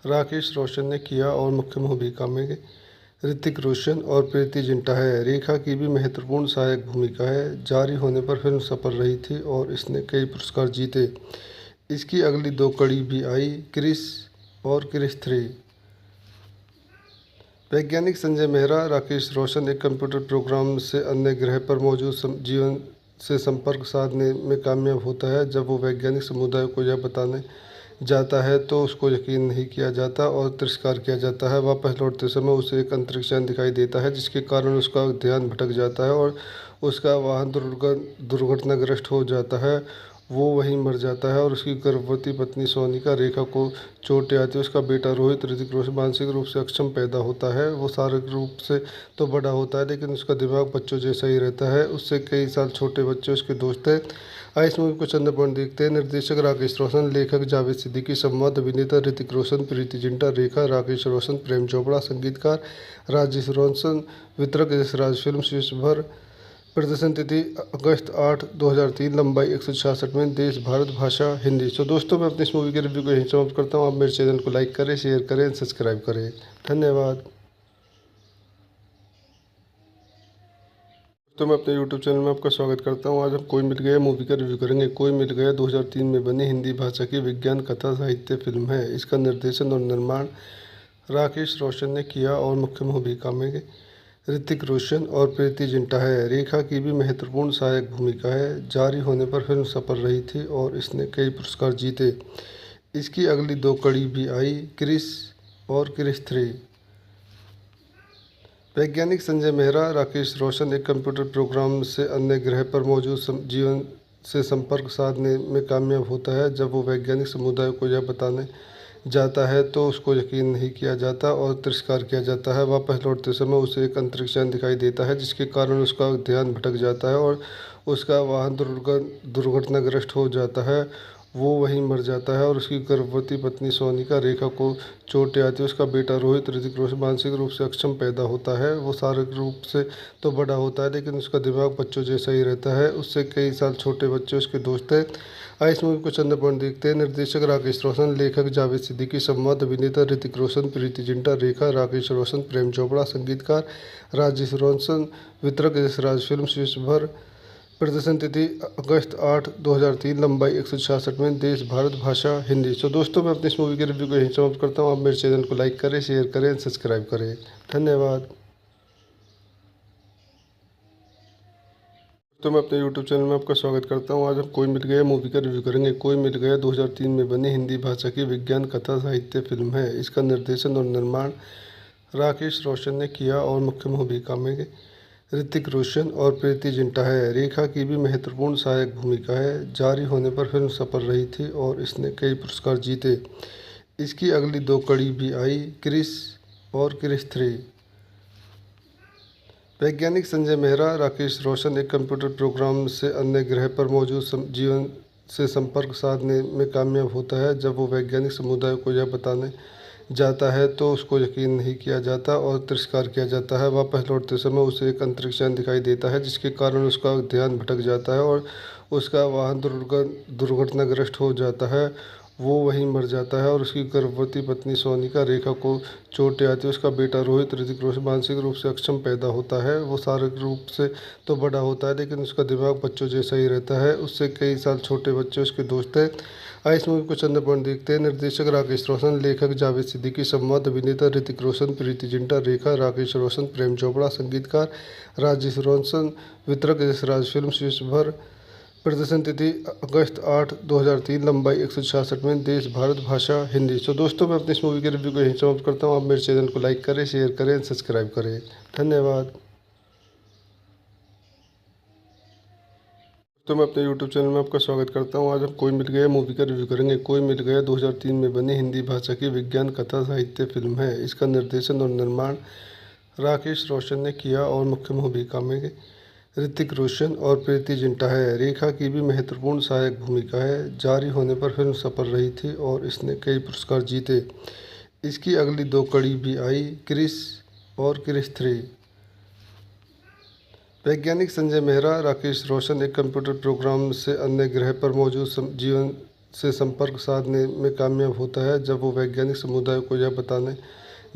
राकेश रोशन ने किया और मुख्य भूमिका में ऋतिक रोशन और प्रीति जिंटा है। रेखा की भी महत्वपूर्ण सहायक भूमिका है। जारी होने पर फिल्म सफल रही थी और इसने कई पुरस्कार जीते। इसकी अगली दो कड़ी भी आई, क्रिस और क्रिस 3। वैज्ञानिक संजय मेहरा राकेश रोशन एक कंप्यूटर प्रोग्राम से अन्य ग्रह पर मौजूद जीवन से संपर्क साधने में कामयाब होता है। जब वो वैज्ञानिक समुदाय को यह बताने जाता है तो उसको यकीन नहीं किया जाता और तिरस्कार किया जाता है। वापस लौटते समय उसे एक अंतरिक्ष यान दिखाई देता है जिसके कारण उसका ध्यान भटक जाता है और उसका वाहन दुर्घटनाग्रस्त हो जाता है। वो वहीं मर जाता है और उसकी गर्भवती पत्नी सोनिका रेखा को चोटें आती है। उसका बेटा रोहित ऋतिक रोशन मानसिक रूप से अक्षम पैदा होता है। वो शारीरिक रूप से तो बड़ा होता है लेकिन उसका दिमाग बच्चों जैसा ही रहता है। उससे कई साल छोटे बच्चे उसके दोस्त हैं। इस मूवी को चंद पॉइंट देखते हैं। निर्देशक राकेश रोशन, लेखक जावेद सिद्दीकी, संवाद अभिनेता ऋतिक रोशन, प्रीति जिंटा, रेखा, राकेश रोशन, प्रेम चोपड़ा, संगीतकार राजेश रोशन, वितरक यशराज फिल्म्स, विश्वभर। प्रदर्शन तिथि अगस्त 8, 2003, लंबाई 166 मिनट, देश भारत, भाषा हिंदी। सो दोस्तों, मैं अपनी इस मूवी के रिव्यू को यहीं समाप्त करता हूँ। आप मेरे चैनल को लाइक करें, शेयर करें, सब्सक्राइब करें। धन्यवाद। तो मैं अपने YouTube चैनल में आपका स्वागत करता हूं। आज हम कोई मिल गया मूवी का रिव्यू करेंगे। कोई मिल गया 2003 में बनी हिंदी भाषा की विज्ञान कथा साहित्य फिल्म है। इसका निर्देशन और निर्माण राकेश रोशन ने किया और मुख्य भूमिका में ऋतिक रोशन और प्रीति जिंटा है। रेखा की भी महत्वपूर्ण सहायक भूमिका है। जारी होने पर फिल्म सफल रही थी और इसने कई पुरस्कार जीते। इसकी अगली दो कड़ी भी आई, क्रिस और क्रिस 3। वैज्ञानिक संजय मेहरा राकेश रोशन एक कंप्यूटर प्रोग्राम से अन्य ग्रह पर मौजूद जीवन से संपर्क साधने में कामयाब होता है। जब वो वैज्ञानिक समुदाय को यह बताने जाता है तो उसको यकीन नहीं किया जाता और तिरस्कार किया जाता है। वापस लौटते समय उसे एक अंतरिक्ष यान दिखाई देता है जिसके कारण उसका ध्यान भटक जाता है और उसका वाहन दुर्घटनाग्रस्त हो जाता है। वो वहीं मर जाता है और उसकी गर्भवती पत्नी सोनिका रेखा को चोटें आती है। उसका बेटा रोहित ऋतिक रोशन मानसिक रूप से अक्षम पैदा होता है। वो शारीरिक रूप से तो बड़ा होता है लेकिन उसका दिमाग बच्चों जैसा ही रहता है। उससे कई साल छोटे बच्चे उसके दोस्त हैं। इस मूवी को चंद पॉइंट देखते हैं। निर्देशक राकेश रोशन, लेखक जावेद सिद्दीकी, संवाद अभिनेता ऋतिक रोशन, प्रीति जिंटा, रेखा, राकेश रोशन, प्रेम चोपड़ा, संगीतकार राजेश रोशन, वितरक यशराज फिल्म्स, विश्वभर। प्रदर्शन तिथि अगस्त 8, 2003, लंबाई 166 मिनट, देश भारत, भाषा हिंदी। सो दोस्तों, मैं अपनी इस मूवी के रिव्यू को यहीं समाप्त करता हूँ। आप मेरे चैनल को लाइक करें, शेयर करें, सब्सक्राइब करें। धन्यवाद। तो मैं अपने YouTube चैनल में आपका स्वागत करता हूं। आज हम कोई मिल गया मूवी का रिव्यू करेंगे। कोई मिल गया 2003 में बनी हिंदी भाषा की विज्ञान कथा साहित्य फिल्म है। इसका निर्देशन और निर्माण राकेश रोशन ने किया और मुख्य भूमिका में ऋतिक रोशन और प्रीति जिंटा है। रेखा की भी महत्वपूर्ण सहायक भूमिका है। जारी होने पर फिल्म सफल रही थी और इसने कई पुरस्कार जीते। इसकी अगली दो कड़ी भी आई, क्रिस और क्रिस 3। वैज्ञानिक संजय मेहरा राकेश रोशन एक कंप्यूटर प्रोग्राम से अन्य ग्रह पर मौजूद जीवन से संपर्क साधने में कामयाब होता है। जब वो वैज्ञानिक समुदाय को यह बताने जाता है तो उसको यकीन नहीं किया जाता और तिरस्कार किया जाता है। वापस लौटते समय उसे एक अंतरिक्ष यान दिखाई देता है जिसके कारण उसका ध्यान भटक जाता है और उसका वाहन दुर्घटनाग्रस्त हो जाता है। वो वहीं मर जाता है और उसकी गर्भवती पत्नी सोनिका रेखा को चोटें आती है। उसका बेटा रोहित ऋतिक रोशन मानसिक रूप से अक्षम पैदा होता है। वो शारीरिक रूप से तो बड़ा होता है लेकिन उसका दिमाग बच्चों जैसा ही रहता है। उससे कई साल छोटे बच्चे उसके दोस्त हैं। इस मूवी को चंद पॉइंट देखते हैं। निर्देशक राकेश रोशन, लेखक जावेद सिद्दीकी, संवाद अभिनेता ऋतिक रोशन, प्रीति जिंटा, रेखा, राकेश रोशन, प्रेम चोपड़ा, संगीतकार राजेश रोशन, वितरक यशराज फिल्म्स, विश्वभर। प्रदर्शन तिथि अगस्त 8, 2003, लंबाई 166 मिनट, देश भारत, भाषा हिंदी। सो दोस्तों, मैं अपनी इस मूवी के रिव्यू को यहीं समाप्त करता हूँ। आप मेरे चैनल को लाइक करें, शेयर करें, सब्सक्राइब करें। धन्यवाद। तो मैं अपने YouTube चैनल में आपका स्वागत करता हूं। आज हम कोई मिल गया मूवी का रिव्यू करेंगे। कोई मिल गया 2003 में बनी हिंदी भाषा की विज्ञान कथा साहित्य फिल्म है। इसका निर्देशन और निर्माण राकेश रोशन ने किया और मुख्य भूमिका में ऋतिक रोशन और प्रीति जिंटा है। रेखा की भी महत्वपूर्ण सहायक भूमिका है। जारी होने पर फिल्म सफल रही थी और इसने कई पुरस्कार जीते। इसकी अगली दो कड़ी भी आई, क्रिस और क्रिस 3। वैज्ञानिक संजय मेहरा राकेश रोशन एक कंप्यूटर प्रोग्राम से अन्य ग्रह पर मौजूद जीवन से संपर्क साधने में कामयाब होता है। जब वो वैज्ञानिक समुदाय को यह बताने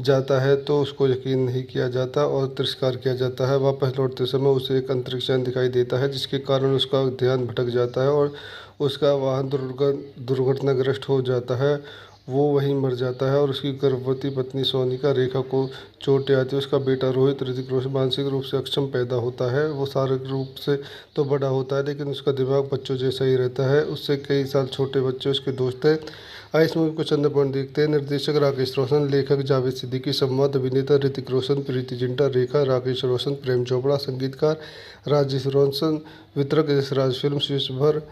जाता है तो उसको यकीन नहीं किया जाता और तिरस्कार किया जाता है। वापस लौटते समय उसे एक अंतरिक्ष यान दिखाई देता है जिसके कारण उसका ध्यान भटक जाता है और उसका वाहन दुर्घटनाग्रस्त हो जाता है। वो वहीं मर जाता है और उसकी गर्भवती पत्नी सोनिका रेखा को चोटें आती है। उसका बेटा रोहित ऋतिक रोशन मानसिक रूप से अक्षम पैदा होता है। वो शारीरिक रूप से तो बड़ा होता है लेकिन उसका दिमाग बच्चों जैसा ही रहता है। उससे कई साल छोटे बच्चे उसके दोस्त हैं। आइए इस मूवी को चंद पॉइंट देखते हैं। निर्देशक राकेश रोशन, लेखक जावेद सिद्दीकी, संवाद अभिनेता ऋतिक रोशन, प्रीति जिंटा, रेखा, राकेश रोशन, प्रेम चोपड़ा, संगीतकार राजेश रोशन, वितरक यशराज फिल्म्स, विश्व भर।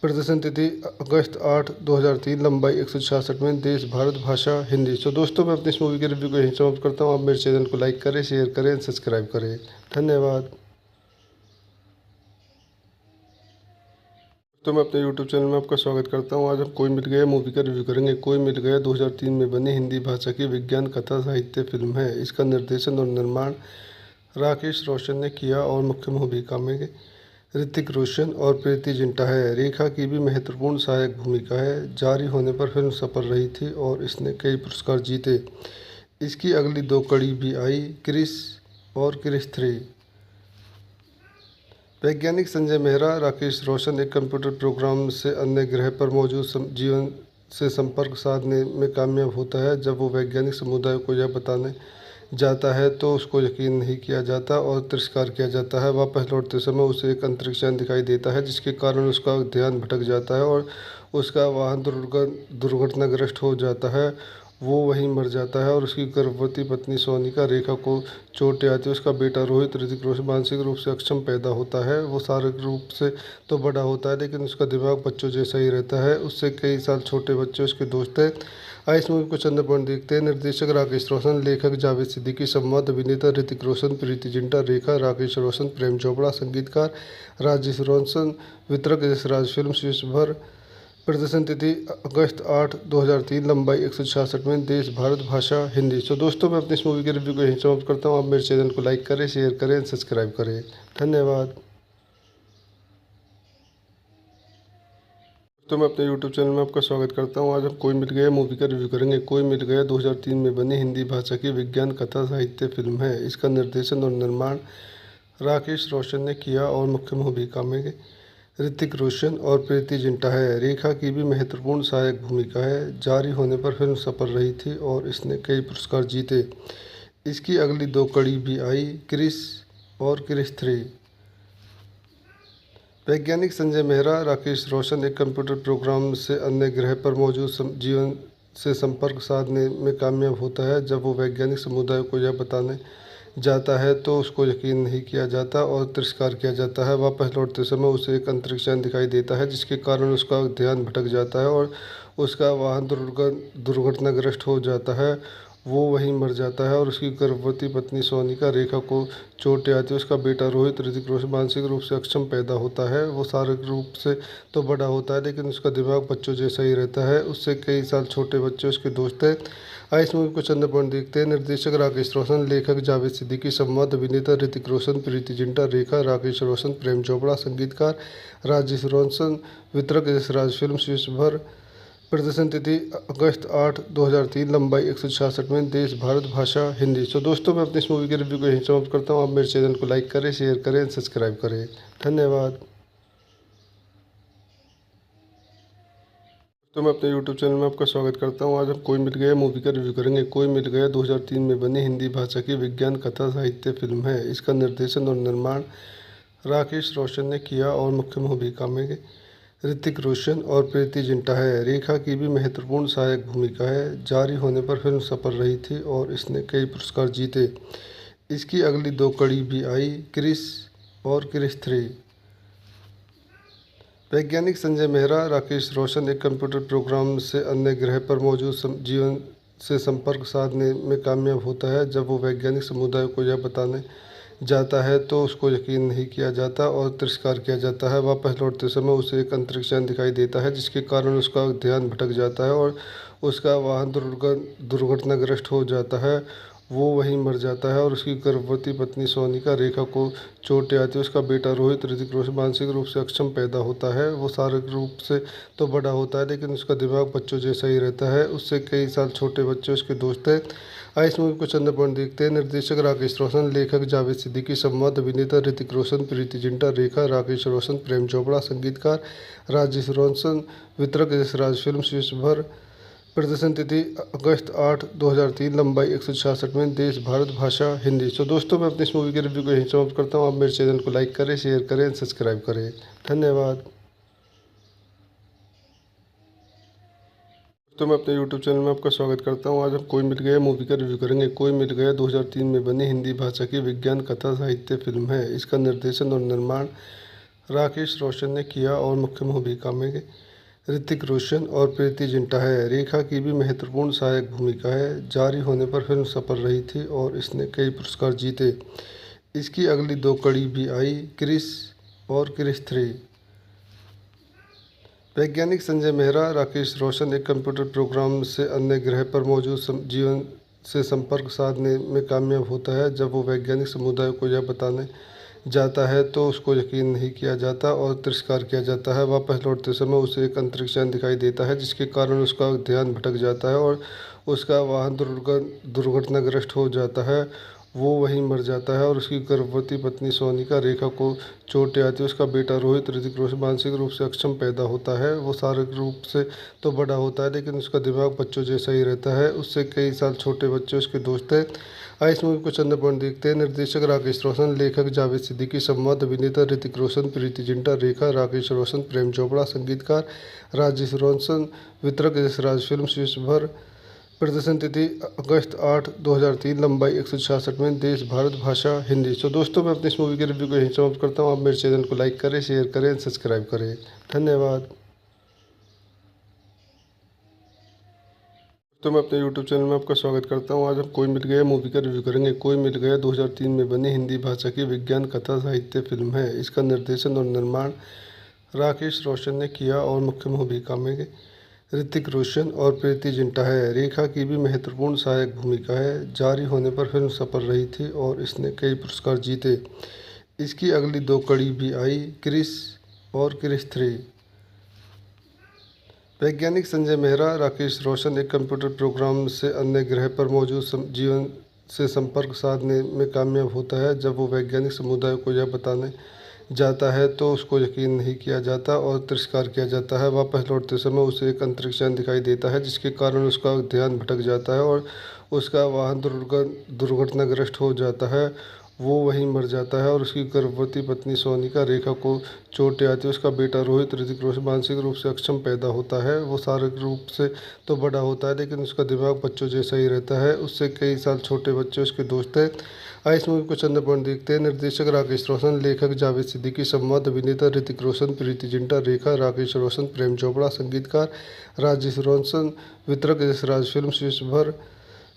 प्रदर्शन तिथि अगस्त 8, 2003, लंबाई 166 मिनट, देश भारत, भाषा हिंदी। तो दोस्तों मैं अपनी इस मूवी के रिव्यू को यहीं समाप्त करता हूँ। आप मेरे चैनल को लाइक करें, शेयर करें, सब्सक्राइब करें। धन्यवाद। तो मैं अपने YouTube चैनल में आपका स्वागत करता हूँ। आज हम कोई मिल गया मूवी का रिव्यू करेंगे। कोई मिल गया 2003 में बनी हिंदी भाषा की विज्ञान कथा साहित्य फिल्म है। इसका निर्देशन और निर्माण राकेश रोशन ने किया और मुख्य भूमिका में ऋतिक रोशन और प्रीति जिंटा है। रेखा की भी महत्वपूर्ण सहायक भूमिका है। जारी होने पर फिल्म सफल रही थी और इसने कई पुरस्कार जीते। इसकी अगली 2 कड़ी भी आई, क्रिस और क्रिस 3। वैज्ञानिक संजय मेहरा राकेश रोशन एक कंप्यूटर प्रोग्राम से अन्य ग्रह पर मौजूद जीवन से संपर्क साधने में कामयाब होता है। जब वो वैज्ञानिक समुदाय को यह बताने जाता है तो उसको यकीन नहीं किया जाता और तिरस्कार किया जाता है। वापस लौटते समय उसे एक अंतरिक्ष यान दिखाई देता है जिसके कारण उसका ध्यान भटक जाता है और उसका वाहन दुर्घटनाग्रस्त हो जाता है। वो वहीं मर जाता है और उसकी गर्भवती पत्नी सोनिका रेखा को चोटें आती है। उसका बेटा रोहित ऋतिक रोशन मानसिक रूप से अक्षम पैदा होता है। वो शारीरिक रूप से तो बड़ा होता है लेकिन उसका दिमाग बच्चों जैसा ही रहता है। उससे कई साल छोटे बच्चे उसके दोस्त हैं। आइए इस मूवी को चंद पॉइंट देखते हैं। निर्देशक राकेश रोशन, लेखक जावेद सिद्दीकी, संवाद अभिनेता ऋतिक रोशन, प्रीति जिंटा, रेखा, राकेश रोशन, प्रेम चोपड़ा, संगीतकार राजेश रोशन, वितरक यशराज फिल्म्स, विश्व भर। प्रदर्शन तिथि अगस्त 8, 2003, लंबाई 166 मिनट, देश भारत, भाषा हिंदी। तो दोस्तों मैं अपनी इस मूवी के रिव्यू को यहीं समाप्त करता हूँ। आप मेरे चैनल को लाइक करें, शेयर करें, सब्सक्राइब करें। धन्यवाद। तो मैं अपने YouTube चैनल में आपका स्वागत करता हूँ। आज हम कोई मिल गया मूवी का रिव्यू करेंगे। कोई मिल गया 2003 में बनी हिंदी भाषा की विज्ञान कथा साहित्य फिल्म है। इसका निर्देशन और निर्माण राकेश रोशन ने किया और मुख्य भूमिका में ऋतिक रोशन और प्रीति जिंटा है। रेखा की भी महत्वपूर्ण सहायक भूमिका है। जारी होने पर फिल्म सफल रही थी और इसने कई पुरस्कार जीते। इसकी अगली 2 कड़ी भी आई, क्रिस और क्रिस 3। वैज्ञानिक संजय मेहरा राकेश रोशन एक कंप्यूटर प्रोग्राम से अन्य ग्रह पर मौजूद जीवन से संपर्क साधने में कामयाब होता है। जब वो वैज्ञानिक समुदाय को यह बताने जाता है तो उसको यकीन नहीं किया जाता और तिरस्कार किया जाता है। वापस लौटते समय उसे एक अंतरिक्ष यान दिखाई देता है जिसके कारण उसका ध्यान भटक जाता है और उसका वाहन दुर्घटनाग्रस्त हो जाता है। वो वहीं मर जाता है और उसकी गर्भवती पत्नी सोनिका रेखा को चोटें आती है। उसका बेटा रोहित ऋतिक रोशन मानसिक रूप से अक्षम पैदा होता है। वो शारीरिक रूप से तो बड़ा होता है लेकिन उसका दिमाग बच्चों जैसा ही रहता है। उससे कई साल छोटे बच्चे उसके दोस्त हैं। आइए इस मूवी को चंद पॉइंट देखते हैं। निर्देशक राकेश रोशन, लेखक जावेद सिद्दीकी, संवाद अभिनेता ऋतिक रोशन, प्रीति जिंटा, रेखा, राकेश रोशन, प्रेम चोपड़ा, संगीतकार राजेश रोशन, वितरक यशराज फिल्म्स, विश्व भर। प्रदर्शन तिथि अगस्त 8, 2003, लंबाई 166 मिनट, देश भारत, भाषा हिंदी। तो दोस्तों मैं अपनी इस मूवी के रिव्यू को यहीं समाप्त करता हूँ। आप मेरे चैनल को लाइक करें, शेयर करें, सब्सक्राइब करें। धन्यवाद। तो मैं अपने YouTube चैनल में आपका स्वागत करता हूँ। आज हम कोई मिल गया मूवी का रिव्यू करेंगे। कोई मिल गया 2003 में बनी हिंदी भाषा की विज्ञान कथा साहित्य फिल्म है। इसका निर्देशन और निर्माण राकेश रोशन ने किया और मुख्य भूमिका में ऋतिक रोशन और प्रीति जिंटा है। रेखा की भी महत्वपूर्ण सहायक भूमिका है। जारी होने पर फिल्म सफल रही थी और इसने कई पुरस्कार जीते। इसकी अगली 2 कड़ी भी आई, क्रिस और क्रिस 3। वैज्ञानिक संजय मेहरा राकेश रोशन एक कंप्यूटर प्रोग्राम से अन्य ग्रह पर मौजूद जीवन से संपर्क साधने में कामयाब होता है। जब वो वैज्ञानिक समुदाय को यह बताने जाता है तो उसको यकीन नहीं किया जाता और तिरस्कार किया जाता है। वापस लौटते समय उसे एक अंतरिक्ष यान दिखाई देता है जिसके कारण उसका ध्यान भटक जाता है और उसका वाहन दुर्घटनाग्रस्त हो जाता है। वो वहीं मर जाता है और उसकी गर्भवती पत्नी सोनिका रेखा को चोटें आती है। उसका बेटा रोहित ऋतिक रोशन मानसिक रूप से अक्षम पैदा होता है। वो शारीरिक रूप से तो बड़ा होता है लेकिन उसका दिमाग बच्चों जैसा ही रहता है। उससे कई साल छोटे बच्चे उसके दोस्त हैं। आइए इस मूवी को चंद पॉइंट देखते हैं। निर्देशक राकेश रोशन, लेखक जावेद सिद्दीकी, संवाद अभिनेता ऋतिक रोशन, प्रीति जिंटा, रेखा, राकेश रोशन, प्रेम चोपड़ा, संगीतकार राजेश रोशन, वितरक यशराज फिल्म्स, विश्वभर। प्रदर्शन तिथि अगस्त 8, 2003, लंबाई 166 मिनट, देश भारत, भाषा हिंदी। तो दोस्तों मैं अपनी इस मूवी के रिव्यू को यहीं समाप्त करता हूँ। आप मेरे चैनल को लाइक करें, शेयर करें, सब्सक्राइब करें। धन्यवाद। तो मैं अपने YouTube चैनल में आपका स्वागत करता हूं। आज हम कोई मिल गया मूवी का रिव्यू करेंगे। कोई मिल गया 2003 में बनी हिंदी भाषा की विज्ञान कथा साहित्य फिल्म है। इसका निर्देशन और निर्माण राकेश रोशन ने किया और मुख्य भूमिका में ऋतिक रोशन और प्रीति जिंटा है। रेखा की भी महत्वपूर्ण सहायक भूमिका है। जारी होने पर फिल्म सफल रही थी और इसने कई पुरस्कार जीते। इसकी अगली 2 कड़ी भी आई, क्रिस और क्रिस 3। वैज्ञानिक संजय मेहरा राकेश रोशन एक कंप्यूटर प्रोग्राम से अन्य ग्रह पर मौजूद जीवन से संपर्क साधने में कामयाब होता है। जब वो वैज्ञानिक समुदाय को यह बताने जाता है तो उसको यकीन नहीं किया जाता और तिरस्कार किया जाता है। वापस लौटते समय उसे एक अंतरिक्ष यान दिखाई देता है जिसके कारण उसका ध्यान भटक जाता है और उसका वाहन दुर्घटनाग्रस्त हो जाता है। वो वहीं मर जाता है और उसकी गर्भवती पत्नी सोनिका रेखा को चोटें आती है। उसका बेटा रोहित ऋतिक रोशन मानसिक रूप से अक्षम पैदा होता है। वो शारीरिक रूप से तो बड़ा होता है लेकिन उसका दिमाग बच्चों जैसा ही रहता है। उससे कई साल छोटे बच्चे उसके दोस्त हैं। आइए इस मूवी को चंद पॉइंट देखते हैं। निर्देशक राकेश रोशन, लेखक जावेद सिद्दीकी, संवाद अभिनेता ऋतिक रोशन, प्रीति जिंटा, रेखा, राकेश रोशन, प्रेम चोपड़ा, संगीतकार राजेश रोशन, वितरक यशराज फिल्म्स, विश्वभर। प्रदर्शन तिथि अगस्त 8, 2003, लंबाई 166 मिनट, देश भारत, भाषा हिंदी। तो दोस्तों मैं अपनी इस मूवी के रिव्यू को यहीं समाप्त करता हूँ। आप मेरे चैनल को लाइक करें, शेयर करें, सब्सक्राइब करें। धन्यवाद। तो मैं अपने YouTube चैनल में आपका स्वागत करता हूं। आज हम कोई मिल गया मूवी का रिव्यू करेंगे। कोई मिल गया 2003 में बनी हिंदी भाषा की विज्ञान कथा साहित्य फिल्म है। इसका निर्देशन और निर्माण राकेश रोशन ने किया और मुख्य भूमिका में ऋतिक रोशन और प्रीति जिंटा है। रेखा की भी महत्वपूर्ण सहायक भूमिका है। जारी होने पर फिल्म सफल रही थी और इसने कई पुरस्कार जीते। इसकी अगली 2 कड़ी भी आई, क्रिस और क्रिस 3। वैज्ञानिक संजय मेहरा राकेश रोशन एक कंप्यूटर प्रोग्राम से अन्य ग्रह पर मौजूद जीवन से संपर्क साधने में कामयाब होता है। जब वो वैज्ञानिक समुदाय को यह बताने जाता है तो उसको यकीन नहीं किया जाता और तिरस्कार किया जाता है। वापस लौटते समय उसे एक अंतरिक्ष यान दिखाई देता है जिसके कारण उसका ध्यान भटक जाता है और उसका वाहन दुर्घटनाग्रस्त हो जाता है। वो वहीं मर जाता है और उसकी गर्भवती पत्नी सोनिका रेखा को चोटें आती है। उसका बेटा रोहित ऋतिक रोशन मानसिक रूप से अक्षम पैदा होता है। वो शारीरिक रूप से तो बड़ा होता है लेकिन उसका दिमाग बच्चों जैसा ही रहता है। उससे कई साल छोटे बच्चे उसके दोस्त हैं। आइए इस मूवी को चंद पॉइंट देखते हैं। निर्देशक राकेश रोशन, लेखक जावेद सिद्दीकी, संवाद अभिनेता ऋतिक रोशन, प्रीति जिंटा, रेखा, राकेश रोशन, प्रेम चोपड़ा, संगीतकार राजेश रोशन, वितरक यशराज फिल्म्स, विश्वभर।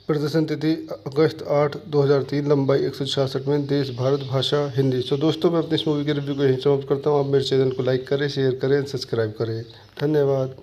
प्रदर्शन तिथि अगस्त 8, 2003, लंबाई 166 मिनट, देश भारत, भाषा हिंदी। तो दोस्तों मैं अपनी इस मूवी के रिव्यू को यहीं समाप्त करता हूँ। आप मेरे चैनल को लाइक करें, शेयर करें, सब्सक्राइब करें। धन्यवाद।